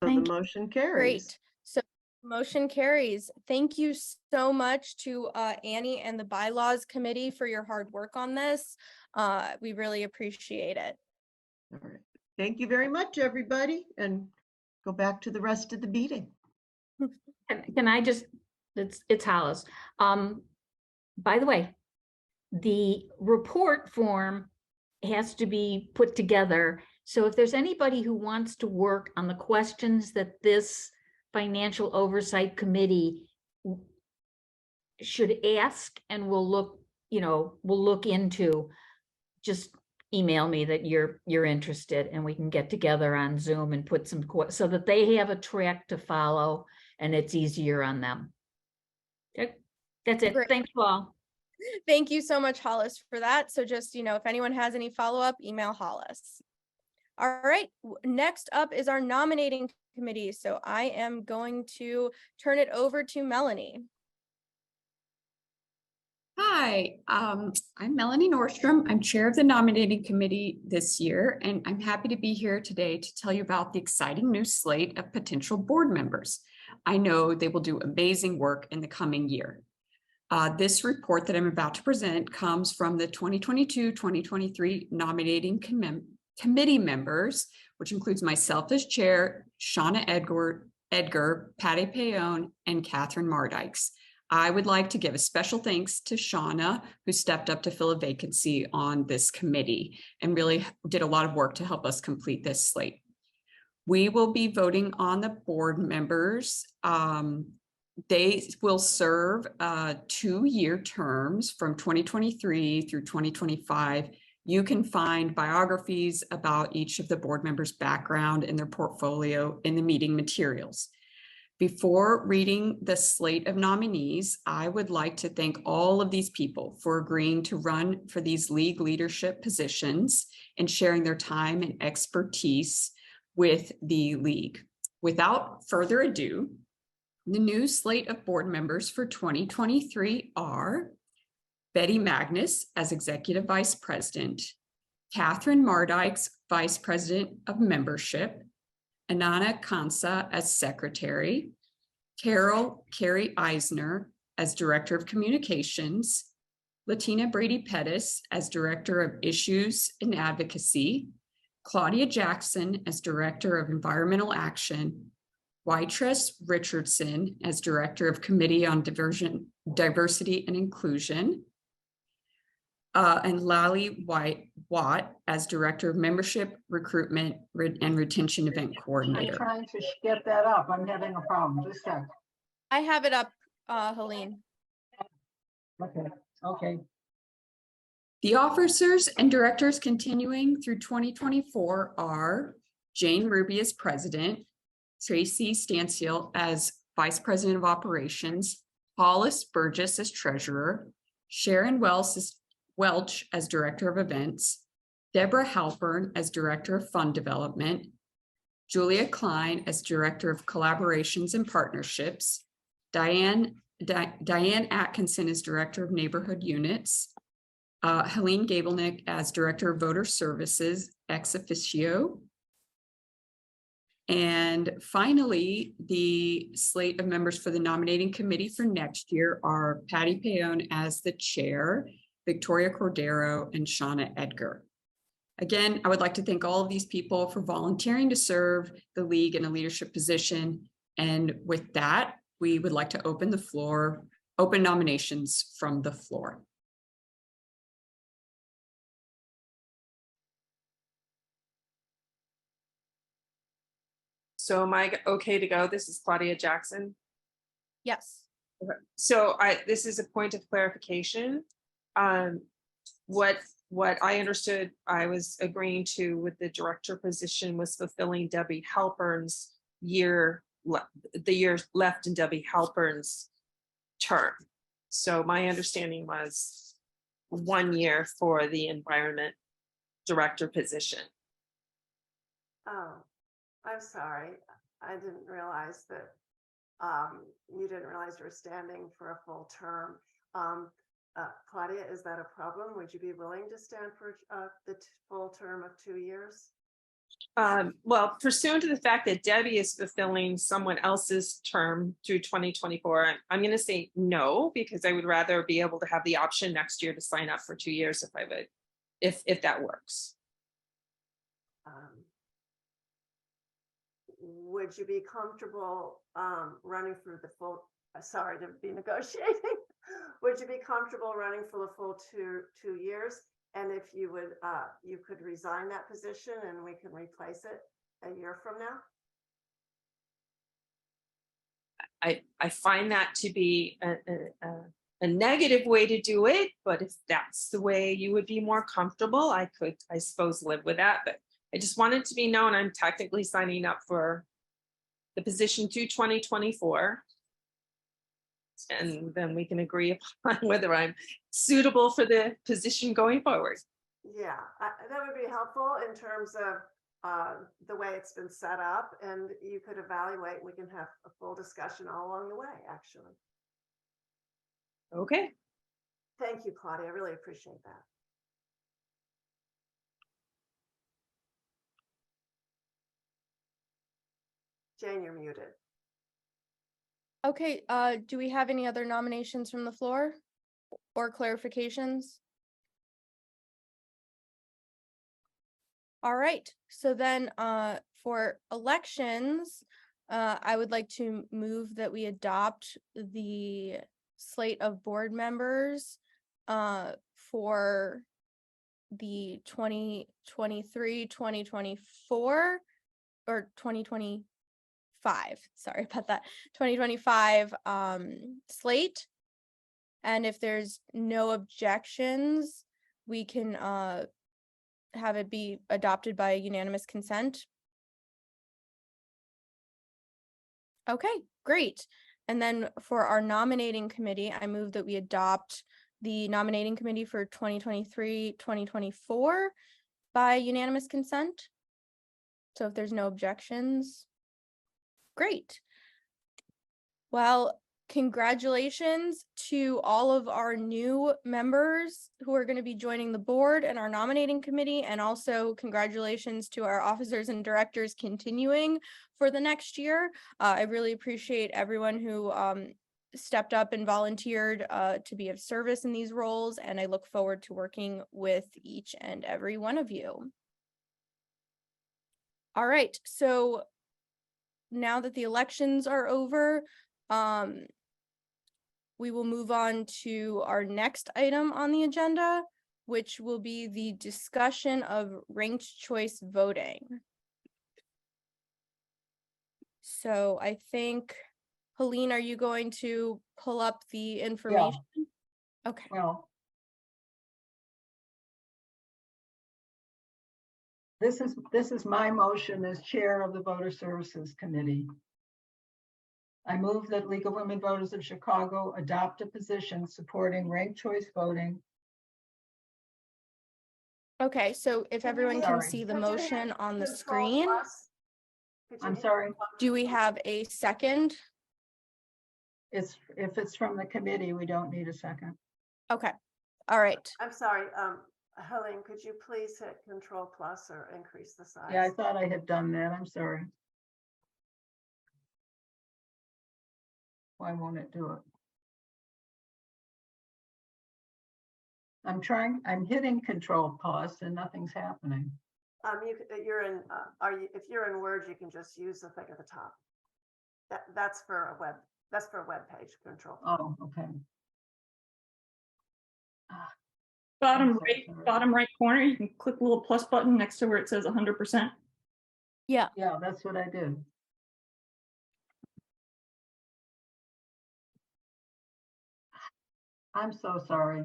So the Thank you. motion carries. Great. So motion carries. Thank you so much to Annie and the bylaws committee for your hard work on this. We really appreciate it. All right. Thank you very much, everybody, and go back to the rest of the meeting. Can I just, it's Hollis. By the way, the report form has to be put together. So if there's anybody who wants to work on the questions that this financial oversight committee should ask and we'll look into, just email me that you're interested and we can get together on Zoom and put some, so that they have a track to follow and it's easier on them. Okay, that's it. Great. Thank you all. Thank you so much, Hollis, for that. So just, if anyone has any follow-up, email Hollis. All right, next up is our nominating committee. So I am going to turn it over to Melanie. Hi, I'm Melanie Nordstrom. I'm chair of the nominating committee this year, and I'm happy to be here today to tell you about the exciting new slate of potential board members. I know they will do amazing work in the coming year. This report that I'm about to present comes from the 2022-2023 nominating committee members, which includes myself as chair, Shauna Edgar, Patty Paone, and Catherine Mardikes. I would like to give a special thanks to Shauna, who stepped up to fill a vacancy on this committee and really did a lot of work to help us complete this slate. We will be voting on the board members. They will serve 2-year terms from 2023 through 2025. You can find biographies about each of the board members' background and their portfolio in the meeting materials. Before reading the slate of nominees, I would like to thank all of these people for agreeing to run for these league leadership positions and sharing their time and expertise with the league. Without further ado, The new slate of board members for 2023 are Betty Magnus as Executive Vice President, Catherine Mardikes, Vice President of Membership, Anana Kansa as Secretary, Carrie Eisner as Director of Communications, Latina Brady Pettis as Director of Issues and Advocacy, Claudia Jackson as Director of Environmental Action, Waitress Richardson as Director of Committee on Diversity and Inclusion, and Lally Watt as Director of Membership, Recruitment, and Retention Event I'm Coordinator. trying to get that up. I'm having a problem. Just a sec. I have it up, Helene. Okay. The officers and directors continuing through 2024 are Jane Ruby as President, Tracy Stansfield as Vice President of Operations, Hollis Burgess as Treasurer, Sharon Welch as Director of Events, Deborah Halpern as Director of Fund Development, Julia Klein as Director of Collaborations and Partnerships, Diane Atkinson as Director of Neighborhood Units, Helene Gabelnick as Director of Voter Services, ex officio. And finally, the slate of members for the nominating committee for next year are Patty Paone as the chair, Victoria Cordero, and Shauna Edgar. Again, I would like to thank all of these people for volunteering to serve the league in a leadership position. And with that, we would like to open nominations from the floor. So am I okay to go? This is Claudia Jackson. Yes. Okay. So this is a point of clarification. What I understood I was agreeing to with the director position was fulfilling Debbie Halpern's the year left in Debbie Halpern's term. So my understanding was 1 year for the environment director position. Oh, I'm sorry. I didn't realize that you didn't realize you were standing for a full term. Claudia, is that a problem? Would you be willing to stand for the full term of 2 years? Well, pursuant to the fact that Debbie is fulfilling someone else's term through 2024, I'm going to say no, because I would rather be able to have the option next year to sign up for 2 years if I would, if that works. Would you be comfortable running through the full, sorry to be negotiating. Would you be comfortable running for the full two years? And if you would, you could resign that position and we can replace it a year from now? I find that to be a negative way to do it, but if that's the way you would be more comfortable, I could, I suppose, live with that. But I just wanted to be known I'm technically signing up for the position through 2024. And then we can agree upon whether I'm suitable for the position going forward. Yeah, that would be helpful in terms of the way it's been set up, and you could evaluate. We can have a full discussion all along the way, actually. Okay. Thank you, Claudia. I really appreciate that. Jane, you're muted. Okay, do we have any other nominations from the floor or clarifications? All right, so then for elections, I would like to move that we adopt the slate of board members for the 2023-2024 or 2025, sorry about that, 2025 slate. And if there's no objections, we can have it be adopted by unanimous consent. Okay, great. And then for our nominating committee, I move that we adopt the nominating committee for 2023-2024 by unanimous consent. So if there's no objections, great. Well, congratulations to all of our new members who are going to be joining the board and our nominating committee, and also congratulations to our officers and directors continuing for the next year. I really appreciate everyone who stepped up and volunteered to be of service in these roles, and I look forward to working with each and every one of you. All right, so now that the elections are over, we will move on to our next item on the agenda, which will be the discussion of ranked choice voting. So I think, Helene, are you going to pull up the information? Okay. Well, this is my motion as chair of the Voter Services Committee. I move that League of Women Voters of Chicago adopt a position supporting ranked choice voting. Okay, so if everyone can Sorry. see the Could you hit motion on the Control screen, plus? Could you I'm hit sorry. do we have a second? If it's from the committee, we don't need a second. Okay, all right. I'm sorry, Helene, could you please hit Control plus or increase the size? Yeah, I thought I had done that. I'm sorry. Why won't it do it? I'm hitting Control plus and nothing's happening. You're in, if you're in Word, you can just use the thing at the top. That's for a web page, Control. Oh, okay. Bottom so right, sorry. bottom right corner, you can click the little plus button next to where it says 100%. Yeah. Yeah, that's what I did. I'm so sorry.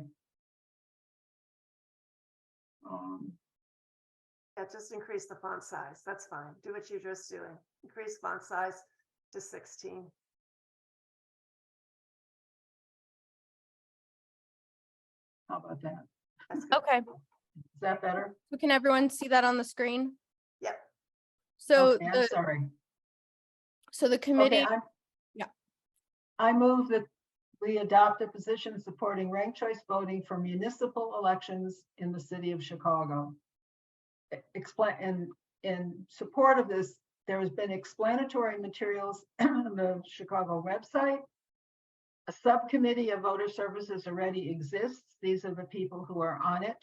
Yeah, just increase the font size. That's fine. Do what you're just doing. Increase font size to 16. How about that? Okay, Is that better? so can everyone see that on the screen? Yep. So Okay, I'm sorry. the committee, Okay, yeah. I move that we adopt a position supporting ranked choice voting for municipal elections in the city of Chicago. In support of this, there has been explanatory materials on the Chicago website. A subcommittee of voter services already exists. These are the people who are on it.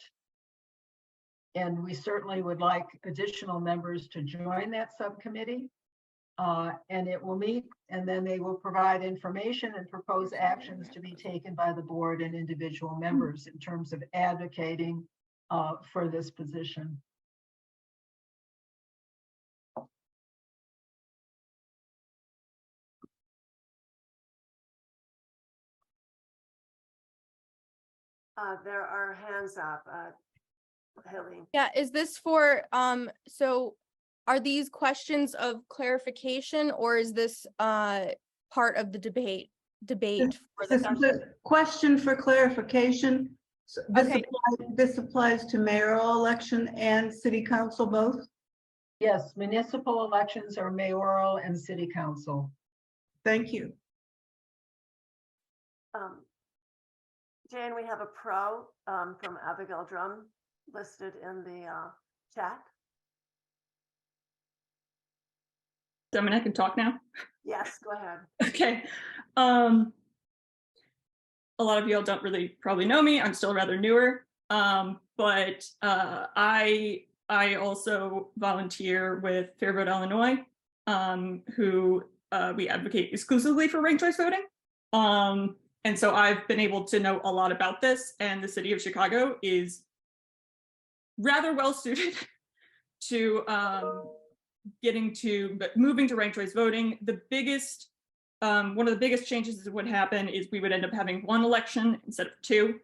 And we certainly would like additional members to join that subcommittee. And it will meet, and then they will provide information and propose actions to be taken by the board and individual members in terms of advocating for this position. There are hands up, Helene. Yeah, is this for, so are these questions of clarification, or is this part of the debate for the This is a question for clarification. So Okay. This applies to mayoral election and city council both? Yes, municipal elections are mayoral and city council. Thank you. Jane, we have a pro from Abigail Drum listed in the chat. So I mean, I can talk now. Yes, go ahead. Okay. A lot of y'all don't really probably know me. I'm still rather newer. But I also volunteer with Fair Vote Illinois, who we advocate exclusively for ranked choice voting. And so I've been able to know a lot about this, and the city of Chicago is rather well suited to moving to ranked choice voting. The biggest, one of the biggest changes that would happen is we would end up having one election instead of two,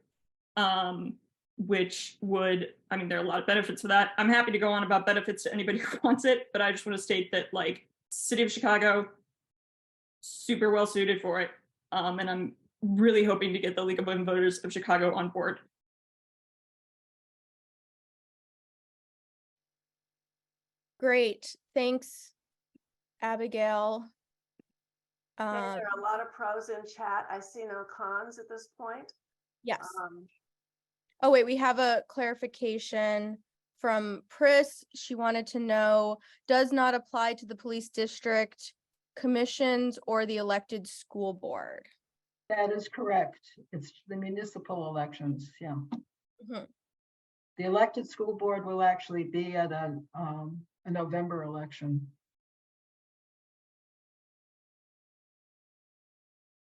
which would, I mean, there are a lot of benefits for that. I'm happy to go on about benefits to anybody who wants it, but I just want to state that, like, city of Chicago, super well suited for it. And I'm really hoping to get the League of Women Voters of Chicago on board. Great, thanks, Abigail. Okay, Uh, there are a lot of pros in chat. I see no cons at this point. yes. Um, Oh, wait, we have a clarification from Pris. She wanted to know, does not apply to the police district commissions or the elected school board. That is correct. It's the municipal elections, yeah. Mhm. The elected school board will actually be at a November election.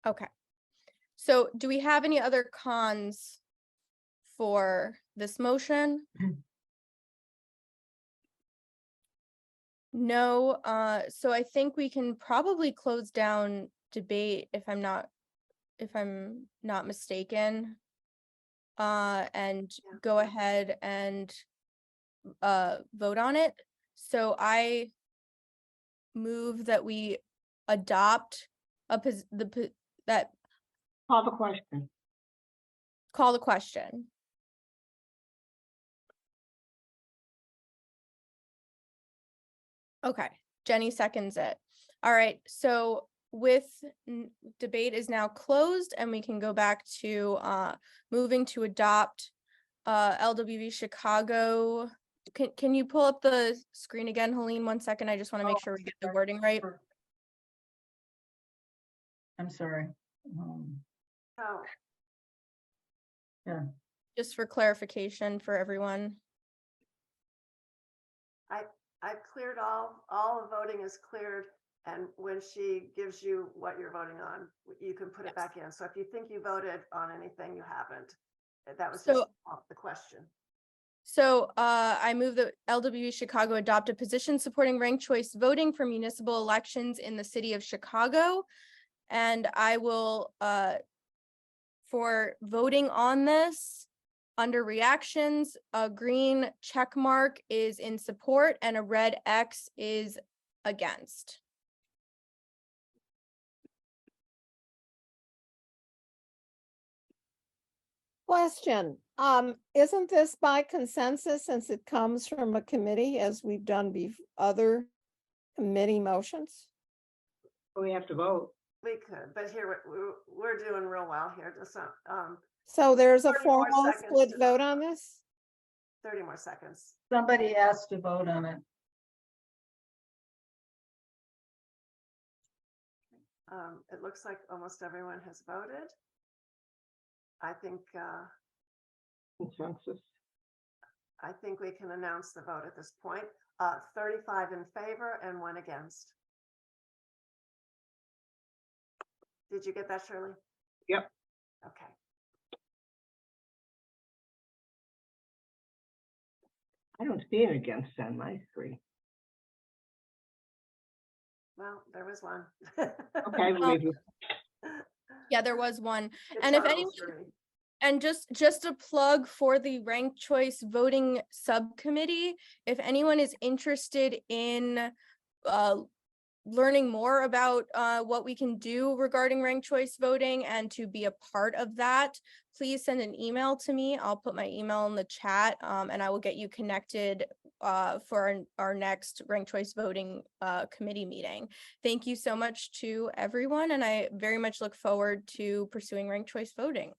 Okay. So do we have any other cons for this motion? No, so I think we can probably close down debate if I'm not mistaken. And go ahead and vote on it. So I move that we adopt that Call the question. call the question. Okay, Jenny seconds it. All right, so debate is now closed and we can go back to moving to adopt LWV Chicago. Can you pull up the screen again, Helene, 1 second? I just want to make sure we get the wording right. I'm sorry. Oh, Yeah. Just for clarification for everyone. I've cleared all the voting is cleared. And when she gives you what you're voting on, you can put it back in. So if you think you voted on anything, you haven't. That was just the question. So I move that LWV Chicago adopt a position supporting ranked choice voting for municipal elections in the city of Chicago. And I will, for voting on this, under reactions, a green check mark is in support and a red X is against. Question, isn't this by consensus since it comes from a committee as we've done other committee motions? We have to vote. We could, but here we're doing real well here. Just So there's a 30 more formal seconds split to vote on this? 30 more seconds. Somebody asked to vote on it. It looks like almost everyone has voted. I think Consensus. I think we can announce the vote at this point. 35 in favor and 1 against. Did you get that, Shirley? Yep. Okay. I don't see an against on my screen. Well, there was one. Okay, I believe you. Yeah, there was one. Good And if job, anyone, Shirley. and just a plug for the ranked choice voting subcommittee, if anyone is interested in learning more about what we can do regarding ranked choice voting and to be a part of that, please send an email to me. I'll put my email in the chat and I will get you connected for our next ranked choice voting committee meeting. Thank you so much to everyone, and I very much look forward to pursuing ranked choice voting.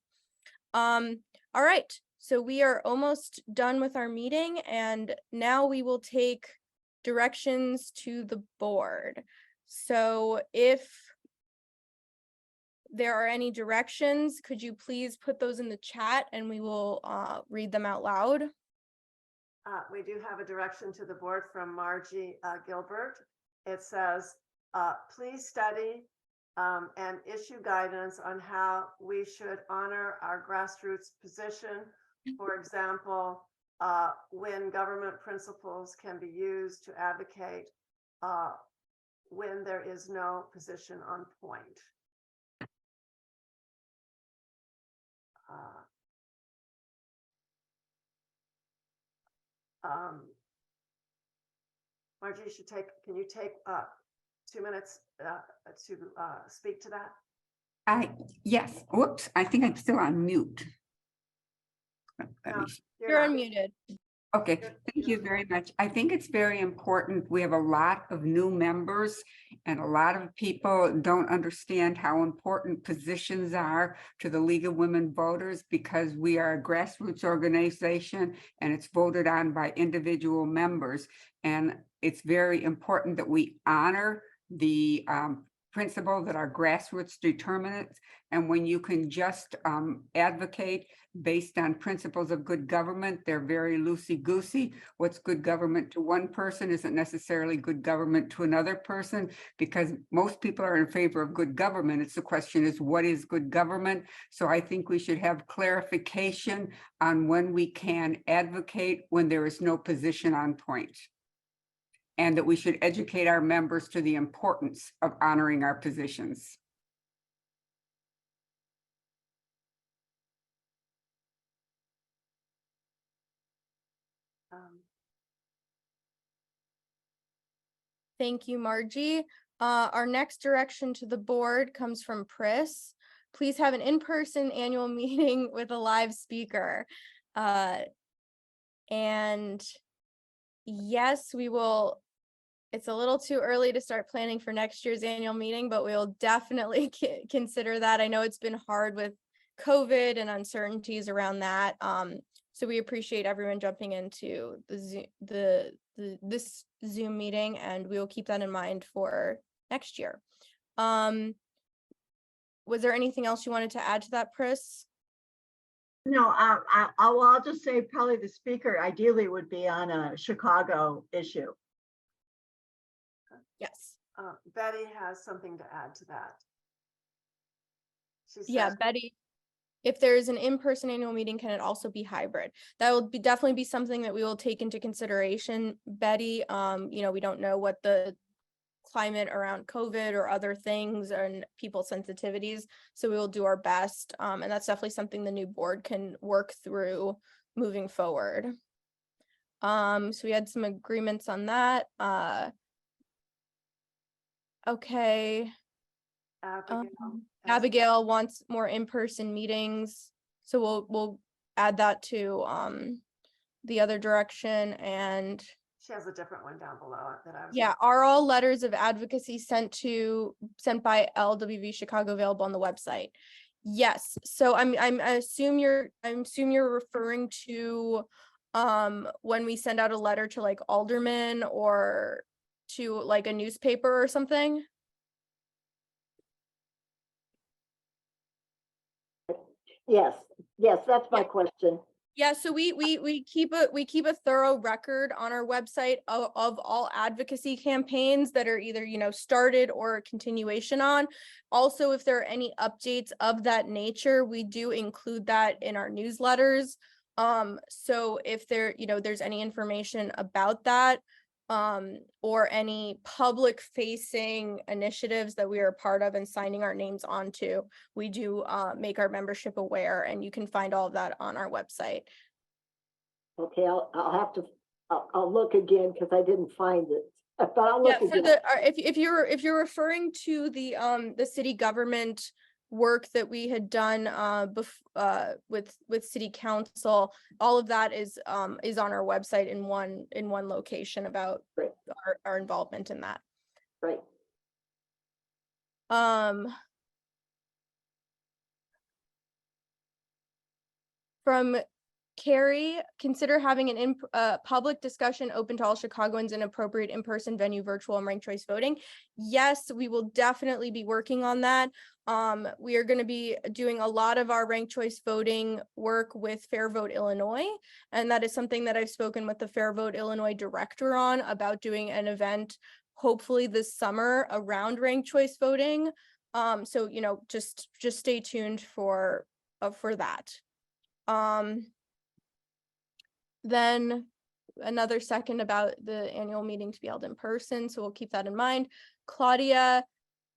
All right, so we are almost done with our meeting, and now we will take directions to the board. So if there are any directions, could you please put those in the chat and we will read them out loud? We do have a direction to the board from Margie Gilbert. It says, please study and issue guidance on how we should honor our grassroots position. For example, when government principles can be used to advocate when there is no position on point. Margie, can you take 2 minutes to speak to that? Yes, whoops, I think I'm still on mute. No, You're not. unmuted. Okay, thank you very much. I think it's very important. We have a lot of new members and a lot of people don't understand how important positions are to the League of Women Voters because we are a grassroots organization and it's voted on by individual members. And it's very important that we honor the principle that our grassroots determinants. And when you can just advocate based on principles of good government, they're very loosey-goosey. What's good government to one person isn't necessarily good government to another person, because most people are in favor of good government. It's the question is, what is good government? So I think we should have clarification on when we can advocate when there is no position on point. And that we should educate our members to the importance of honoring our positions. Thank you, Margie. Our next direction to the board comes from Pris. Please have an in-person annual meeting with a live speaker. And yes, we will. It's a little too early to start planning for next year's annual meeting, but we'll definitely consider that. I know it's been hard with COVID and uncertainties around that. So we appreciate everyone jumping into this Zoom meeting, and we will keep that in mind for next year. Was there anything else you wanted to add to that, Pris? No, I'll just say probably the speaker ideally would be on a Chicago issue. Yes. Betty has something to add to that. She Yeah, said, Betty. If there is an in-person annual meeting, can it also be hybrid? That will be definitely be something that we will take into consideration, Betty. You know, we don't know what the climate around COVID or other things and people's sensitivities, so we will do our best. And that's definitely something the new board can work through moving forward. So we had some agreements on that. Okay. Abigail wants more in-person meetings, so we'll add that to the other direction. And she has a different one down below that I was. Yeah, are all letters of advocacy sent by LWV Chicago available on the website? Yes. So I assume you're referring to when we send out a letter to like aldermen or to like a newspaper or something. Yes, that's my question. Yeah, so we keep a thorough record on our website of all advocacy campaigns that are either, you know, started or a continuation on. Also, if there are any updates of that nature, we do include that in our newsletters. So if there's any information about that, or any public facing initiatives that we are a part of and signing our names onto, we do make our membership aware, and you can find all of that on our website. Okay, I'll look again because I didn't find it, but I'll look Yeah, for again. if you're referring to the city government work that we had done with city council, all of that is on our website in one location about our involvement in that. Right. From Carrie, consider having an public discussion open to all Chicagoans in appropriate in-person venue, virtual and ranked choice voting. Yes, we will definitely be working on that. We are going to be doing a lot of our ranked choice voting work with Fair Vote Illinois, and that is something that I've spoken with the Fair Vote Illinois director on, about doing an event hopefully this summer around ranked choice voting. So, you know, just stay tuned for that. Then another second about the annual meeting to be held in person, so we'll keep that in mind. Claudia,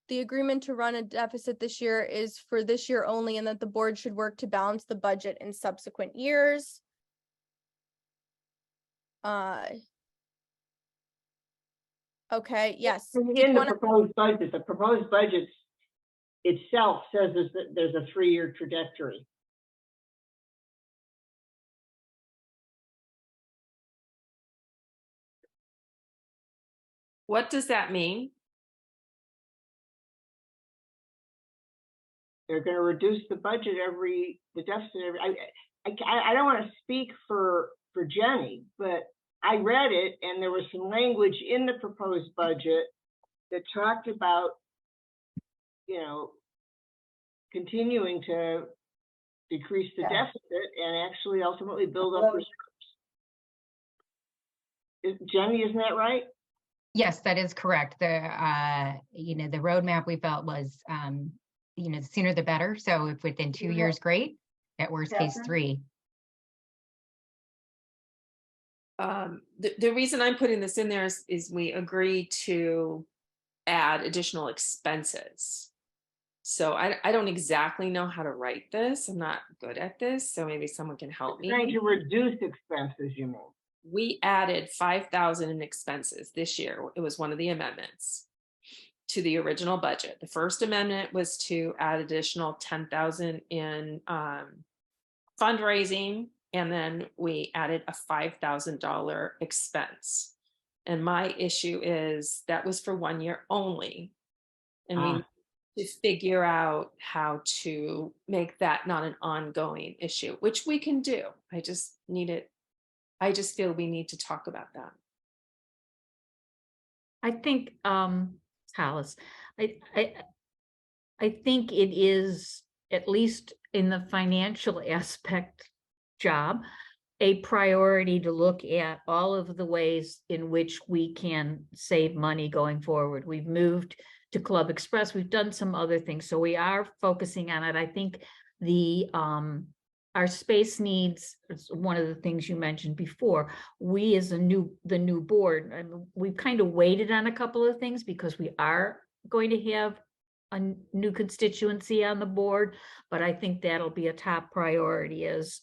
the agreement to run a deficit this year is for this year only, and that the board should work to balance the budget in subsequent years. Okay, yes. In the proposed budget itself says that there's a 3-year trajectory. What does that mean? They're gonna reduce the budget the deficit I don't want to speak for Jenny, but I read it and there was some language in the proposed budget that talked about, continuing to decrease the deficit and actually ultimately build up reserves. Jenny, isn't that right? Yes, that is correct. The roadmap we felt was, the sooner the better. So if within 2 years, great. At worst case, 3. The reason I'm putting this in there is we agree to add additional expenses. So I don't exactly know how to write this. I'm not good at this, so maybe someone can help me. Trying to reduce expenses, you mean? We added 5,000 in expenses this year. It was one of the amendments to the original budget. The first amendment was to add additional 10,000 in fundraising, and then we added a $5,000 expense. And my issue is that was for 1 year only. And we need to figure out how to make that not an ongoing issue, which we can do. I just feel we need to talk about that. I think, Alice, I think it is, at least in the financial aspect job, a priority to look at all of the ways in which we can save money going forward. We've moved to Club Express. We've done some other things. So we are focusing on it. I think our space needs, one of the things you mentioned before, we as the new board, we've kind of waited on a couple of things because we are going to have a new constituency on the board, but I think that'll be a top priority is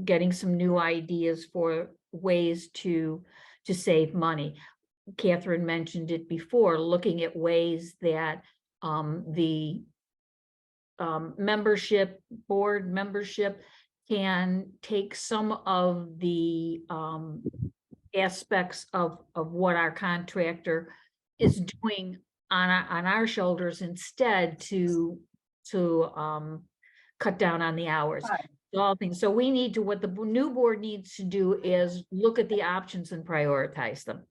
getting some new ideas for ways to save money. Catherine mentioned it before, looking at ways that the board membership can take some of the aspects of what our contractor is doing on our shoulders instead to cut down on the hours. All things. So we need to, what the new board needs to do is look at the options and prioritize them.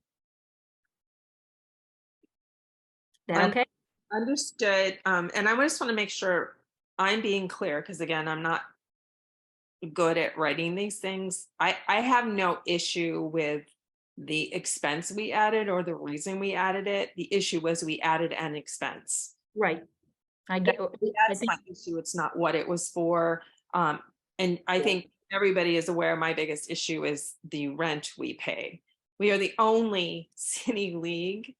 That okay? Understood. And I just want to make sure I'm being clear, because again, I'm not good at writing these things. I have no issue with the expense we added or the reason we added it. The issue was we added an expense. Right. That's my issue. It's not what it was for. And I think everybody is aware my biggest issue is the rent we pay. We are the only city league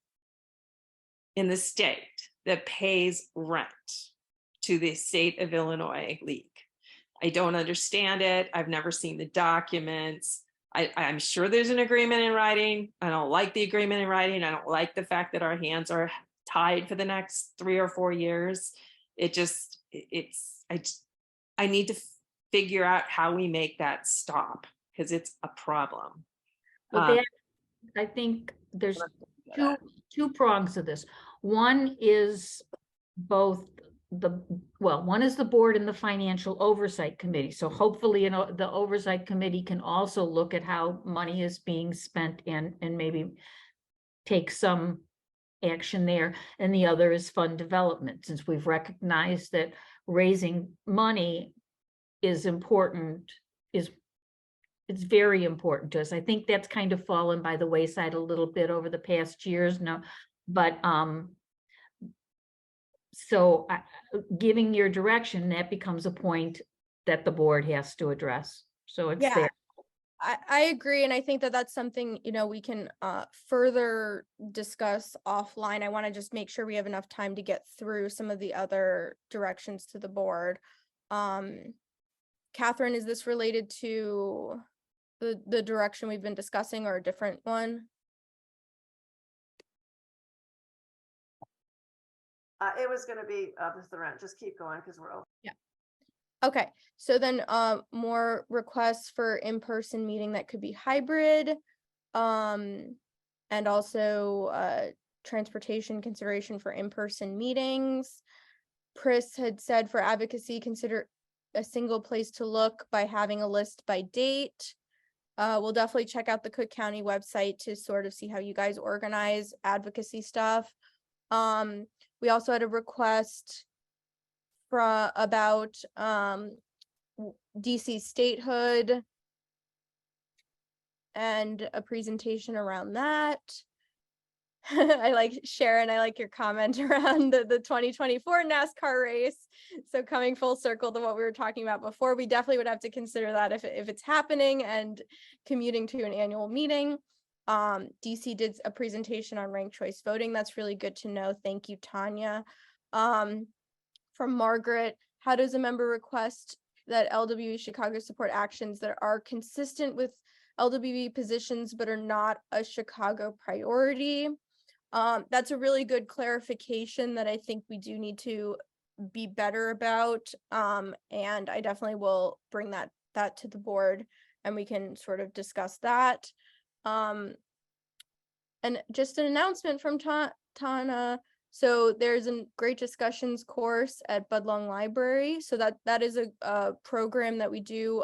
in the state that pays rent to the state of Illinois league. I don't understand it. I've never seen the documents. I'm sure there's an agreement in writing. I don't like the agreement in writing. I don't like the fact that our hands are tied for the next 3 or 4 years. I need to figure out how we make that stop, because it's a problem. Well, I think there's two prongs of this. One is one is the board and the financial oversight committee. So hopefully, the oversight committee can also look at how money is being spent and maybe take some action there. And the other is fund development, since we've recognized that raising money is important, it's very important to us. I think that's kind of fallen by the wayside a little bit over the past years now, but so giving your direction, that becomes a point that the board has to address. So it's there. I agree. And I think that that's something, we can further discuss offline. I want to just make sure we have enough time to get through some of the other directions to the board. Catherine, is this related to the direction we've been discussing or a different one? It was going to be the rent. Just keep going because we're over. Yeah. Okay. So then more requests for in-person meeting that could be hybrid. And also transportation consideration for in-person meetings. Pris had said for advocacy, consider a single place to look by having a list by date. We'll definitely check out the Cook County website to sort of see how you guys organize advocacy stuff. We also had a request about DC statehood and a presentation around that. I like Sharon, I like your comment around the 2024 NASCAR race. So coming full circle to what we were talking about before, we definitely would have to consider that if it's happening and commuting to an annual meeting. DC did a presentation on ranked choice voting. That's really good to know. Thank you, Tanya. From Margaret, how does a member request that LWE Chicago support actions that are consistent with LWE positions but are not a Chicago priority? That's a really good clarification that I think we do need to be better about. And I definitely will bring that to the board and we can sort of discuss that. And just an announcement from Tana. So there's a great discussions course at Budlong Library. So that is a program that we do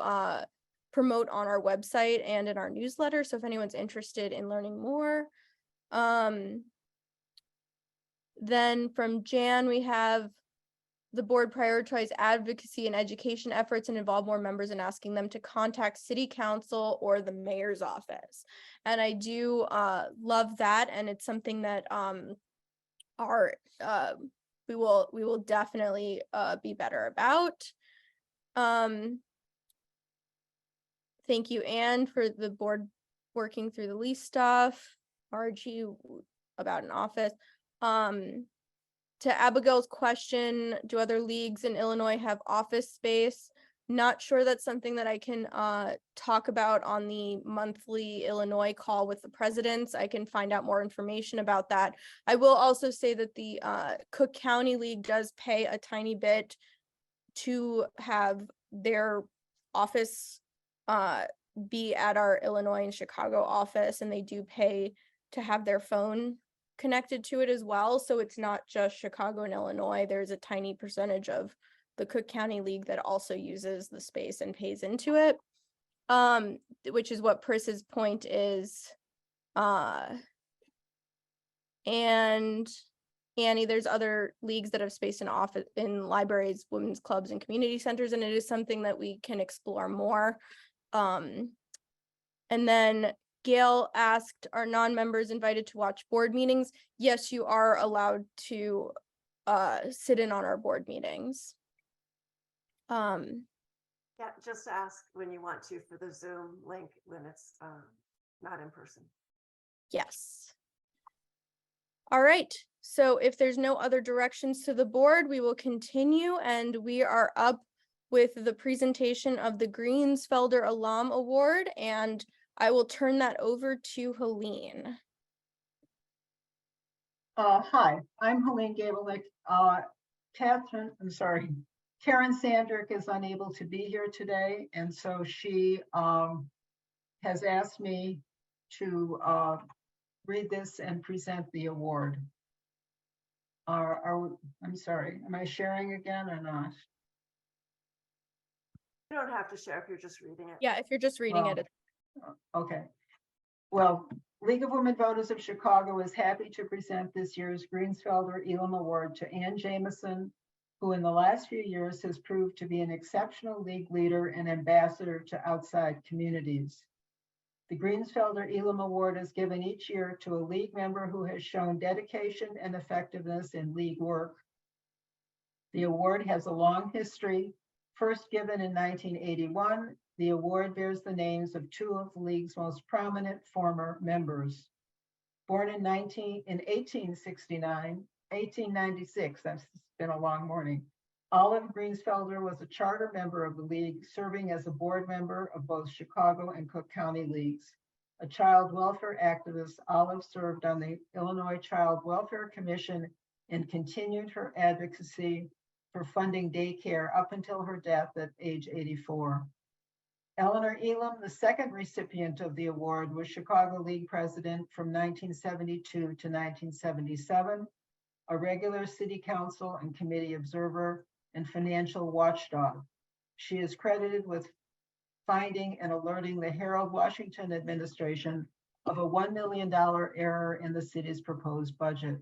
promote on our website and in our newsletter. So if anyone's interested in learning more. Then from Jan, we have the board prioritize advocacy and education efforts and involve more members in asking them to contact city council or the mayor's office. And I do love that. And it's something that we will definitely be better about. Thank you, Anne, for the board working through the lease stuff. RG about an office. To Abigail's question, do other leagues in Illinois have office space? Not sure that's something that I can talk about on the monthly Illinois call with the presidents. I can find out more information about that. I will also say that the Cook County League does pay a tiny bit to have their office be at our Illinois and Chicago office, and they do pay to have their phone connected to it as well. So it's not just Chicago and Illinois. There's a tiny percentage of the Cook County League that also uses the space and pays into it, which is what Pris's point is. And Annie, there's other leagues that have space in office, in libraries, women's clubs, and community centers, and it is something that we can explore more. And then Gail asked, are non-members invited to watch board meetings? Yes, you are allowed to sit in on our board meetings. Yeah, just ask when you want to for the Zoom link when it's not in person. Yes. All right. So if there's no other directions to the board, we will continue, and we are up with the presentation of the Greensfelder Alum Award, and I will turn that over to Helene. Hi, I'm Helene Gabelick. Karen Sandrick is unable to be here today, and so she has asked me to read this and present the award. I'm sorry, am I sharing again or not? You don't have to share if you're just reading it. Yeah, if you're just reading it. Okay. Well, League of Women Voters of Chicago is happy to present this year's Greensfelder Elam Award to Ann Jameson, who in the last few years has proved to be an exceptional league leader and ambassador to outside communities. The Greensfelder Elam Award is given each year to a league member who has shown dedication and effectiveness in league work. The award has a long history. First given in 1981, the award bears the names of two of the league's most prominent former members. Born in 1896, that's been a long morning, Olive Greensfelder was a charter member of the league, serving as a board member of both Chicago and Cook County leagues. A child welfare activist, Olive served on the Illinois Child Welfare Commission and continued her advocacy for funding daycare up until her death at age 84. Eleanor Elam, the second recipient of the award, was Chicago League president from 1972 to 1977, a regular city council and committee observer, and financial watchdog. She is credited with finding and alerting the Harold Washington administration of a $1 million error in the city's proposed budget.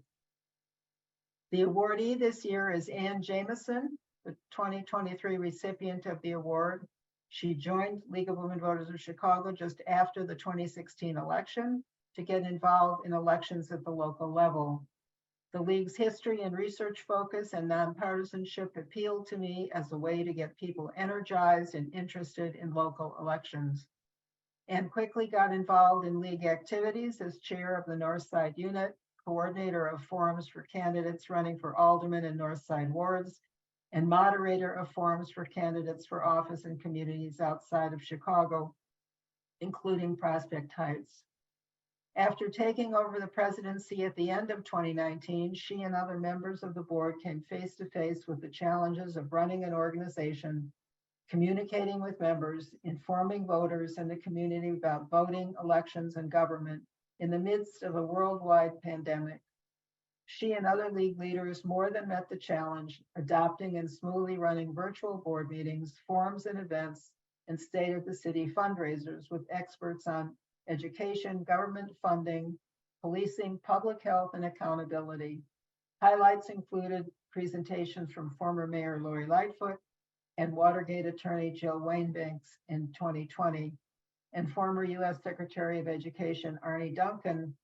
The awardee this year is Ann Jameson, the 2023 recipient of the award. She joined League of Women Voters of Chicago just after the 2016 election to get involved in elections at the local level. The League's history and research focus and nonpartisanship appealed to me as a way to get people energized and interested in local elections. Ann quickly got involved in League activities as chair of the North Side Unit, coordinator of forums for candidates running for alderman and North Side wards, and moderator of forums for candidates for office in communities outside of Chicago, including Prospect Heights. After taking over the presidency at the end of 2019, she and other members of the board came face to face with the challenges of running an organization, communicating with members, informing voters and the community about voting, elections, and government in the midst of a worldwide pandemic. She and other League leaders more than met the challenge, adopting and smoothly running virtual board meetings, forums and events, and State of the City fundraisers with experts on education, government funding, policing, public health, and accountability. Highlights included presentations from former Mayor Lori Lightfoot and Watergate attorney Jill Wayne-Banks in 2020, and former U.S. Secretary of Education Arne Duncan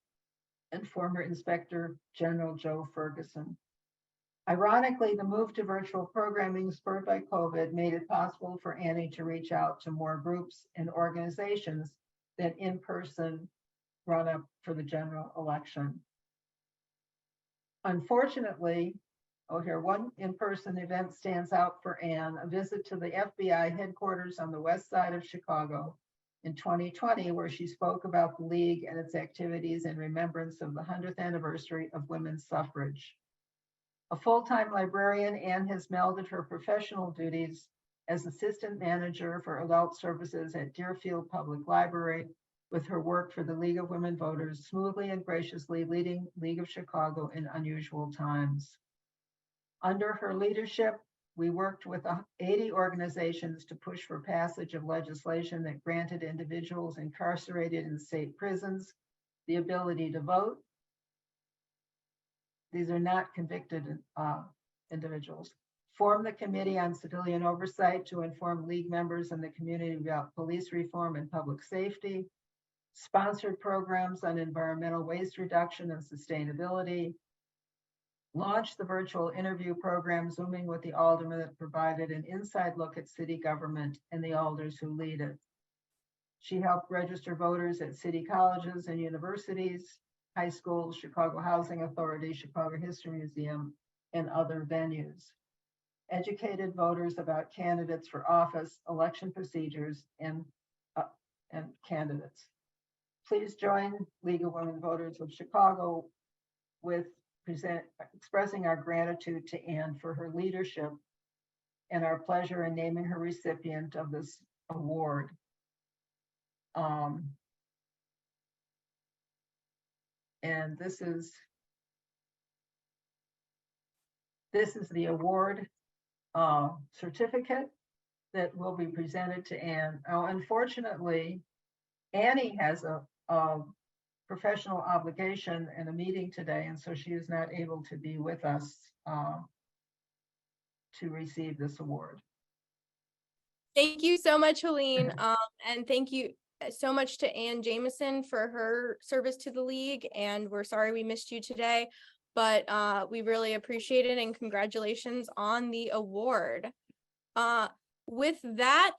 and former Inspector General Joe Ferguson. Ironically, the move to virtual programming spurred by COVID made it possible for Annie to reach out to more groups and organizations than in-person run-up for the general election. Unfortunately, one in-person event stands out for Ann, a visit to the FBI headquarters on the west side of Chicago in 2020, where she spoke about the League and its activities in remembrance of the 100th anniversary of women's suffrage. A full-time librarian, Ann has melded her professional duties as assistant manager for adult services at Deerfield Public Library with her work for the League of Women Voters, smoothly and graciously leading League of Chicago in unusual times. Under her leadership, we worked with 80 organizations to push for passage of legislation that granted individuals incarcerated in state prisons the ability to vote. These are not convicted individuals. Formed the Committee on Civilian Oversight to inform League members and the community about police reform and public safety. Sponsored programs on environmental waste reduction and sustainability. Launched the virtual interview program, Zooming with the Alderman, that provided an inside look at city government and the alders who lead it. She helped register voters at city colleges and universities, high schools, Chicago Housing Authority, Chicago History Museum, and other venues. Educated voters about candidates for office, election procedures, and candidates. Please join League of Women Voters of Chicago with expressing our gratitude to Ann for her leadership and our pleasure in naming her recipient of this award. And this is the award certificate that will be presented to Ann. Now, unfortunately, Annie has a professional obligation and a meeting today, and so she is not able to be with us to receive this award. Thank you so much, Helene. And thank you so much to Ann Jameson for her service to the League. And we're sorry we missed you today, but we really appreciate it, and congratulations on the award. With that,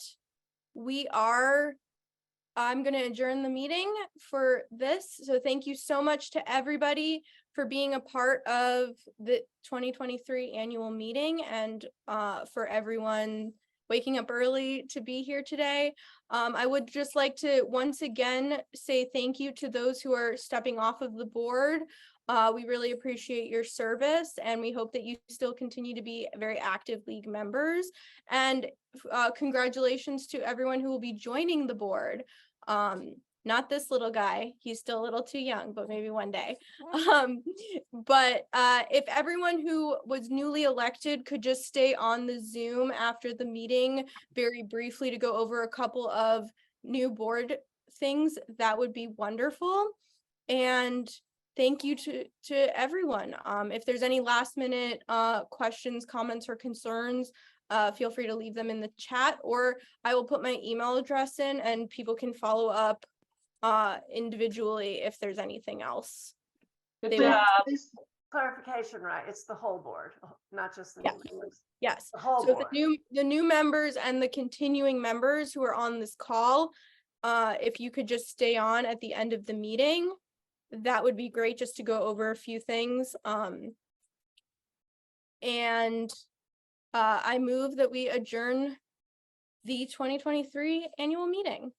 I'm going to adjourn the meeting for this. So thank you so much to everybody for being a part of the 2023 annual meeting, and for everyone waking up early to be here today. I would just like to once again say thank you to those who are stepping off of the board. We really appreciate your service, and we hope that you still continue to be very active League members. And congratulations to everyone who will be joining the board. Not this little guy, he's still a little too young, but maybe one day. But if everyone who was newly elected could just stay on the Zoom after the meeting very briefly to go over a couple of new board things, that would be wonderful. And thank you to everyone. If there's any last minute questions, comments, or concerns, feel free to leave them in the chat, or I will put my email address in and people can follow up individually if there's anything else. Good They job. will- Clarification, right? It's the whole board, not just the Yeah. new members. Yes, The whole so board. the new members and the continuing members who are on this call, if you could just stay on at the end of the meeting, that would be great, just to go over a few things. And I move that we adjourn the 2023 annual meeting.